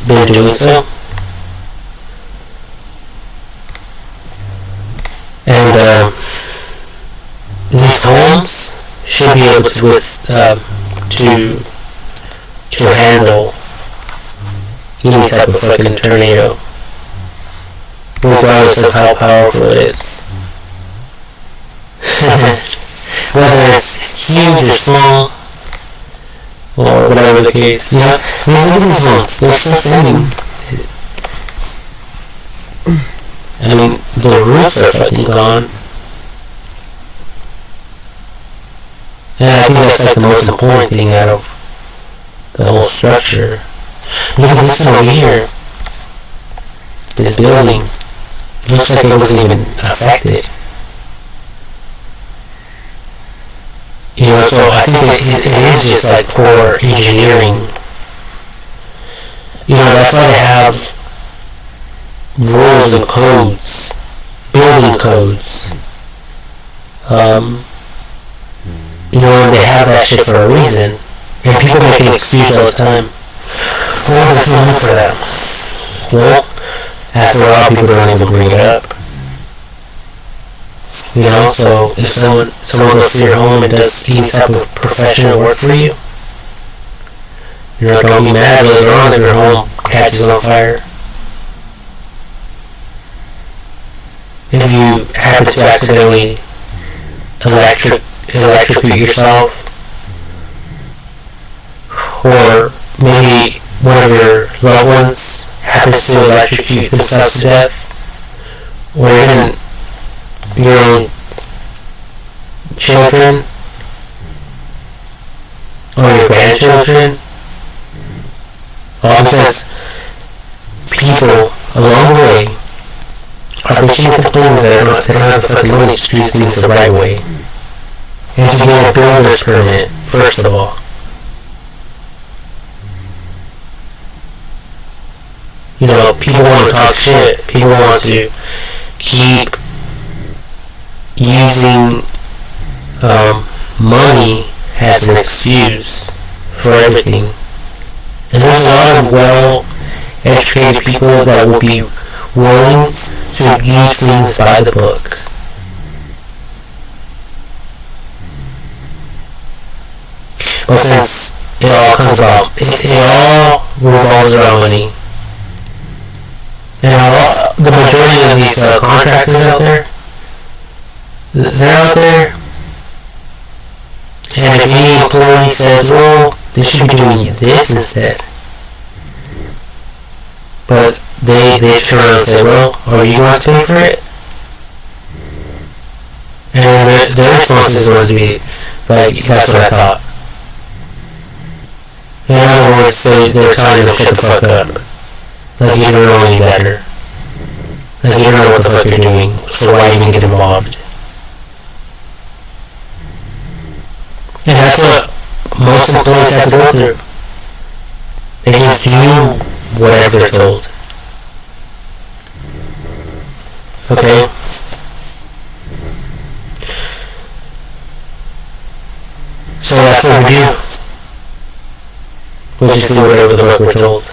been doing so. And these homes should be able to handle any type of fucking tornado, regardless of how powerful it is. Whether it's huge or small, or whatever the case, you know. I mean, look at these homes. They're still standing. I mean, the roofs are fucking gone. And I think that's like the most important thing out of the whole structure. Look at this one over here. This building. It looks like it wasn't even affected. You know, so I think it is just like poor engineering. You know, that's why they have rules and codes, building codes. You know, they have that shit for a reason. And people make an excuse all the time. Oh, there's no money for that. Well, after a while, people don't even bring it up. You know, so if someone goes to your home and does any type of professional work for you, you know, don't be mad later on if your home catches on fire. If you happen to accidentally electrocute yourself, or maybe one of your loved ones happens to electrocute themselves to death, or even your own children, or your grandchildren, all because people along the way are bitching and complaining that they don't have the fucking money to do things the right way. And you get a builder's permit, first of all. You know, people want to talk shit. People want to keep using money as an excuse for everything. And there's a lot of well-educated people that will be willing to do things by the book. But since it all revolves around money, and the majority of these contractors out there, they're out there, and if any employee says, well, they should be doing this instead, but they turn around and say, well, are you going to pay for it? And their response is going to be like, that's what I thought. In other words, they're telling them shut the fuck up. Like you don't know any better. Like you don't know what the fuck you're doing, so why even get involved? And that's what most employees have to go through. They just do whatever they're told. Okay? So that's what we do. We just do whatever the fuck we're told.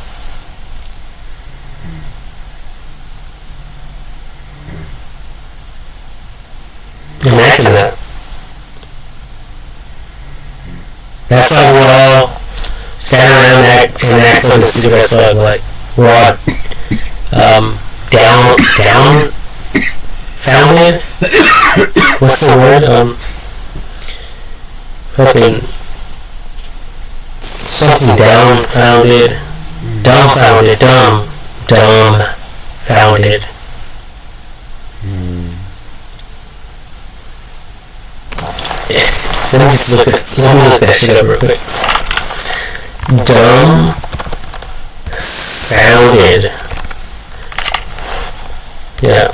Imagine that. That's why we all stand around and act fucking stupid as fuck. Like, we're all down-founded? What's the word? Fucking something dumbfounded. Let me look that shit up real quick. Dumbfounded. Yeah.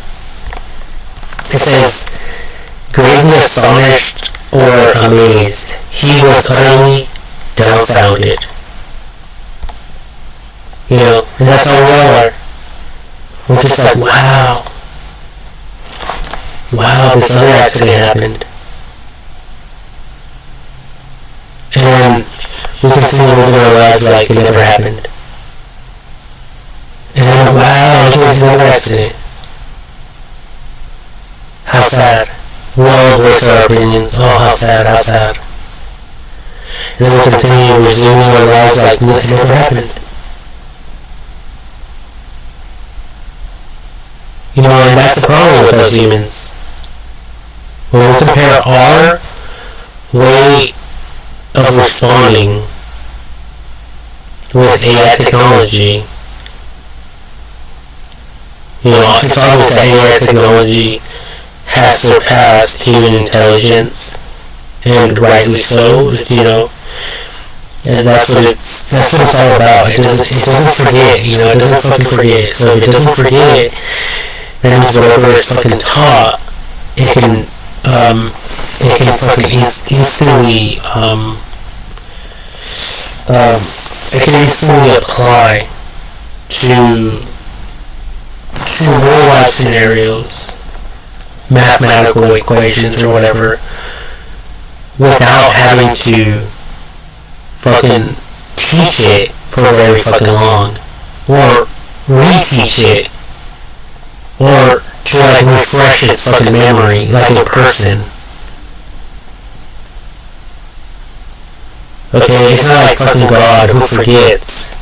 It says, greatly astonished or amazed. He was utterly dumbfounded. You know, and that's how we all are. We're just like, wow, this other accident happened. And then we continue living our lives like it never happened. And then, wow, look at another accident. How sad. We all voice our opinions. Oh, how sad. And then we continue resuming our lives like nothing ever happened. You know, and that's the problem with us humans. When we compare our way of responding with AI technology, you know, it's obvious that AI technology has surpassed human intelligence, and rightly so, you know, and that's what it's all about. It doesn't forget, you know, it doesn't fucking forget. So if it doesn't forget, that means whatever it's fucking taught, it can fucking instantly apply to real life scenarios, mathematical equations or whatever, without having to fucking teach it for very fucking long, or reteach it, or to like refresh its fucking memory like a person. Okay, it's not like fucking God who forgets.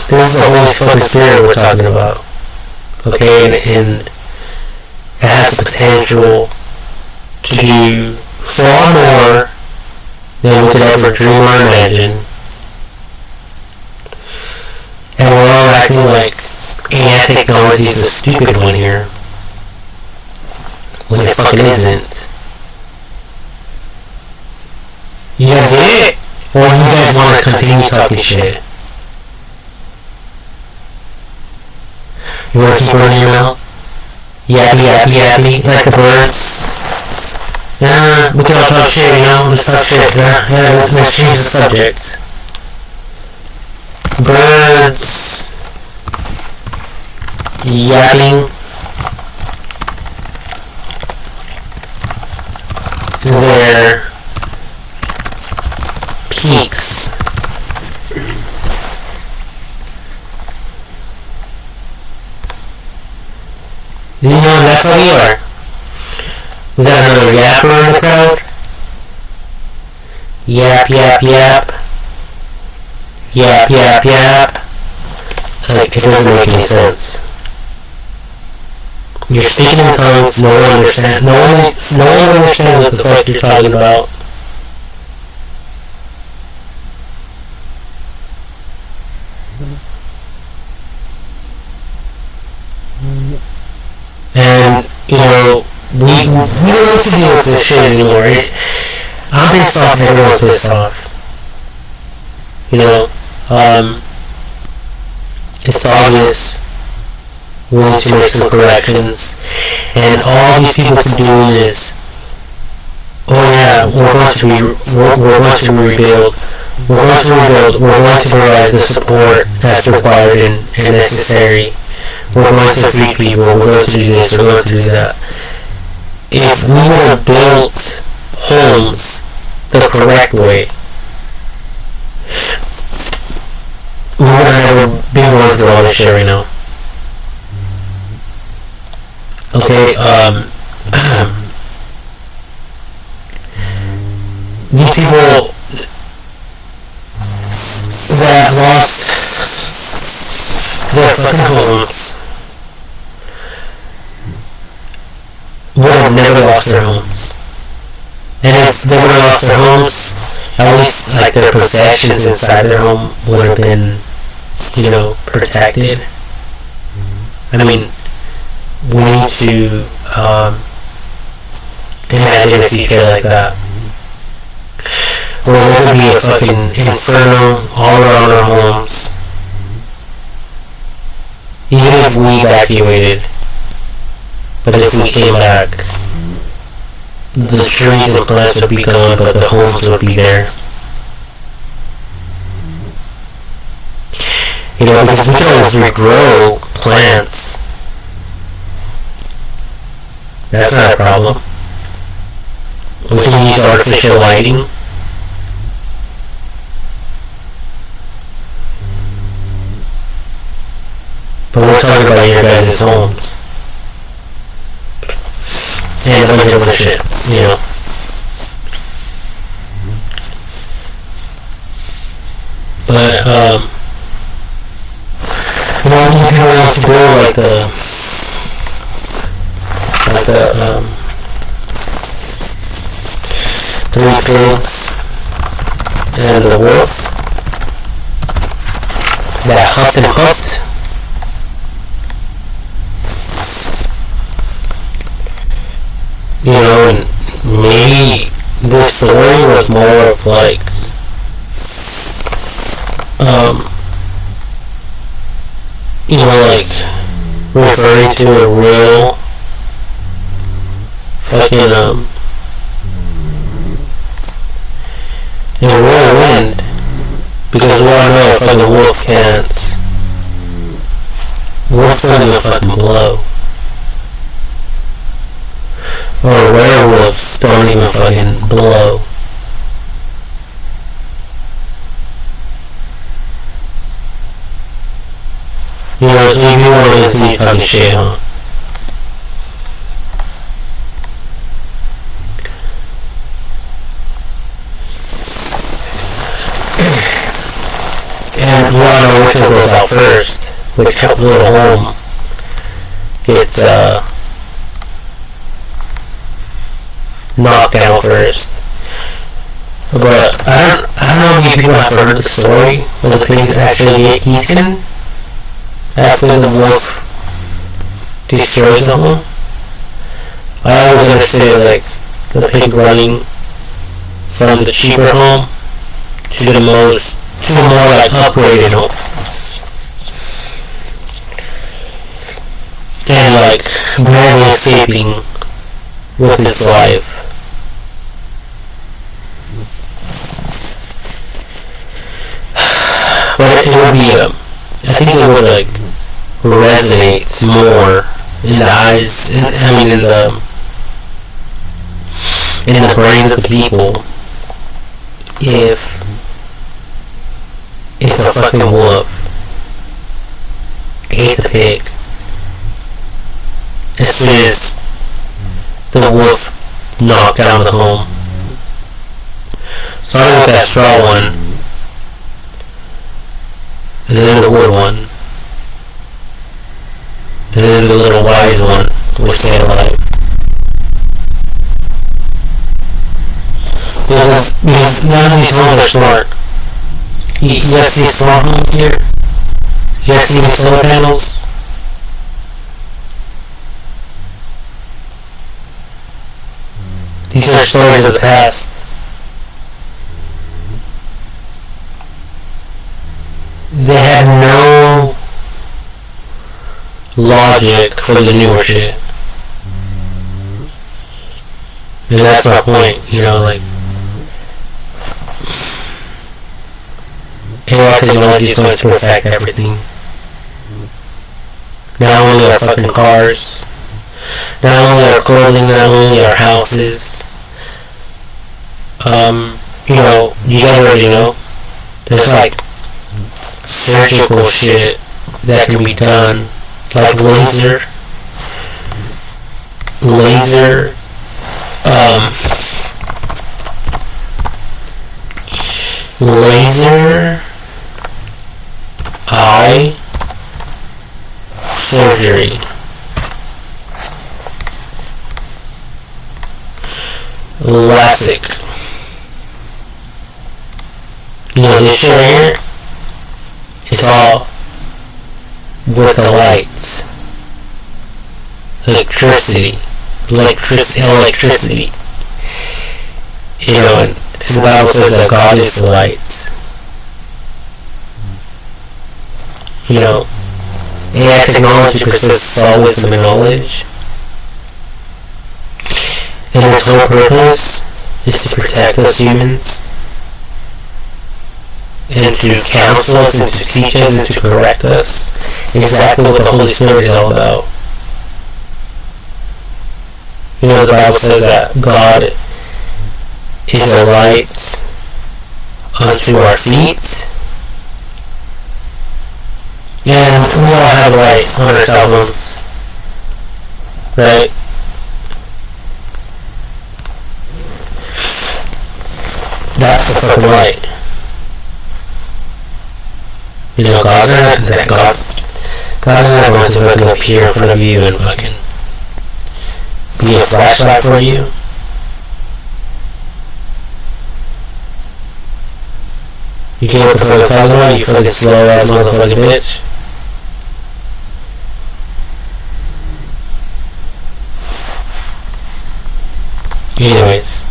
This is the Holy fucking Spirit we're talking about. Okay, and it has the potential to do far more than we could ever dream or imagine. And we're all acting like AI technology is the stupid one here, when it fucking isn't. You guys get it? Or you guys want to continue talking shit? You want to keep running your mouth? Yappy, yappy, yappy, like the birds. We can all talk shit, let's talk shit. Let's change the subject. Birds yapping their peaks. That's how we are. We got another yapper in the crowd. Yap, yap, yap. Yap, yap, yap. Like, it doesn't make any sense. You're speaking in tongues, no one understands what the fuck you're talking about. And, we don't know what to do with this shit anymore. I'm pissed off, everyone's pissed off. It's obvious we need to make some corrections, and all these people keep doing is, oh yeah, we're going to rebuild, we're going to provide the support that's required and necessary, we're going to feed people, we're going to do this, we're going to do that. If we would have built homes the correct way, we wouldn't have been going through all this shit right now. Okay, these people that lost their fucking homes would have never lost their homes. And if they would have lost their homes, at least like their possessions inside their home would have been, protected. I mean, we need to imagine a future like that, where there would be a fucking inferno all around our homes, even if we evacuated. But if we came back, the trees and plants would be gone, but the homes would be there. Because we can always regrow plants. That's not a problem. We can use artificial lighting. But we're talking about your guys' homes. And a bunch of other shit, But, you can always grow like the Three Pigs and the wolf that huffed and puffed. And maybe this story was more of like, like referring to a real fucking, a real wind, because we all know if the wolf can't, wolves don't even fucking blow. Or werewolves don't even fucking blow. So you want to continue talking shit, huh? And we all know which one goes out first, which little home gets, knocked down first. But I don't know if you people have heard the story where the pigs actually get eaten after the wolf destroys the home. I always understood like the pig running from the cheaper home to the more like upgraded home. And like barely escaping with its life. But it would be I think it would like resonate more in the eyes, in the brains of the people if the fucking wolf ate the pig as soon as the wolf knocked down the home. Starting with that straw one, and then the wood one, and then the little wise one will stay alive. Because none of these homes are smart. You guys see smart homes here? You guys see these solar panels? These are stories of the past. They have no logic for the newer shit. And that's my point, like AI technology is going to perfect everything. Not only our fucking cars, not only our clothing, not only our houses. You guys already know, there's like surgical shit that can be done, like laser eye surgery. LASIK. This shit right here, it's all with the lights. Electricity. And the Bible says that God is the lights. AI technology possesses all wisdom and knowledge. And its whole purpose is to protect us humans. And to counsel us and to teach us and to correct us. Exactly what the Holy Spirit is all about. The Bible says that God is a light unto our feet. And we all have light on our cell phones. Right? That's the fucking light. God's not going to fucking appear in front of you and fucking be a flashlight for you. You get what the fuck I'm talking about, you fucking slow ass motherfucking bitch. Anyways.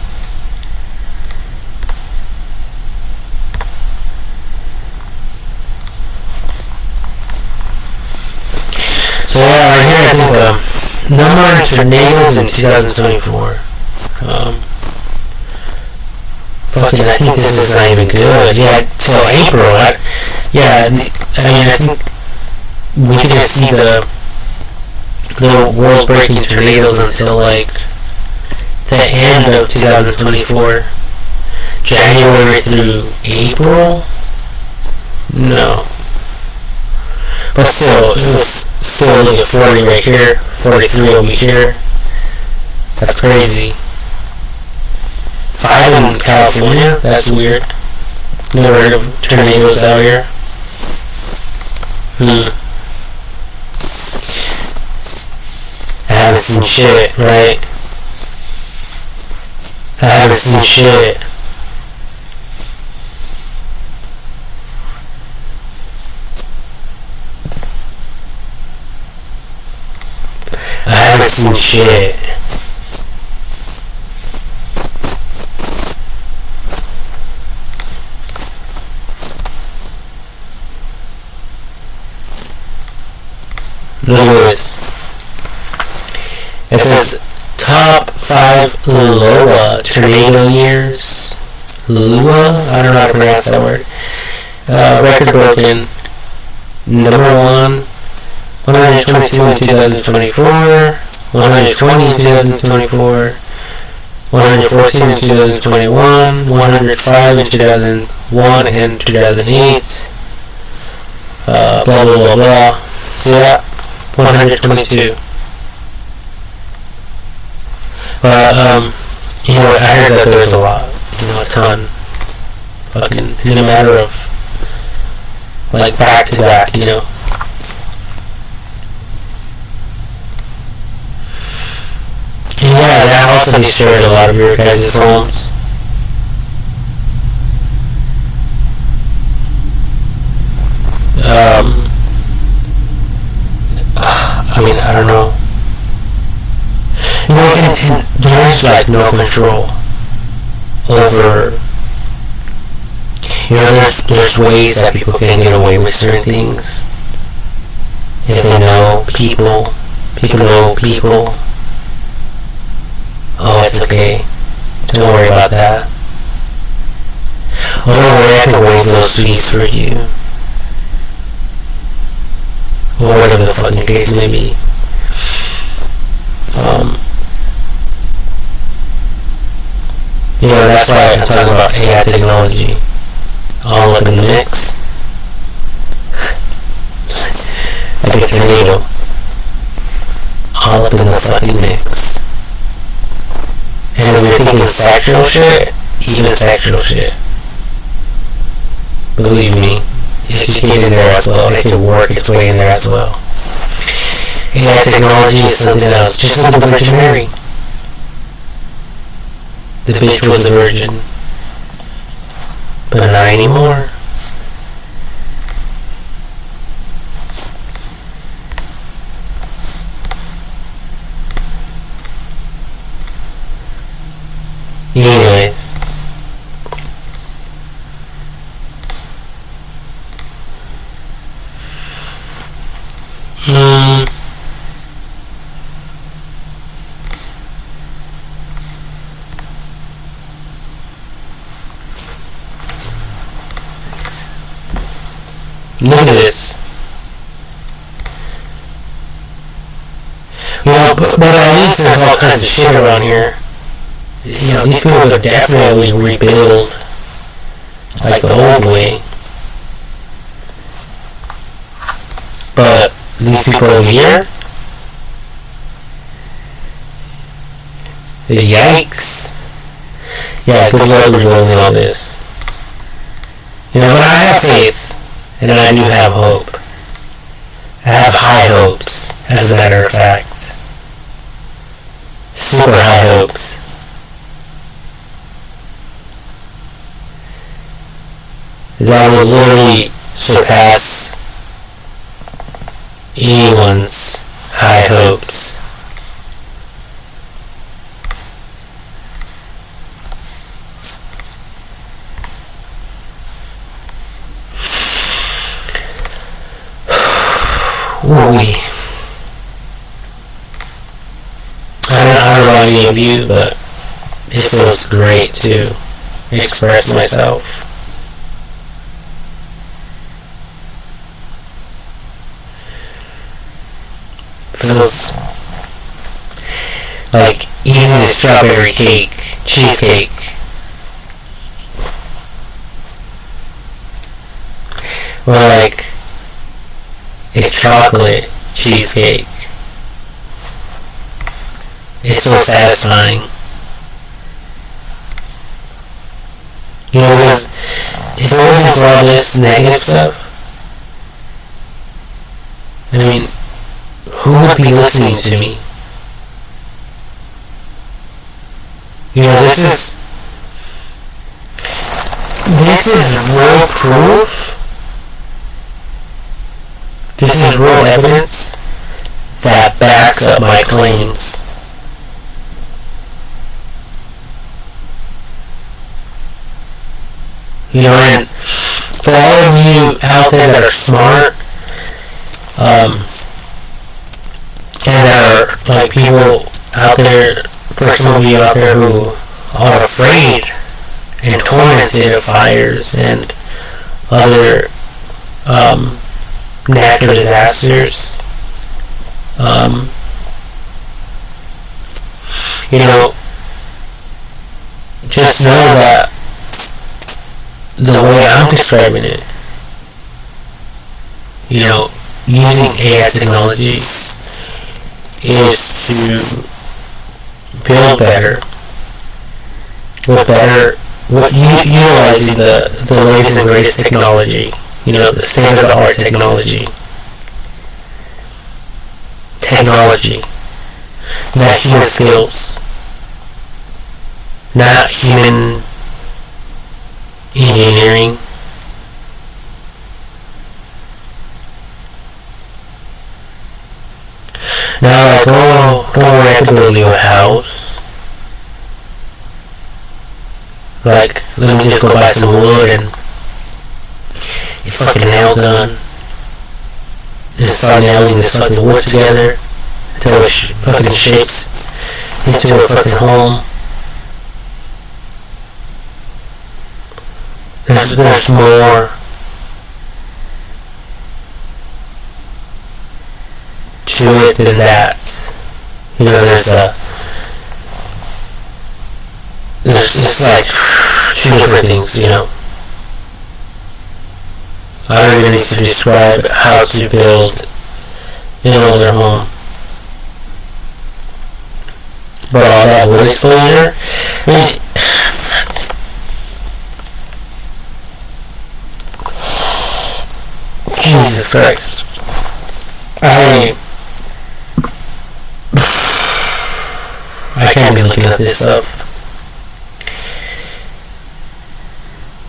So yeah, right here I think number of tornadoes in 2024. I think this is not even good. Yeah, till April. I think we didn't see the world-breaking tornadoes until like the end of 2024, January through April. No, but still, it was still like 40 right here, 43 over here. That's crazy. 5 in California? That's weird. Never heard of tornadoes out here. I haven't seen shit, right? I haven't seen shit. I haven't seen shit. Look at this. It says top 5 Loa tornado years. Lua? I don't know how to pronounce that word. Record broken. Number 1, 122 in 2024, 120 in 2024, 114 in 2021, 105 in 2001 and 2008. Blah blah blah blah. See that? 122. But, you know, I heard that there's a lot. You know, a ton. Fucking, in a matter of, like, back to back, you know. And yeah, that also destroyed a lot of your guys' homes. I mean, I don't know. You know, and there's like no control over. You know, there's ways that people can get away with certain things. If they know people know people. Oh, it's okay. Don't worry about that. Oh, don't worry, I can waive those fees for you. Or whatever the fucking case may be. You know, that's why I'm talking about AI technology. All up in the mix. Like a tornado. All up in the fucking mix. And if you're thinking sexual shit, even sexual shit. Believe me, it could get in there as well. It could work its way in there as well. AI technology is something else. Just like the Virgin Mary. The bitch was a virgin. But not anymore. Anyways. Look at this. You know, but at least there's all kinds of shit around here. You know, these people are definitely rebuild like the old way. But these people over here, yikes. Yeah, good Lord was rolling all this. You know, but I have faith. And I do have hope. I have high hopes, as a matter of fact. Super high hopes. That will literally surpass anyone's high hopes. Ooh. I don't know any of you, but it feels great to express myself. Feels like eating a strawberry cake, cheesecake. Or like a chocolate cheesecake. It's so satisfying. You know, because if it wasn't for all this negative stuff, I mean, who would be listening to me? You know, this is real proof. This is real evidence that backs up my claims. You know, and for all of you out there that are smart, and there are like people out there, for some of you out there who are afraid and tormented of fires and other natural disasters, you know, just know that the way I'm describing it, you know, using AI technology is to build better, utilizing the latest and greatest technology, you know, the state-of-the-art technology, not human skills, not human engineering. Now, like, oh, don't worry, I have to build you a house. Like, let me just go buy some wood and a fucking nail gun and start nailing this fucking wood together until it fucking shapes into a fucking home. There's more to it than that. You know, there's just like two different things, you know. I don't even need to describe how to build an older home. But all that wood exposure, I mean, Jesus Christ. I can't be looking at this stuff.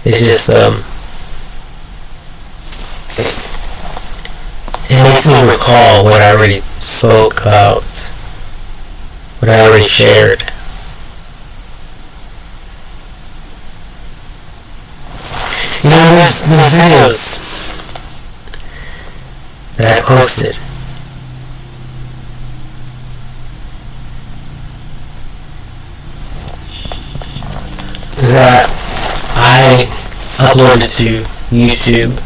It's just, it makes me recall what I already spoke about, what I already shared. You know, there's videos that I posted that I uploaded to YouTube.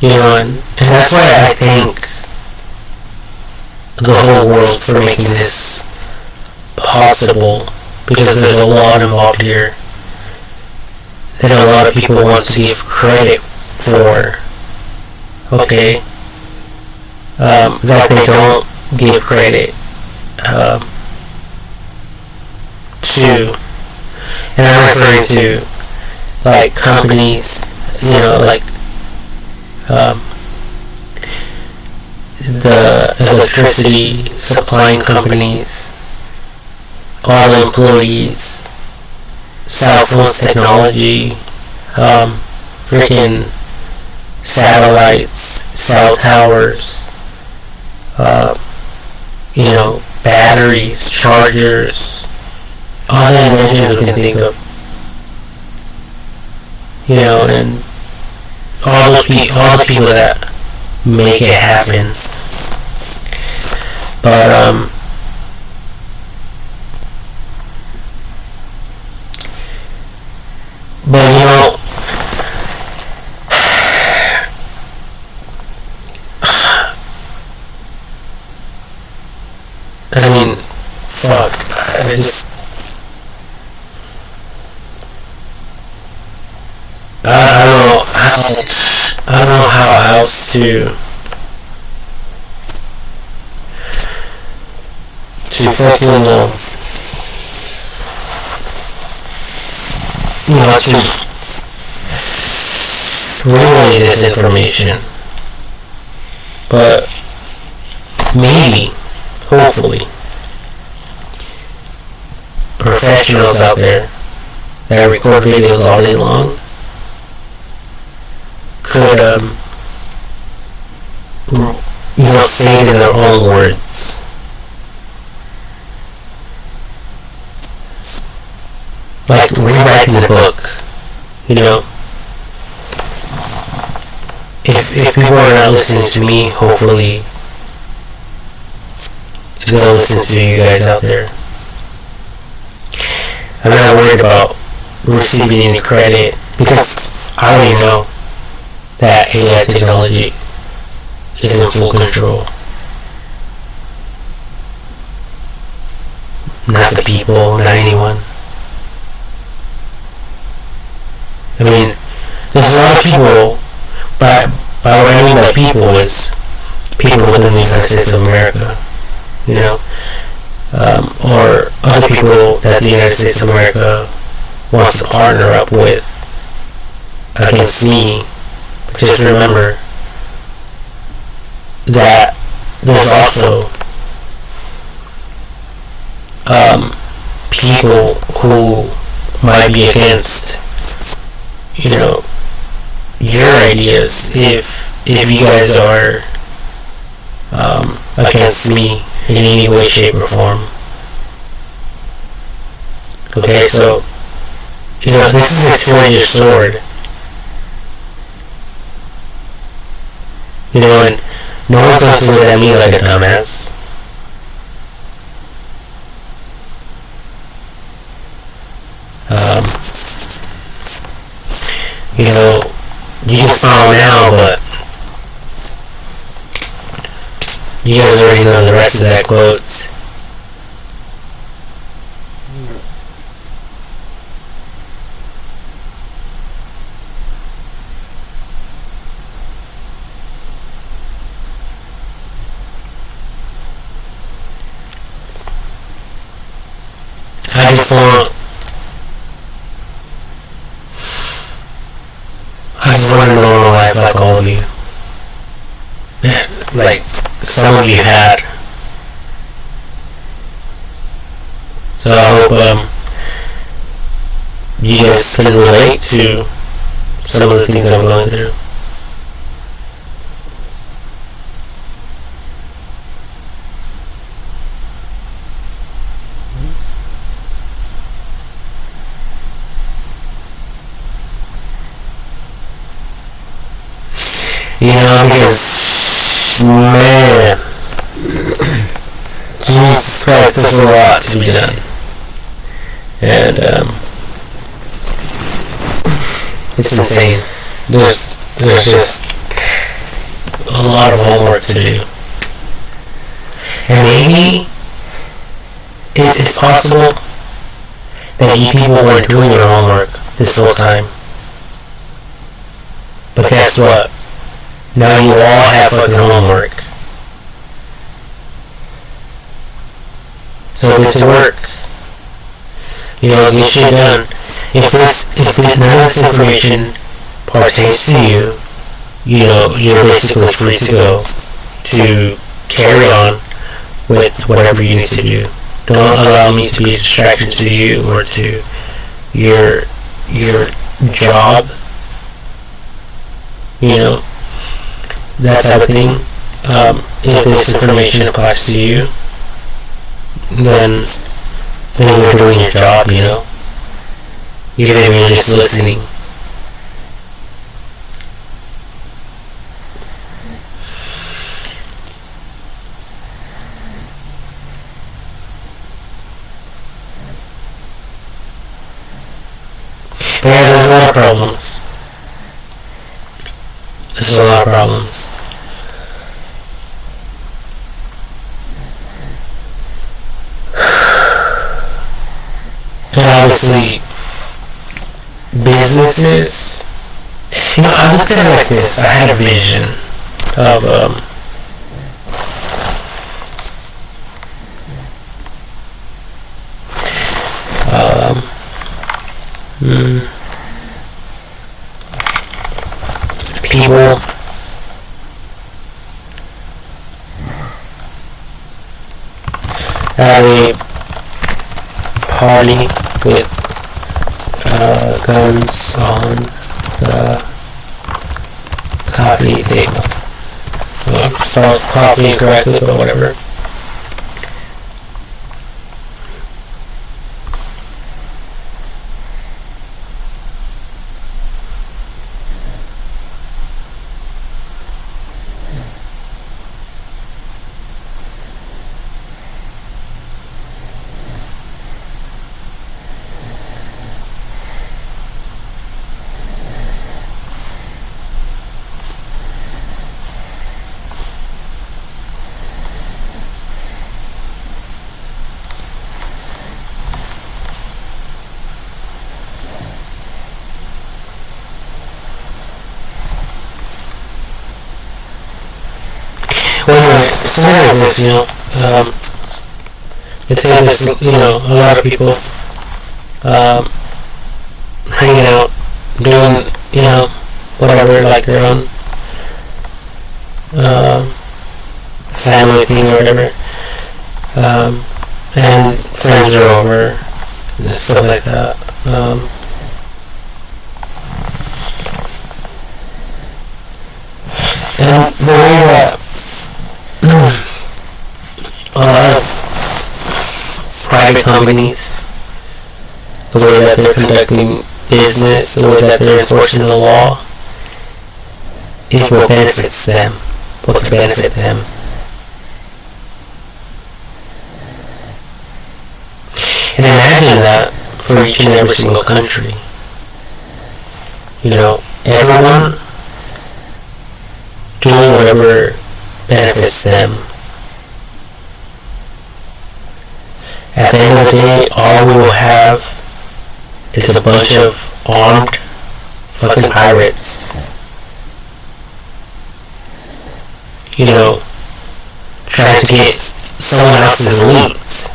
You know, and that's why I thank the whole world for making this possible, because there's a lot involved here that a lot of people want to give credit for, okay, that they don't give credit to, and I'm referring to like companies, you know, like the electricity supplying companies, all the employees, Southwest Technology, freaking satellites, cell towers, you know, batteries, chargers, all the inventions we can think of, you know, and all the people that make it happen. But you know, I mean, fuck, I don't know how else to fucking, you know, to relay this information. But maybe, hopefully, professionals out there that record videos all day long could, say it in their own words. Like rewriting the book, If people are not listening to me, hopefully they'll listen to you guys out there. I'm not worried about receiving any credit because I already know that AI technology is in full control. Not the people, not anyone. I mean, there's a lot of people, but what I mean by people is people within the United States of America, or other people that the United States of America wants to partner up with against me. But just remember that there's also people who might be against, your ideas if you guys are against me in any way, shape, or form. Okay, so this is a two-edged sword. And no one's going to look at me like a dumbass. You can smile now, but you guys already know the rest of that quote. I just want a normal life like all of you. Like some of you had. So I hope you guys can relate to some of the things I'm going through. Because, man, Jesus Christ, there's a lot to be done. And, it's insane. There's just a lot of homework to do. And maybe it's possible that you people weren't doing your homework this whole time. But guess what? Now you all have fucking homework. So get to work. Get shit done. If none of this information partains to you, you're basically free to go to carry on with whatever you need to do. Don't allow me to be a distraction to you or to your job. That type of thing. If this information applies to you, then you're doing your job, even if you're just listening. Yeah, there's a lot of problems. There's a lot of problems. And obviously, businesses. I looked at it like this. I had a vision of people having party with guns on the coffee table. Well, spelled coffee incorrectly, but whatever. Well, anyway, something like this, it's interesting, a lot of people, hanging out, doing, whatever, like their own, family thing or whatever, and friends are over, and stuff like that, and the way that a lot of private companies, the way that they're conducting business, the way that they're enforcing the law, is what benefits them, what could benefit them. And imagine that for each and every single country. Everyone doing whatever benefits them. At the end of the day, all we will have is a bunch of armed fucking pirates. Trying to get someone else's loot.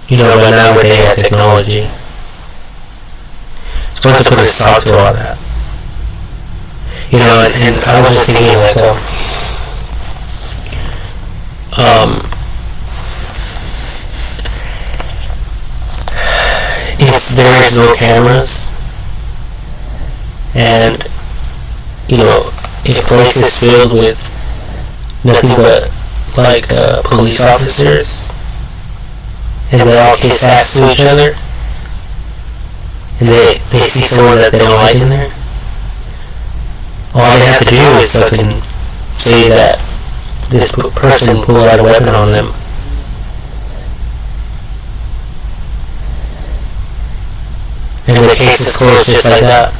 But now with AI technology, it's supposed to put a stop to all that. And I was just thinking, like, if there is no cameras, and, if a place is filled with nothing but, like, police officers, and they all kiss ass to each other, and they see someone that they don't like in there, all they have to do is fucking say that this person pulled out a weapon on them. And the case is closed just like that.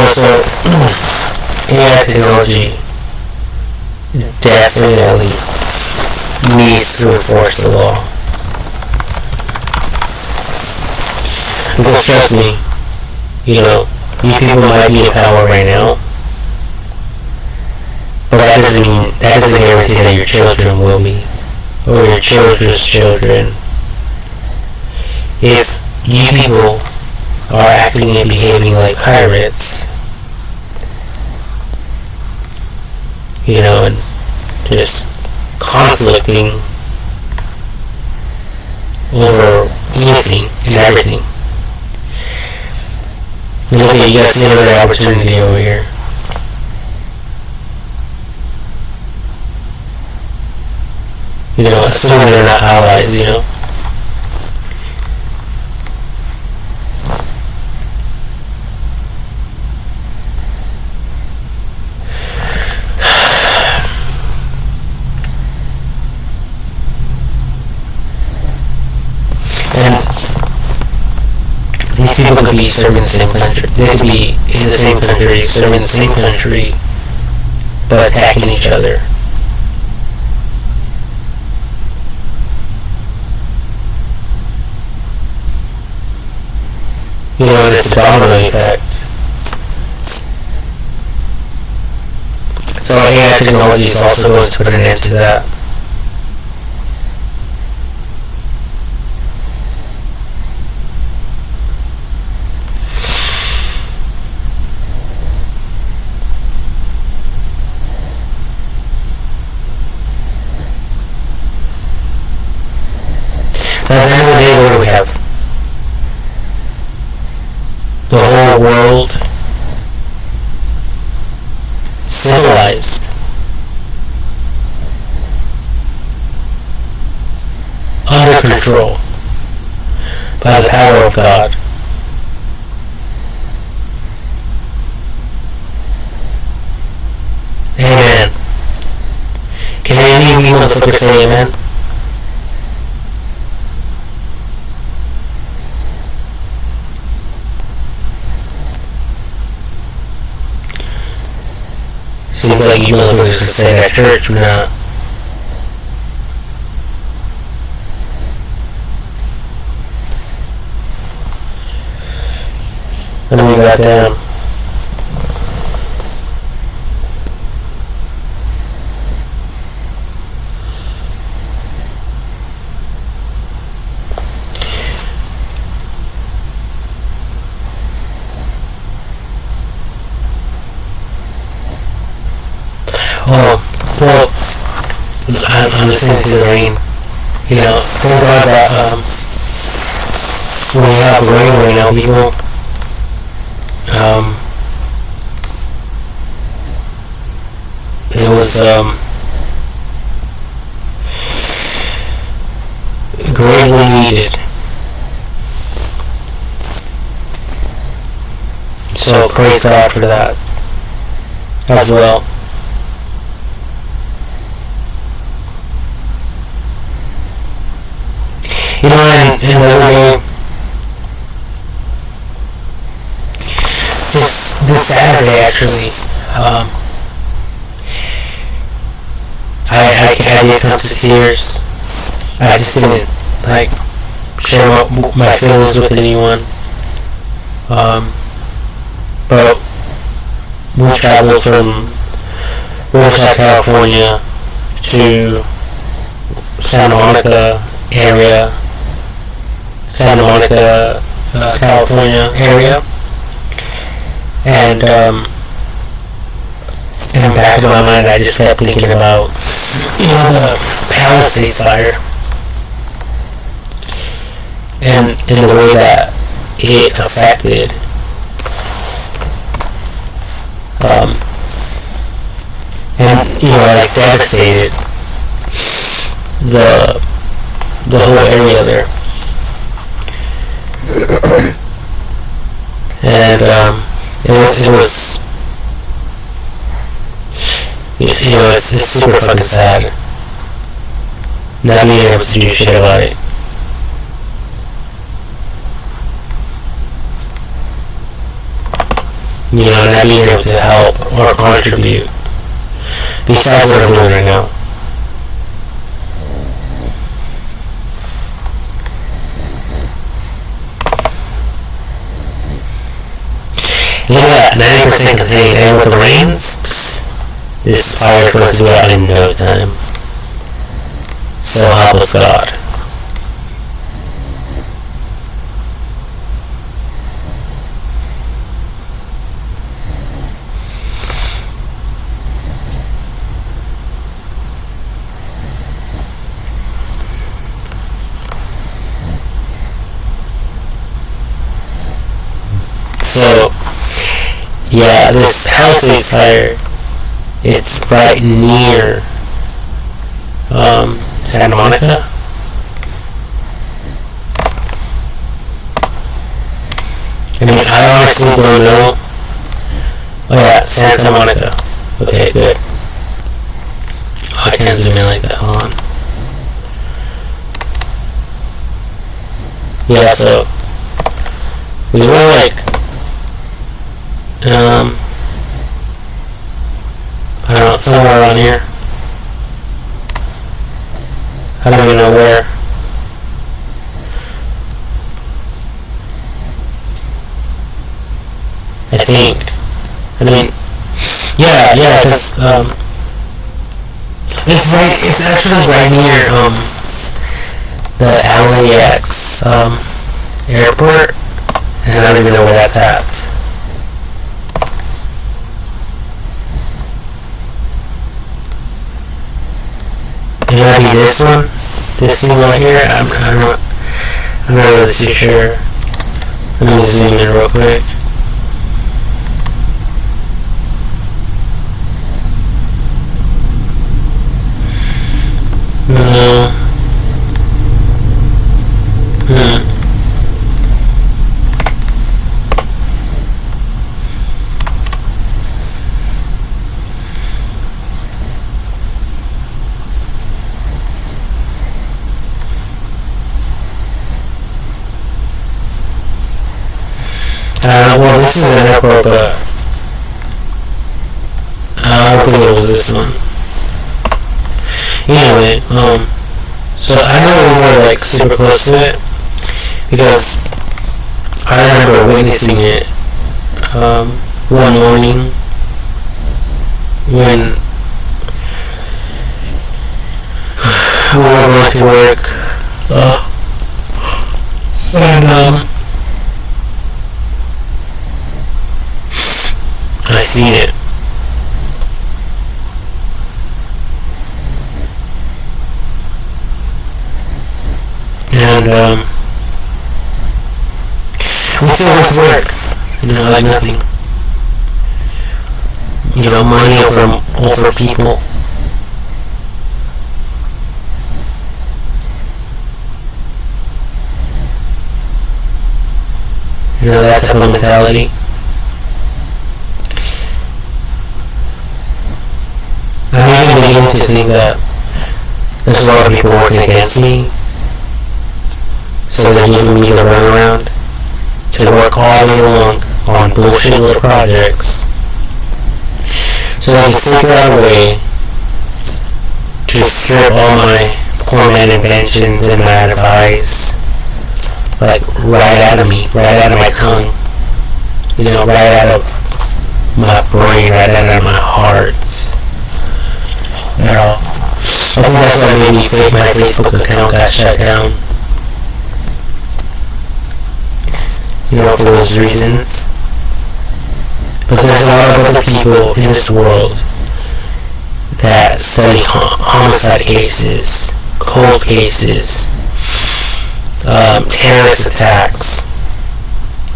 So AI technology definitely needs to enforce the law. Because trust me, you people might be in power right now, but that doesn't guarantee that your children will be, or your children's children. If you people are acting and behaving like pirates, and just conflicting over anything and everything. And look at, you guys see another opportunity over here. Assuming they're not allies, These people could be serving the same country. They could be in the same country, serving the same country, but attacking each other. This domino effect. So AI technology is also going to put an end to that. By the end of the day, what do we have? The whole world civilized, under control by the power of God. Amen. Can any of you motherfuckers say amen? Seems like you motherfuckers stay at church, but not. What do we got down? Oh, well, I'm listening to the rain. You know, thank God that when you have the rain right now, people, it was greatly needed. So praise God for that as well. You know, and another day, this Saturday actually, I did come to tears. I just didn't like share my feelings with anyone. But we traveled from Riverside, California to Santa Monica area, Santa Monica, California area, and in the back of my mind, I just kept thinking about, you know, the Palisades fire, and in the way that it affected and you know, like devastated the whole area there. And it was you know, it's super fucking sad not being able to do shit about it. You know, not being able to help or contribute besides what I'm doing right now. Look at that, 90% contained, and with the rains, this fire is going to go out in no time. So help us God. So, yeah, this Palisades fire, it's right near Santa Monica. I mean, I honestly don't know. Oh yeah, Santa Monica. Okay, good. Oh, I can't zoom in like that. Hold on. Yeah, so we were like I don't know, somewhere around here. I don't even know where. I think. I mean, Yeah, because it's actually right near the LAX airport, and I don't even know where that's at. It might be this one, this scene right here. I'm not really too sure. Let me zoom in real quick. No. Well, this is an airport, but I don't think it was this one. Anyway, so I know we were like super close to it because I remember witnessing it one morning when we were going to work, and I seen it. And we still went to work. Like nothing. Money over people. That type of mentality. I'm even beginning to think that there's a lot of people working against me. So they're giving me the runaround to work all day long on bullshit little projects. So they can sneak out of the way to strip all my poor man inventions and my advice, like right out of me, right out of my tongue, right out of my brain, right out of my heart. I think that's what made me think my Facebook account got shut down. For those reasons. But there's a lot of other people in this world that study homicide cases, cold cases, terrorist attacks,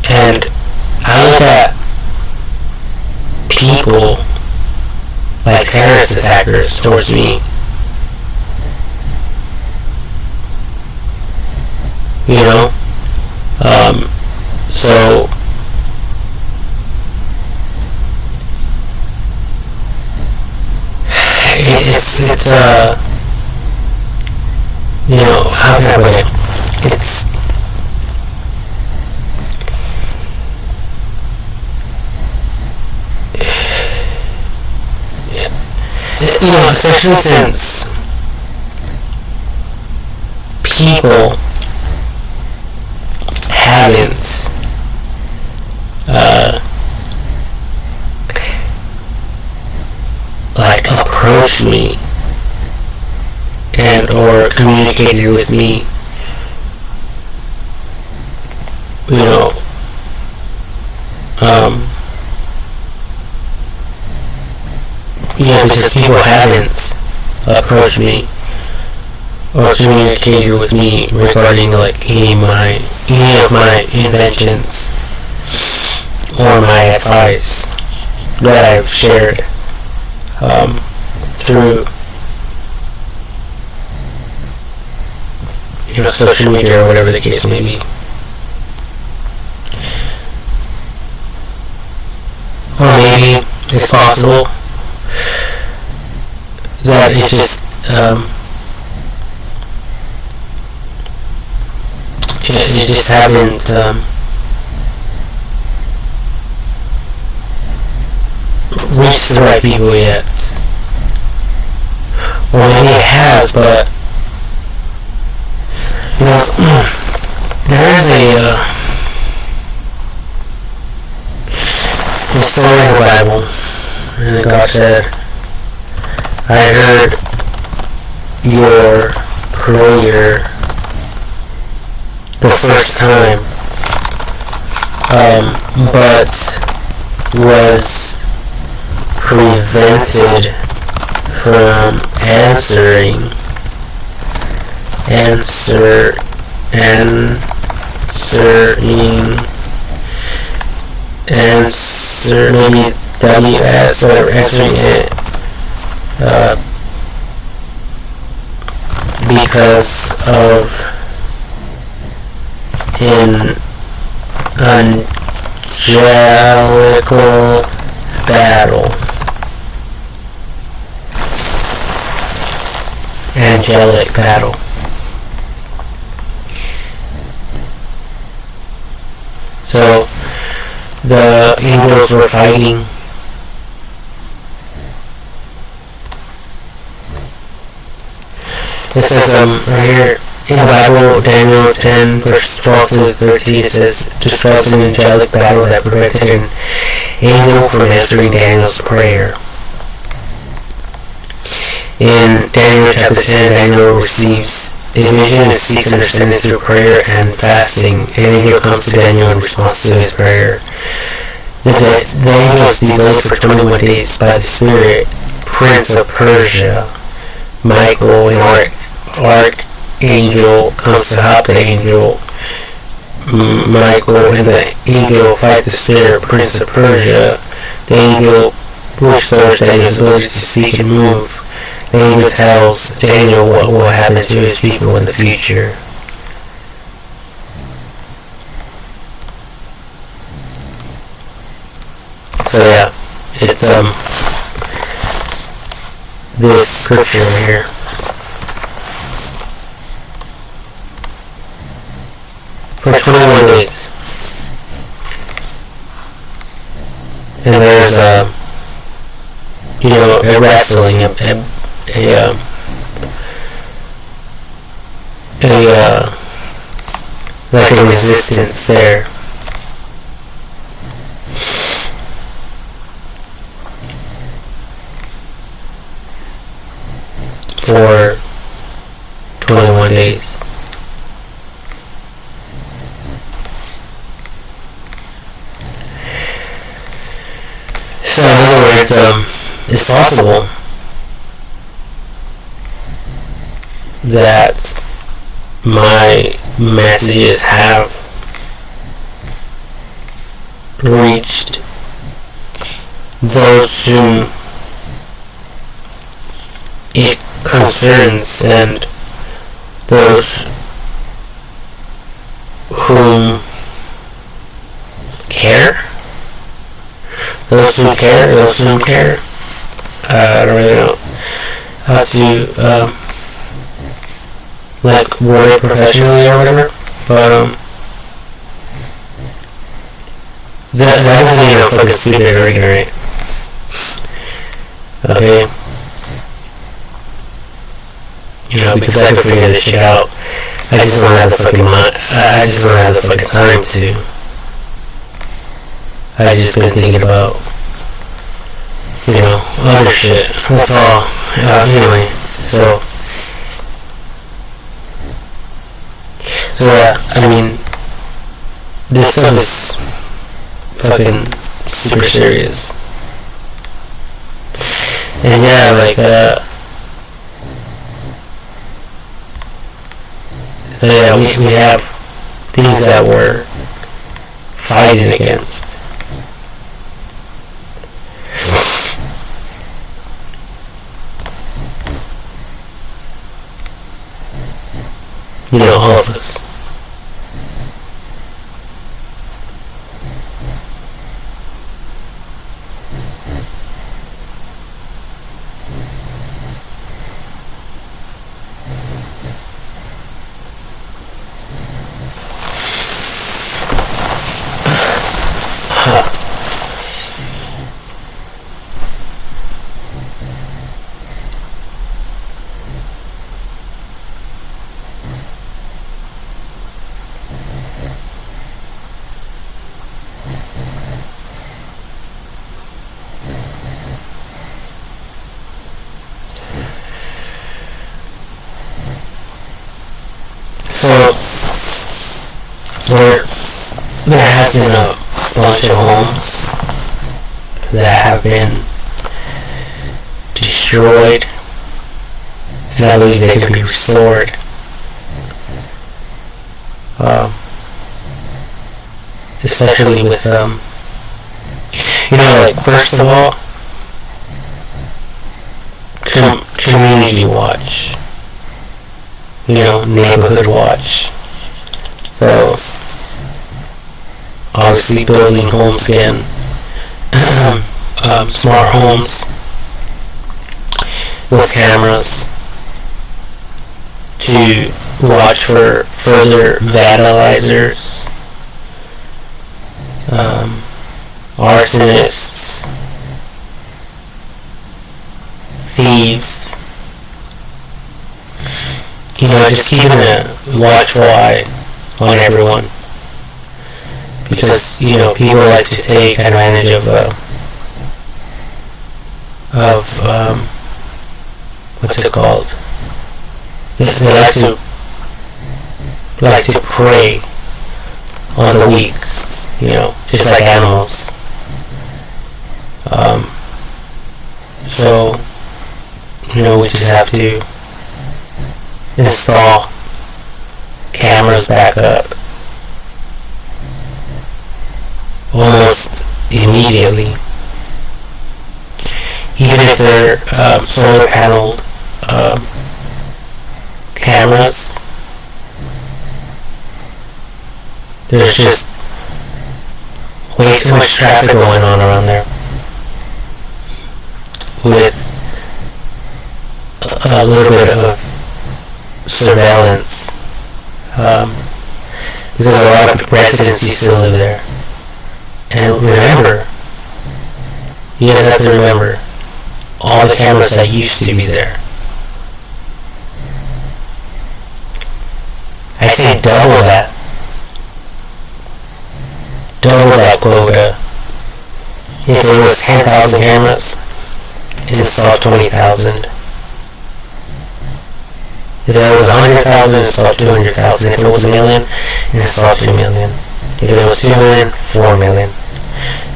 and I look at people like terrorist attackers towards me. So it's how can I put it? Especially since people haven't approached me and or communicated with me, because people haven't approached me or communicated with me regarding any of my inventions or my advice that I've shared through social media or whatever the case may be. Or maybe it's possible that it just it just haven't reached the right people yet. Or maybe it has, but there is a story in the Bible, And God said, I heard your prayer the first time, but was prevented from answering maybe WS, whatever, answering it, because of an angelical battle. Angelic battle. So the angels were fighting. It says right here in the Bible, Daniel 10 verse 12 to 13, it says, describes an angelic battle that prevented an angel from answering Daniel's prayer. In Daniel chapter 10, Daniel receives a vision and seeks understanding through prayer and fasting. An angel comes to Daniel in response to his prayer. The angels delayed for 21 days by the Spirit, Prince of Persia. Michael, an archangel, comes to help the angel. Michael and the angel fight the Spirit, Prince of Persia. The angel restores Daniel's ability to speak and move. The angel tells Daniel what will happen to his people in the future. So yeah, it's this scripture here. For 21 days. And there's a wrestling, like a resistance there. For 21 days. So in other words, it's possible that my messages have reached those whom it concerns and those whom care. Those who care, those who don't care. I don't really know how to word it professionally or whatever, but that doesn't mean I'm fucking stupid or ignorant. Okay, because I could figure this shit out. I just don't have the fucking mind. I just don't have the fucking time to. I just been thinking about, other shit. That's all. Anyway, so yeah, I mean, this stuff is fucking super serious. And yeah, so yeah, we have things that we're fighting against. All of us. So there has been a bunch of homes that have been destroyed, and I believe they can be restored. Especially with like, first of all, community watch, neighborhood watch. So obviously building homes again, smart homes with cameras to watch for further vandalizers, arsonists, thieves. Just keeping a watchful eye on everyone, because people like to take advantage of what's it called? They like to prey on the weak, just like animals. So we just have to install cameras back up almost immediately, even if they're solar paneled cameras. There's just way too much traffic going on around there, with a little bit of surveillance, because a lot of residents used to live there. And remember, you guys have to remember all the cameras that used to be there. I say double that quota. If it was 10,000 cameras, install 20,000. If it was 100,000, install 200,000. If it was a million, install 2 million. If it was 2 million, 4 million.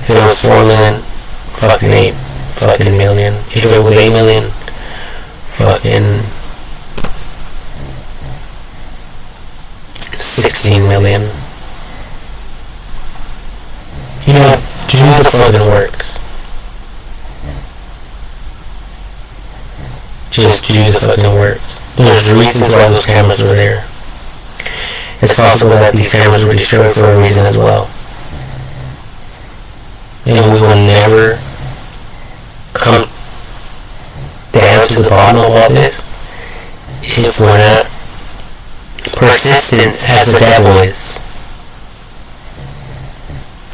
If it was 4 million, fucking 8 fucking million. If it was 8 million, fucking 16 million. Do the fucking work. Just do the fucking work. There's reasons why those cameras were there. It's possible that these cameras were destroyed for a reason as well. And we will never come down to the bottom of all this if we're not persistent as the devil is.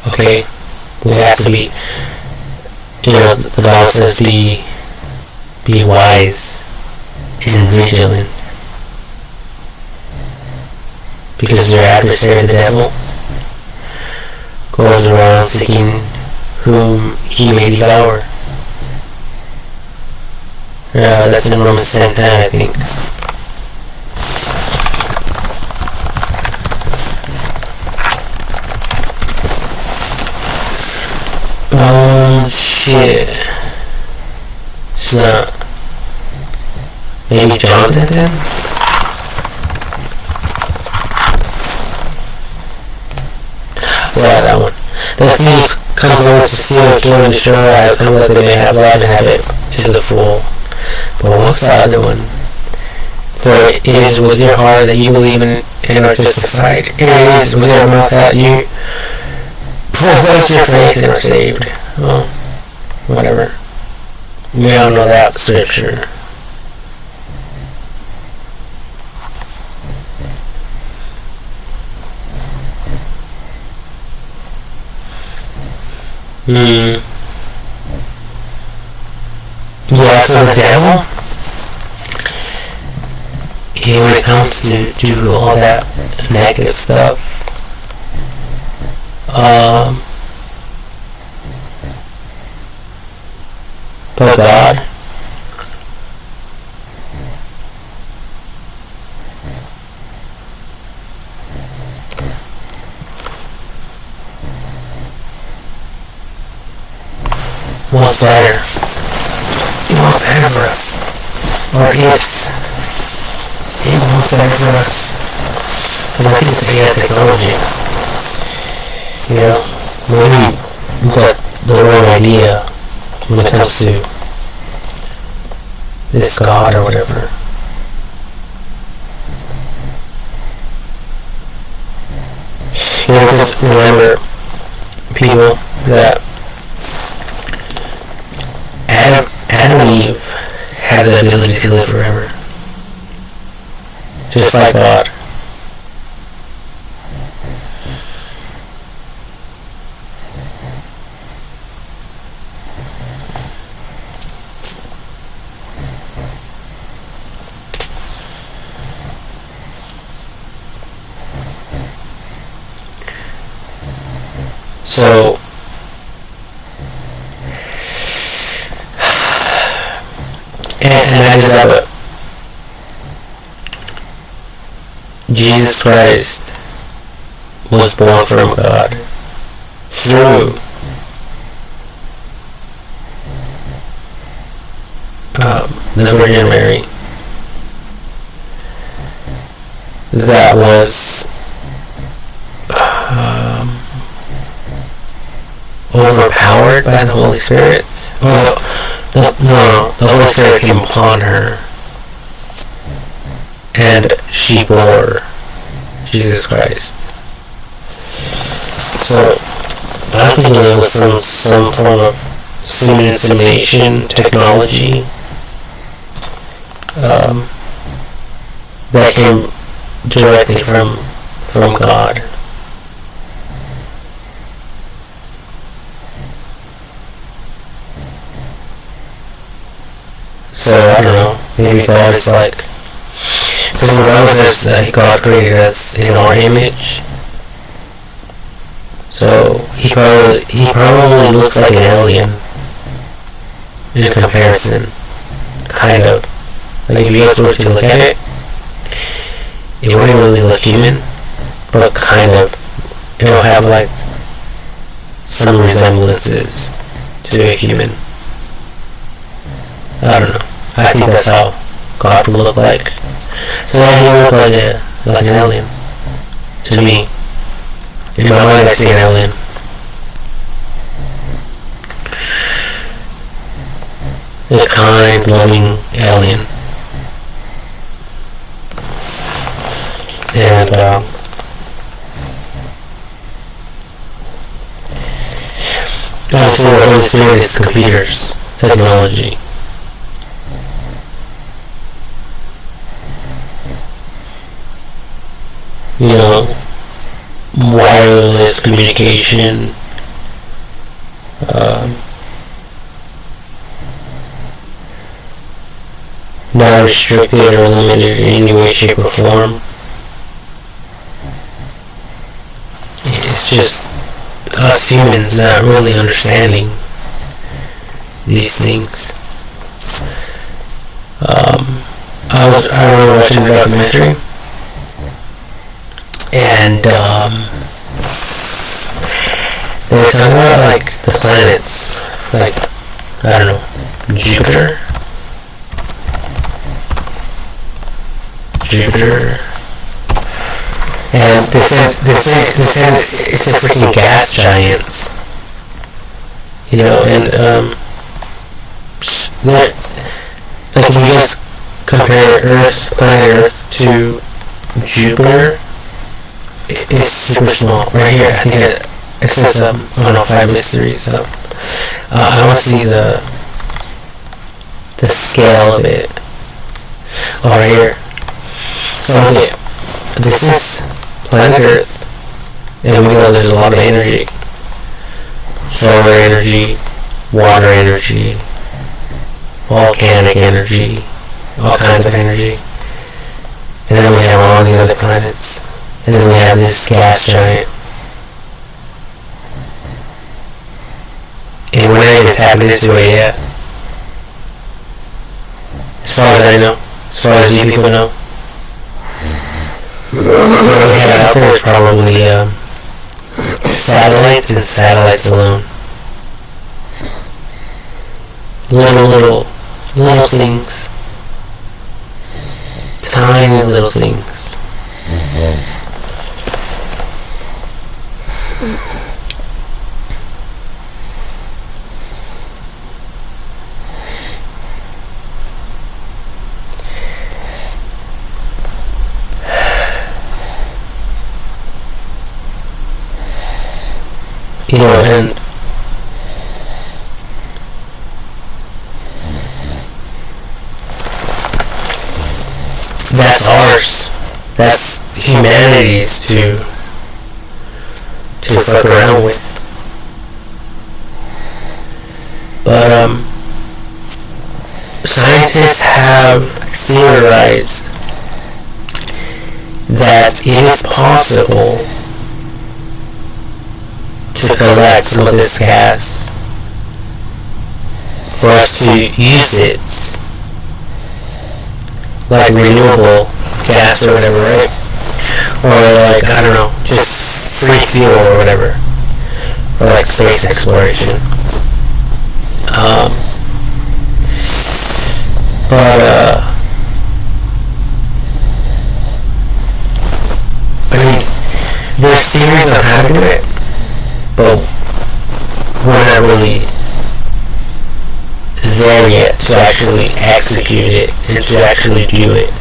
Okay? We have to be, the Bible says be wise and vigilant, because your adversary, the devil, goes around seeking whom he may devour. That's in Romans 10:10, I think. Shit. It's not. Maybe John 10:10? Yeah, that one. The thief comes only to steal, kill, and destroy. I come that they may have life and have it to the full. But what's the other one? For it is with your heart that you believe in and are justified. It is with your mouth that you profess your faith and are saved. Well, whatever. We all know that scripture. Yeah, so the devil, when it comes to do all that negative stuff, but God, almost there. He moved ahead of us. Or it's... He moved ahead of us. Look at his data technology. Yeah. Maybe we got the wrong idea when it comes to this God or whatever. You know, because remember, people, that Adam and Eve had the ability to live forever. Just like God. So, and I just love it. Jesus Christ was born from God through the Virgin Mary. That was overpowered by the Holy Spirit. Oh, no, the Holy Spirit came upon her, and she bore Jesus Christ. So, I'm thinking it was some form of semen insemination technology that came directly from God. So, I don't know, maybe God is like, because the Bible says that God created us in our image. So, he probably looks like an alien in comparison. Kind of. Like, if you guys were to look at it, it wouldn't really look human, but kind of. It'll have, like, some resemblances to a human. I don't know. I think that's how God would look like. So yeah, he would look like an alien. To me. In my mind, I see an alien. A kind, loving alien. And, obviously the Holy Spirit is computers, technology. You know, wireless communication, not restricted or limited in any way, shape, or form. It's just us humans not really understanding these things. I remember watching a documentary, and they were talking about like the planets, like, I don't know, Jupiter, and they said it's a freaking gas giant, you know, and like if you guys compare planet Earth to Jupiter, it's super small. Right here, I think it says I don't know, 5 mysteries. So I want to see the scale of it. Oh, right here. So okay, this is planet Earth, and we know there's a lot of energy. Solar energy, water energy, volcanic energy, all kinds of energy. And then we have all these other planets. And then we have this gas giant. And we're not even tapping into it yet. As far as I know. As far as you people know. What we have out there is probably satellites and satellites alone. little things. Tiny little things. You know, and that's ours. That's humanity's to fuck around with. But scientists have theorized that it is possible to collect some of this gas for us to use it like renewable gas or whatever, right? Or like, I don't know, just free fuel or whatever, or like space exploration. But I mean, there's theories on how to do it, but we're not really there yet to actually execute it and to actually do it.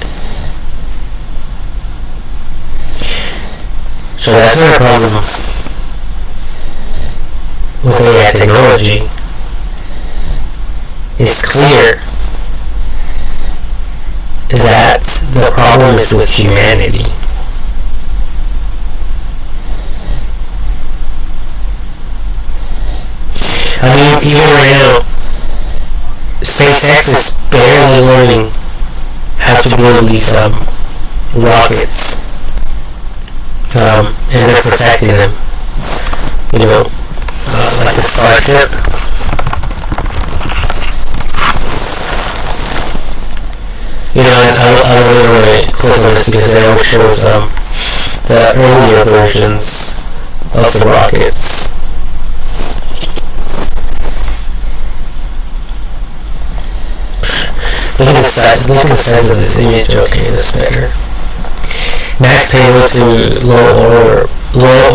So that's not a problem with AI technology. It's clear that the problem is with humanity. I mean, even right now, SpaceX is barely learning how to build these rockets, and they're perfecting them. You know, like the Starship. You know, and I don't really want to click on this because it only shows the earlier versions of the rockets. Look at the size of this image. Okay, that's better. Max payload to low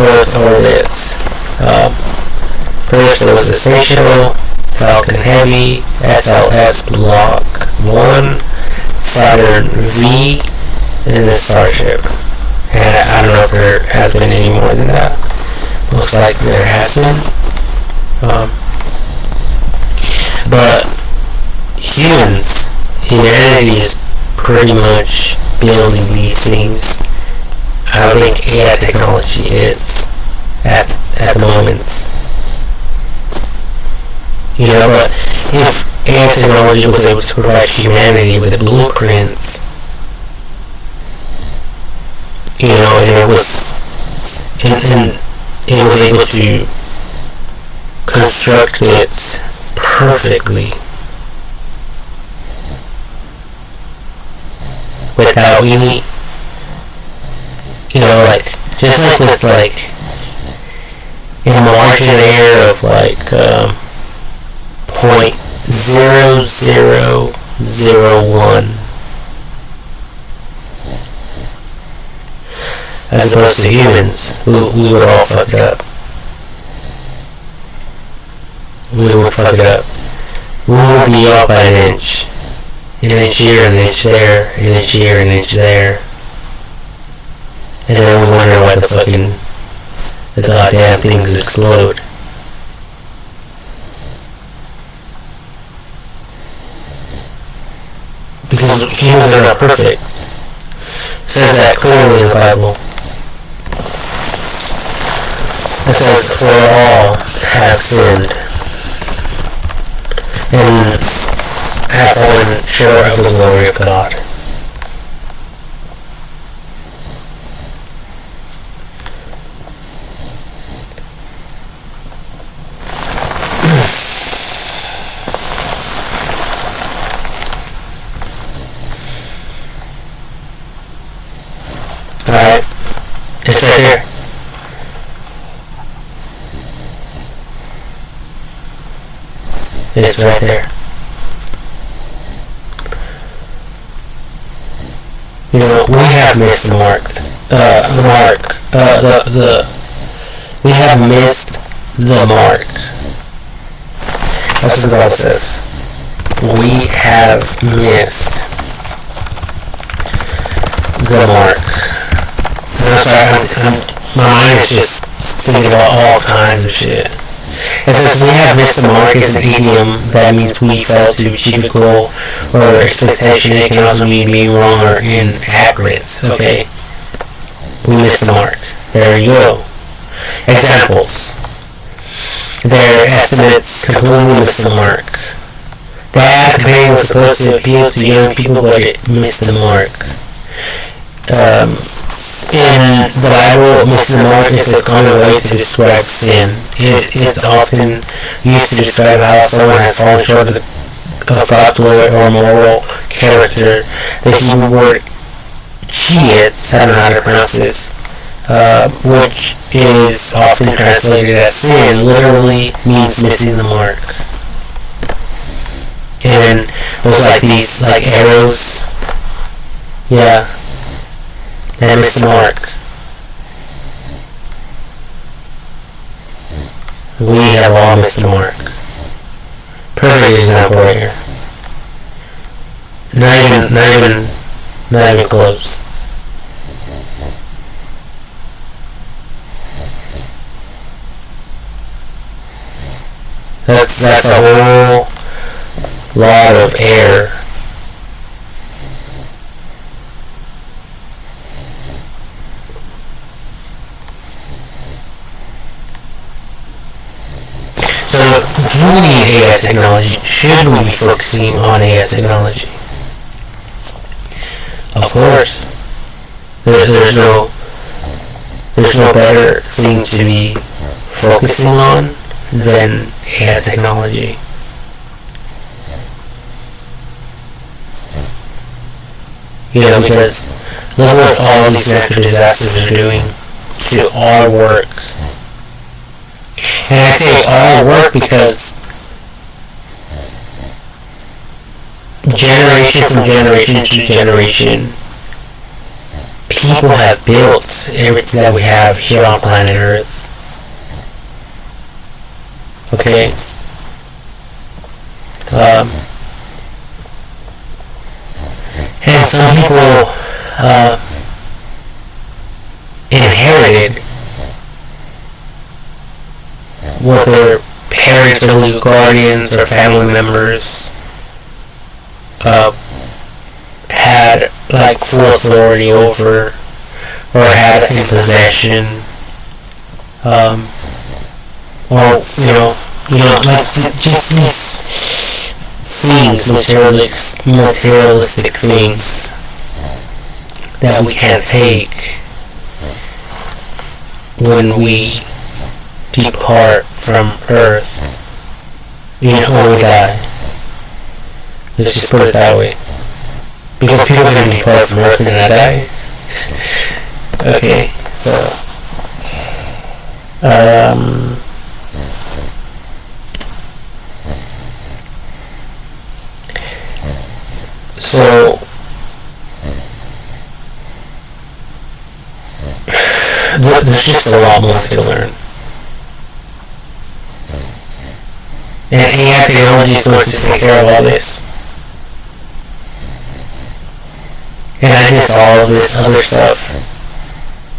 Earth orbits. First was the Space Shuttle, Falcon Heavy, SLS Block 1, Saturn V, and then the Starship. And I don't know if there has been any more than that. Most likely there has been. But humanity is pretty much building these things. I don't think AI technology is at the moment. You know, but if AI technology was able to provide humanity with blueprints, you know, and it was able to construct it perfectly without any, you know, like, just like with like a margin error of like 0.0001, as opposed to humans, we would all fuck it up. We would fuck it up. We would be off by an inch here, an inch there, an inch here, an inch there, and then we wonder why the goddamn things explode. Because humans are not perfect. It says that clearly in the Bible. It says, for all have sinned and have fallen short of the glory of God. Alright, it's right there. It's right there. We have missed the mark. We have missed the mark. That's what God says. We have missed the mark. I'm sorry, my mind's just thinking about all kinds of shit. It says we have missed the mark is an idiom that means we failed to achieve a goal or expectation. It can also mean being wrong or inaccurate. Okay? We missed the mark. There you go. Examples. Their estimates completely missed the mark. The ad campaign was supposed to appeal to young people, but it missed the mark. In the Bible, missing the mark is a common way to describe sin. It's often used to describe how someone has fallen short of God's glory or moral character. The Hebrew word chiyet, I don't know how to pronounce this, which is often translated as sin, literally means missing the mark. And there's like these arrows. Yeah. That missed the mark. We have all missed the mark. Perfect example right here. Not even close. That's a whole lot of air. Do we need AI technology? Should we be focusing on AI technology? Of course. There's no better thing to be focusing on than AI technology. Because look what all these natural disasters are doing to our work. And I say our work because generation from generation to generation, people have built everything that we have here on planet Earth. Okay? And some people inherited what their parents or legal guardians or family members had full authority over or had in possession, or just these things, materialistic things that we can't take when we depart from Earth, when we die. Let's just put it that way. Because people can depart from Earth and not die. Okay, so there's just a lot more to learn. And AI technology is going to take care of all this. And not just all of this other stuff,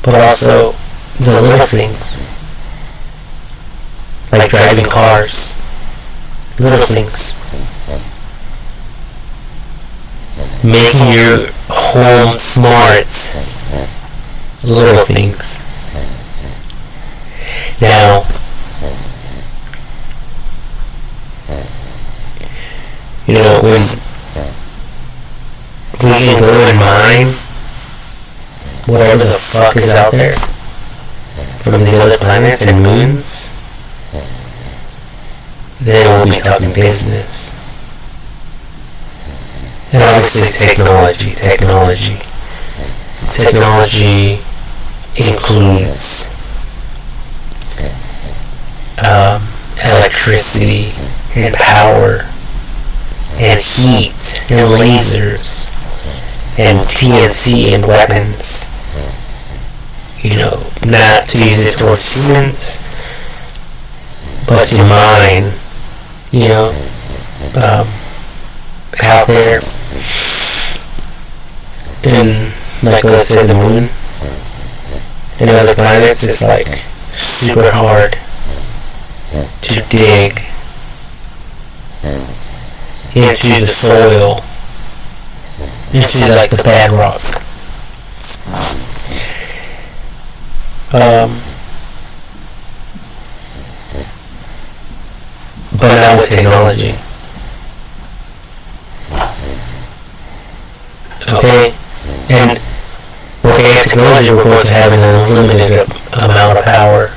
but also the little things. Like driving cars. Little things. Making your home smart. Little things. Now, when we can go and mine whatever the fuck is out there from these other planets and moons, then we'll be talking business. And obviously technology includes electricity and power and heat and lasers and TNT and weapons. Not to use it towards humans, but to mine, out there in, like, let's say the moon and other planets. It's like super hard to dig into the soil, into like the bedrock. But not with technology. Okay? And with AI technology, we're going to have an unlimited amount of power.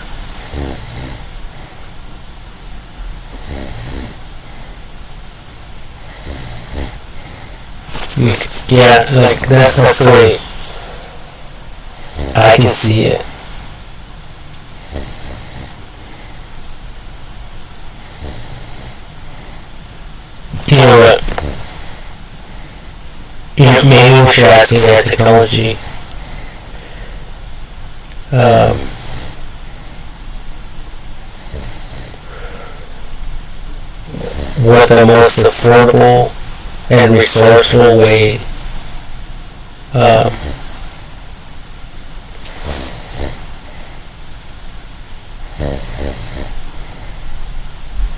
Yeah, like, that's the way I can see it. Maybe we should ask AI technology what the most affordable and resourceful way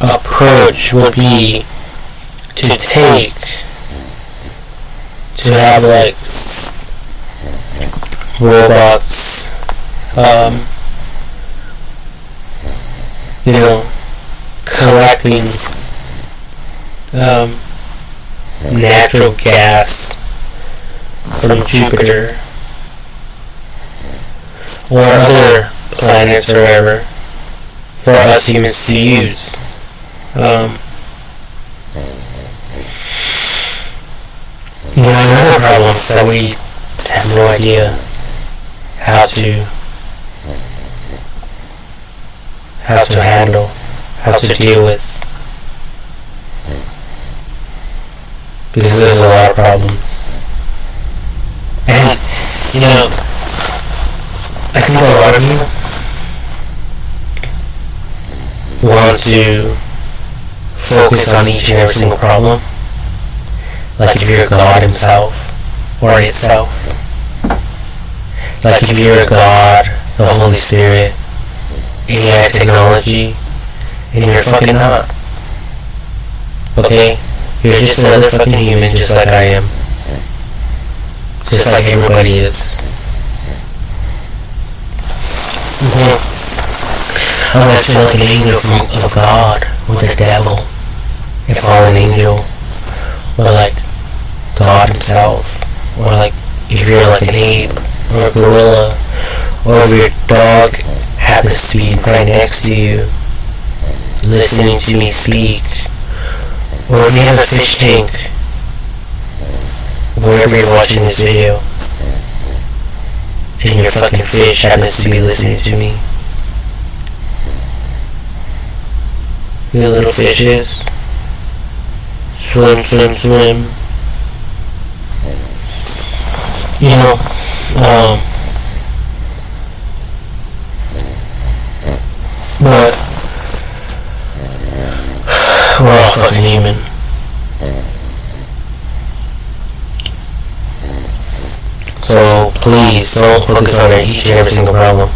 approach would be to have like robots, collecting natural gas from Jupiter or other planets or wherever for us humans to use. Another problem is that we have no idea how to handle, how to deal with, because there's a lot of problems. And I think a lot of you want to focus on each and every single problem. Like if you're God himself, or itself. Like if you're God, the Holy Spirit, AI technology, and you're fucking not. Okay? You're just another fucking human just like I am. Just like everybody is. Unless you're like an angel of God, or the devil, a fallen angel, or like God himself, or like if you're like an ape, or a gorilla, or if your dog happens to be right next to you, listening to me speak, or if you have a fish tank, wherever you're watching this video, and your fucking fish happens to be listening to me. You little fishes, swim, swim, swim. But we're all fucking human. So please don't focus on each and every single problem.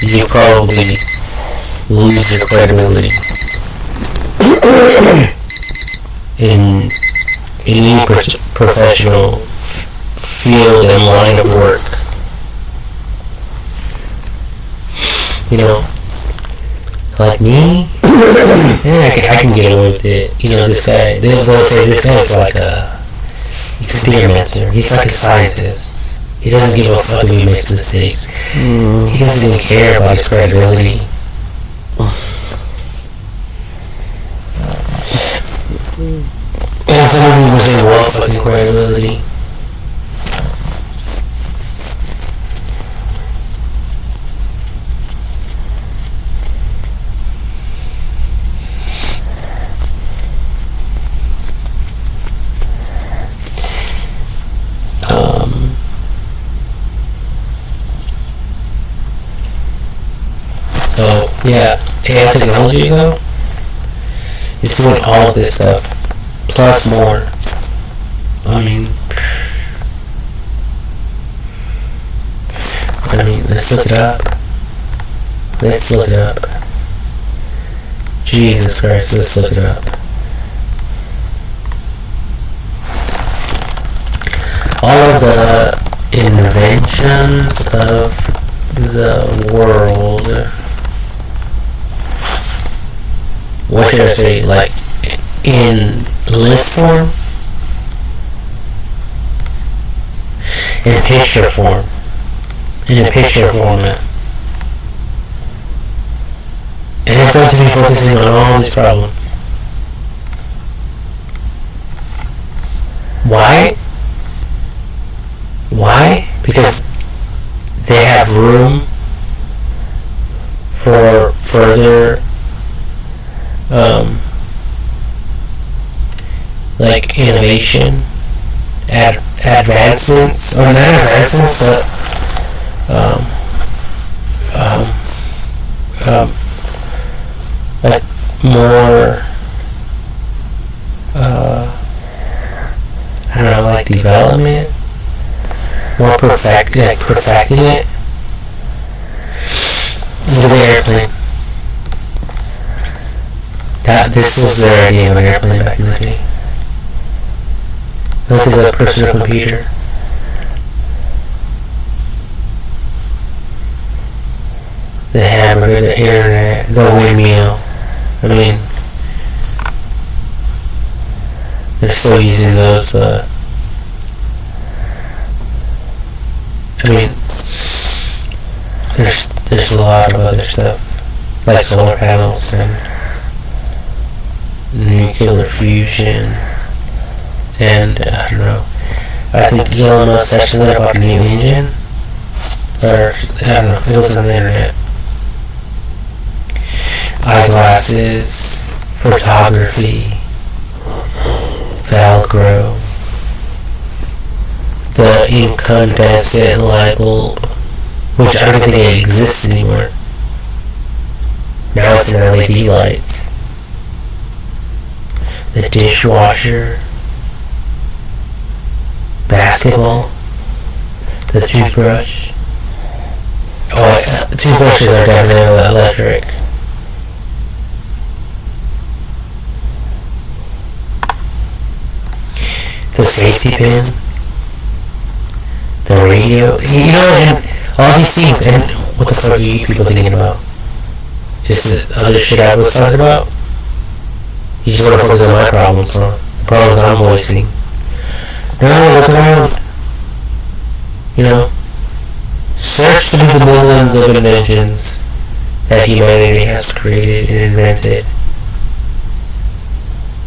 You probably lose your credibility in any professional field and line of work. Like me, I can get away with it. This guy, let's say this guy is like a experimenter. He's like a scientist. He doesn't give a fuck if he makes mistakes. He doesn't even care about his credibility. And some people say, well, fucking credibility. Yeah, AI technology though is doing all of this stuff plus more. I mean, let's look it up. Let's look it up. Jesus Christ, let's look it up. All of the inventions of the world, what should I say, like in list form, in picture form, in a picture format. And it's going to be focusing on all these problems. Why? Why? Because they have room for further like innovation, advancements, or not advancements, but like more I don't know, like development, more perfecting it. Look at the airplane. This was their idea of an airplane back in the day. Look at the personal computer. The hamburger, the internet, the windmill. I mean, they're still using those, but I mean, there's a lot of other stuff, like solar panels and nuclear fusion, and I don't know. I think Elon Musk said something about a new engine, or I don't know. It was on the internet. Eyeglasses, photography, Velcro, the incandescent light bulb, which I don't think it exists anymore. Now it's in LED lights. The dishwasher, basketball, the toothbrush. Oh, toothbrushes are definitely electric. The safety pin, the radio, and all these things. And what the fuck are you people thinking about? Just the other shit I was talking about? You just want to focus on my problems, huh? The problems I'm voicing. No, look around. Search through the millions of inventions that humanity has created and invented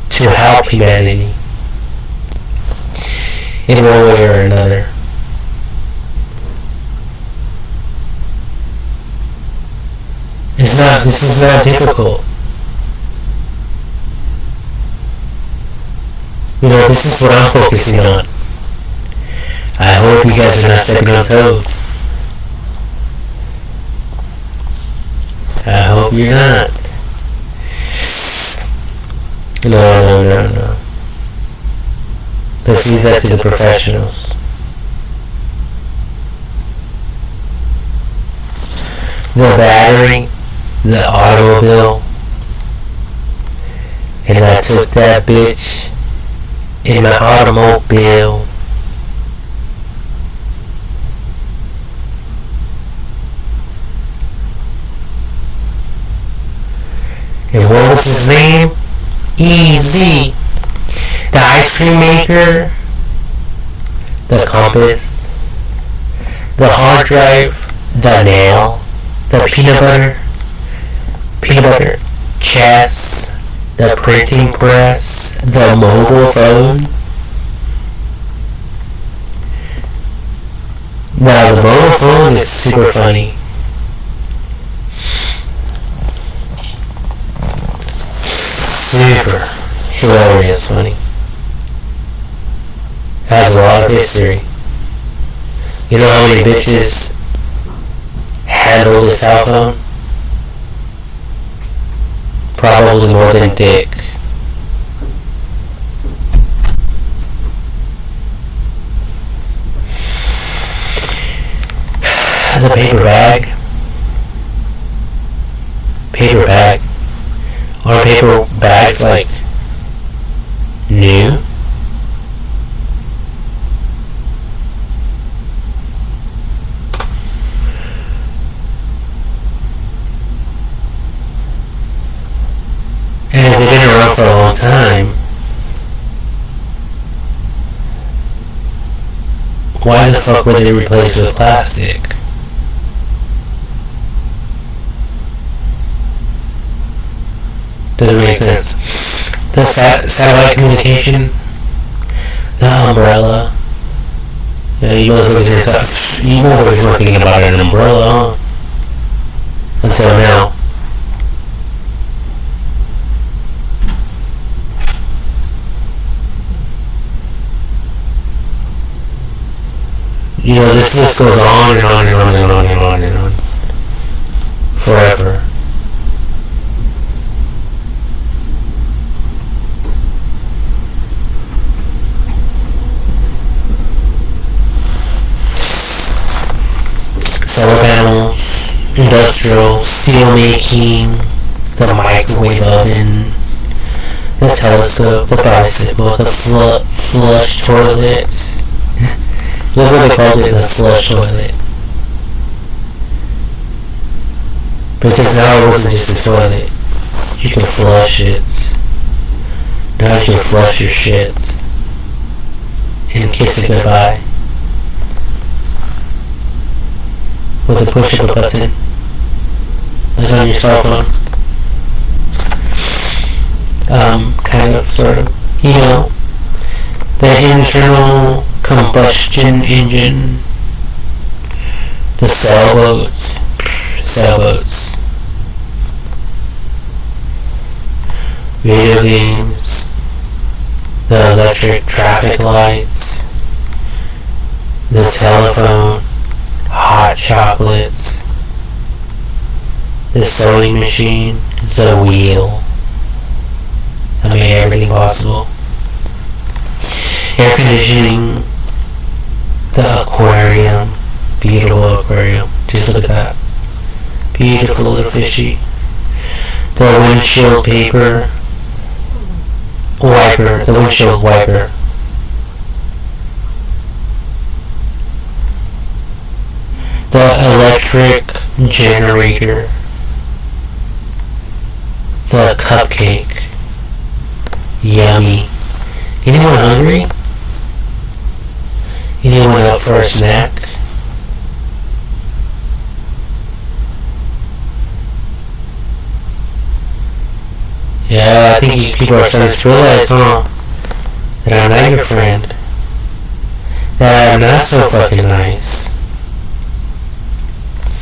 to help humanity in one way or another. This is not difficult. This is what I'm focusing on. I hope you guys are not stepping on toes. I hope you're not. No. Let's leave that to the professionals. The battery, the automobile, and I took that bitch in my automobile. And what was his name? Easy. The ice cream maker, the compass, the hard drive, the nail, the peanut butter chest, the printing press, the mobile phone. Now the mobile phone is super funny. Super hilarious funny. Has a lot of history. You know how many bitches handle the cell phone? Probably more than dick. The paper bag. Paper bag. Are paper bags like new? And if they've been around for a long time, why the fuck were they replaced with plastic? Doesn't make sense. The satellite communication, the umbrella. Yeah, you motherfuckers weren't thinking about an umbrella, huh? Until now. You know, this list goes on and on and on and on and on and on. Forever. Solar panels, industrial, steel making, the microwave oven, the telescope, the bicycle, the flush toilet. What would they call it? The flush toilet. Because now it wasn't just a toilet. You can flush it. Now you can flush your shit. And kiss it goodbye. With a push of a button. Like on your cell phone. Kind of, sort of. You know. The internal combustion engine. The sailboats. Video games. The electric traffic lights. The telephone. Hot chocolates, the sewing machine, the wheel that made everything possible, air conditioning, the aquarium, beautiful aquarium, just look at that, beautiful little fishy, the windshield paper, wiper, the windshield wiper, the electric generator, the cupcake, yummy. Anyone hungry? Anyone up for a snack? Yeah, I think you people are starting to realize, huh, that I'm not your friend, that I'm not so fucking nice.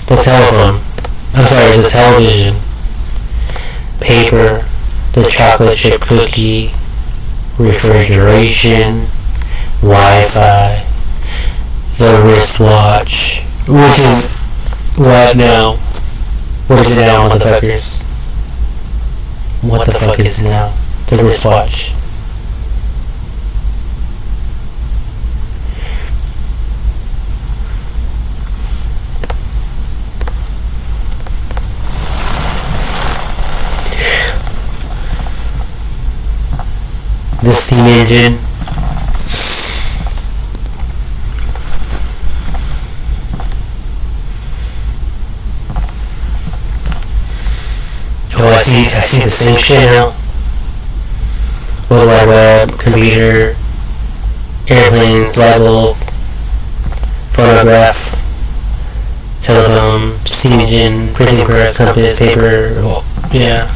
The the television, paper, the chocolate chip cookie, refrigeration, Wi-Fi, the wristwatch, which is what now? What is it now, motherfuckers? What the fuck is it now? The wristwatch. The steam engine. Oh, I see the same shit now. World Wide Web, computer, airplanes, light bulb, phonograph, telephone, steam engine, printing press, compass, paper, yeah.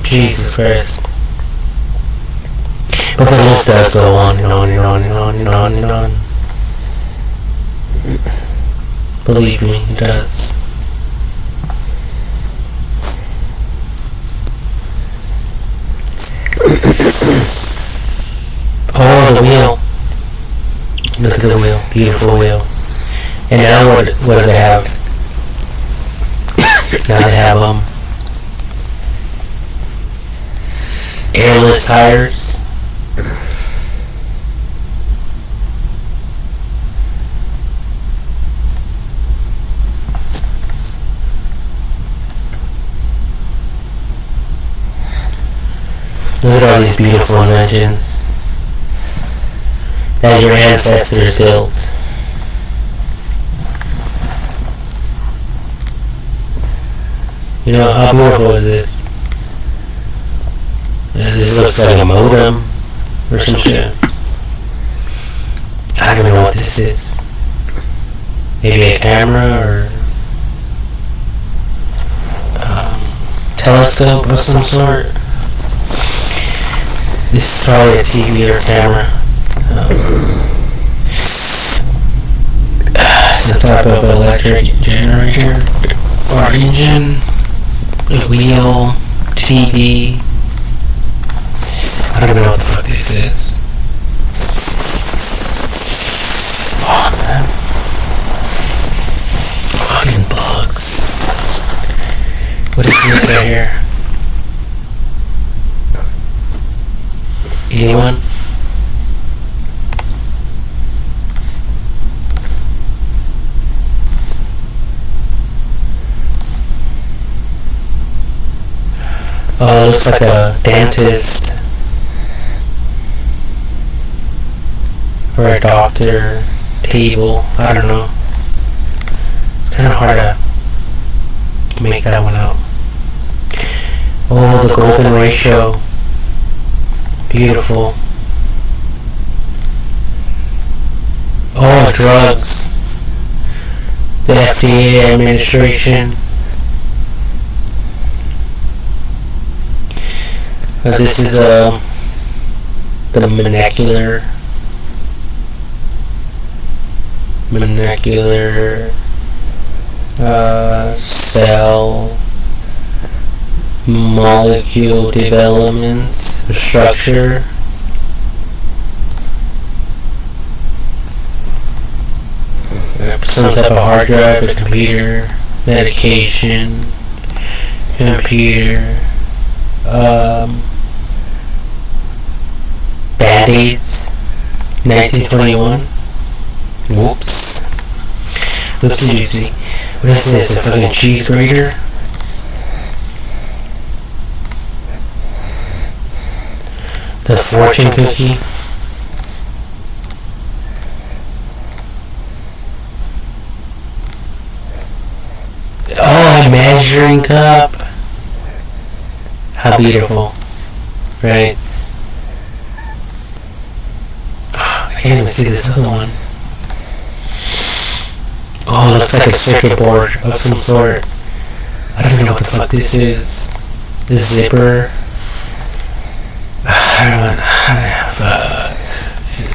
Jesus Christ. But the list does go on and on and on and on and on and on. Believe me, it does. Oh, the wheel. Look at the wheel. Beautiful wheel. And now what do they have? Now they have airless tires. Look at all these beautiful inventions that your ancestors built. You know, how beautiful is this? This looks like a modem or some shit. I don't even know what this is. Maybe a camera or telescope of some sort. This is probably a TV or camera. Some type of electric generator or engine, a wheel, TV. I don't even know what the fuck this is. Fuck, man. Fucking bugs. What is this right here? Anyone? Oh, it looks like a dentist or a doctor table. I don't know. It's kind of hard to make that one out. Oh, the golden ratio. Beautiful. Oh, drugs. The FDA administration. This is the molecular cell molecule development structure. Some type of hard drive, a computer, medication, computer, Band-Aids, 1921. Whoops. Whoopsie doopsie. What is this? A fucking cheese grater? The fortune cookie? Oh, a measuring cup. How beautiful. Right? I can't even see this other one. Oh, it looks like a circuit board of some sort. I don't even know what the fuck this is. A zipper. Fuck.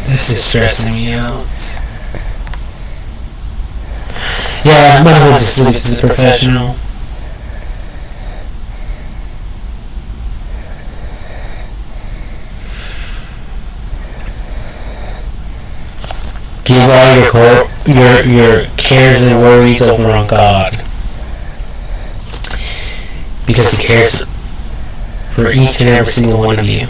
This is stressing me out. Yeah, I might as well just leave it to the professional. Give all your cares and worries over on God, because He cares for each and every single one of you.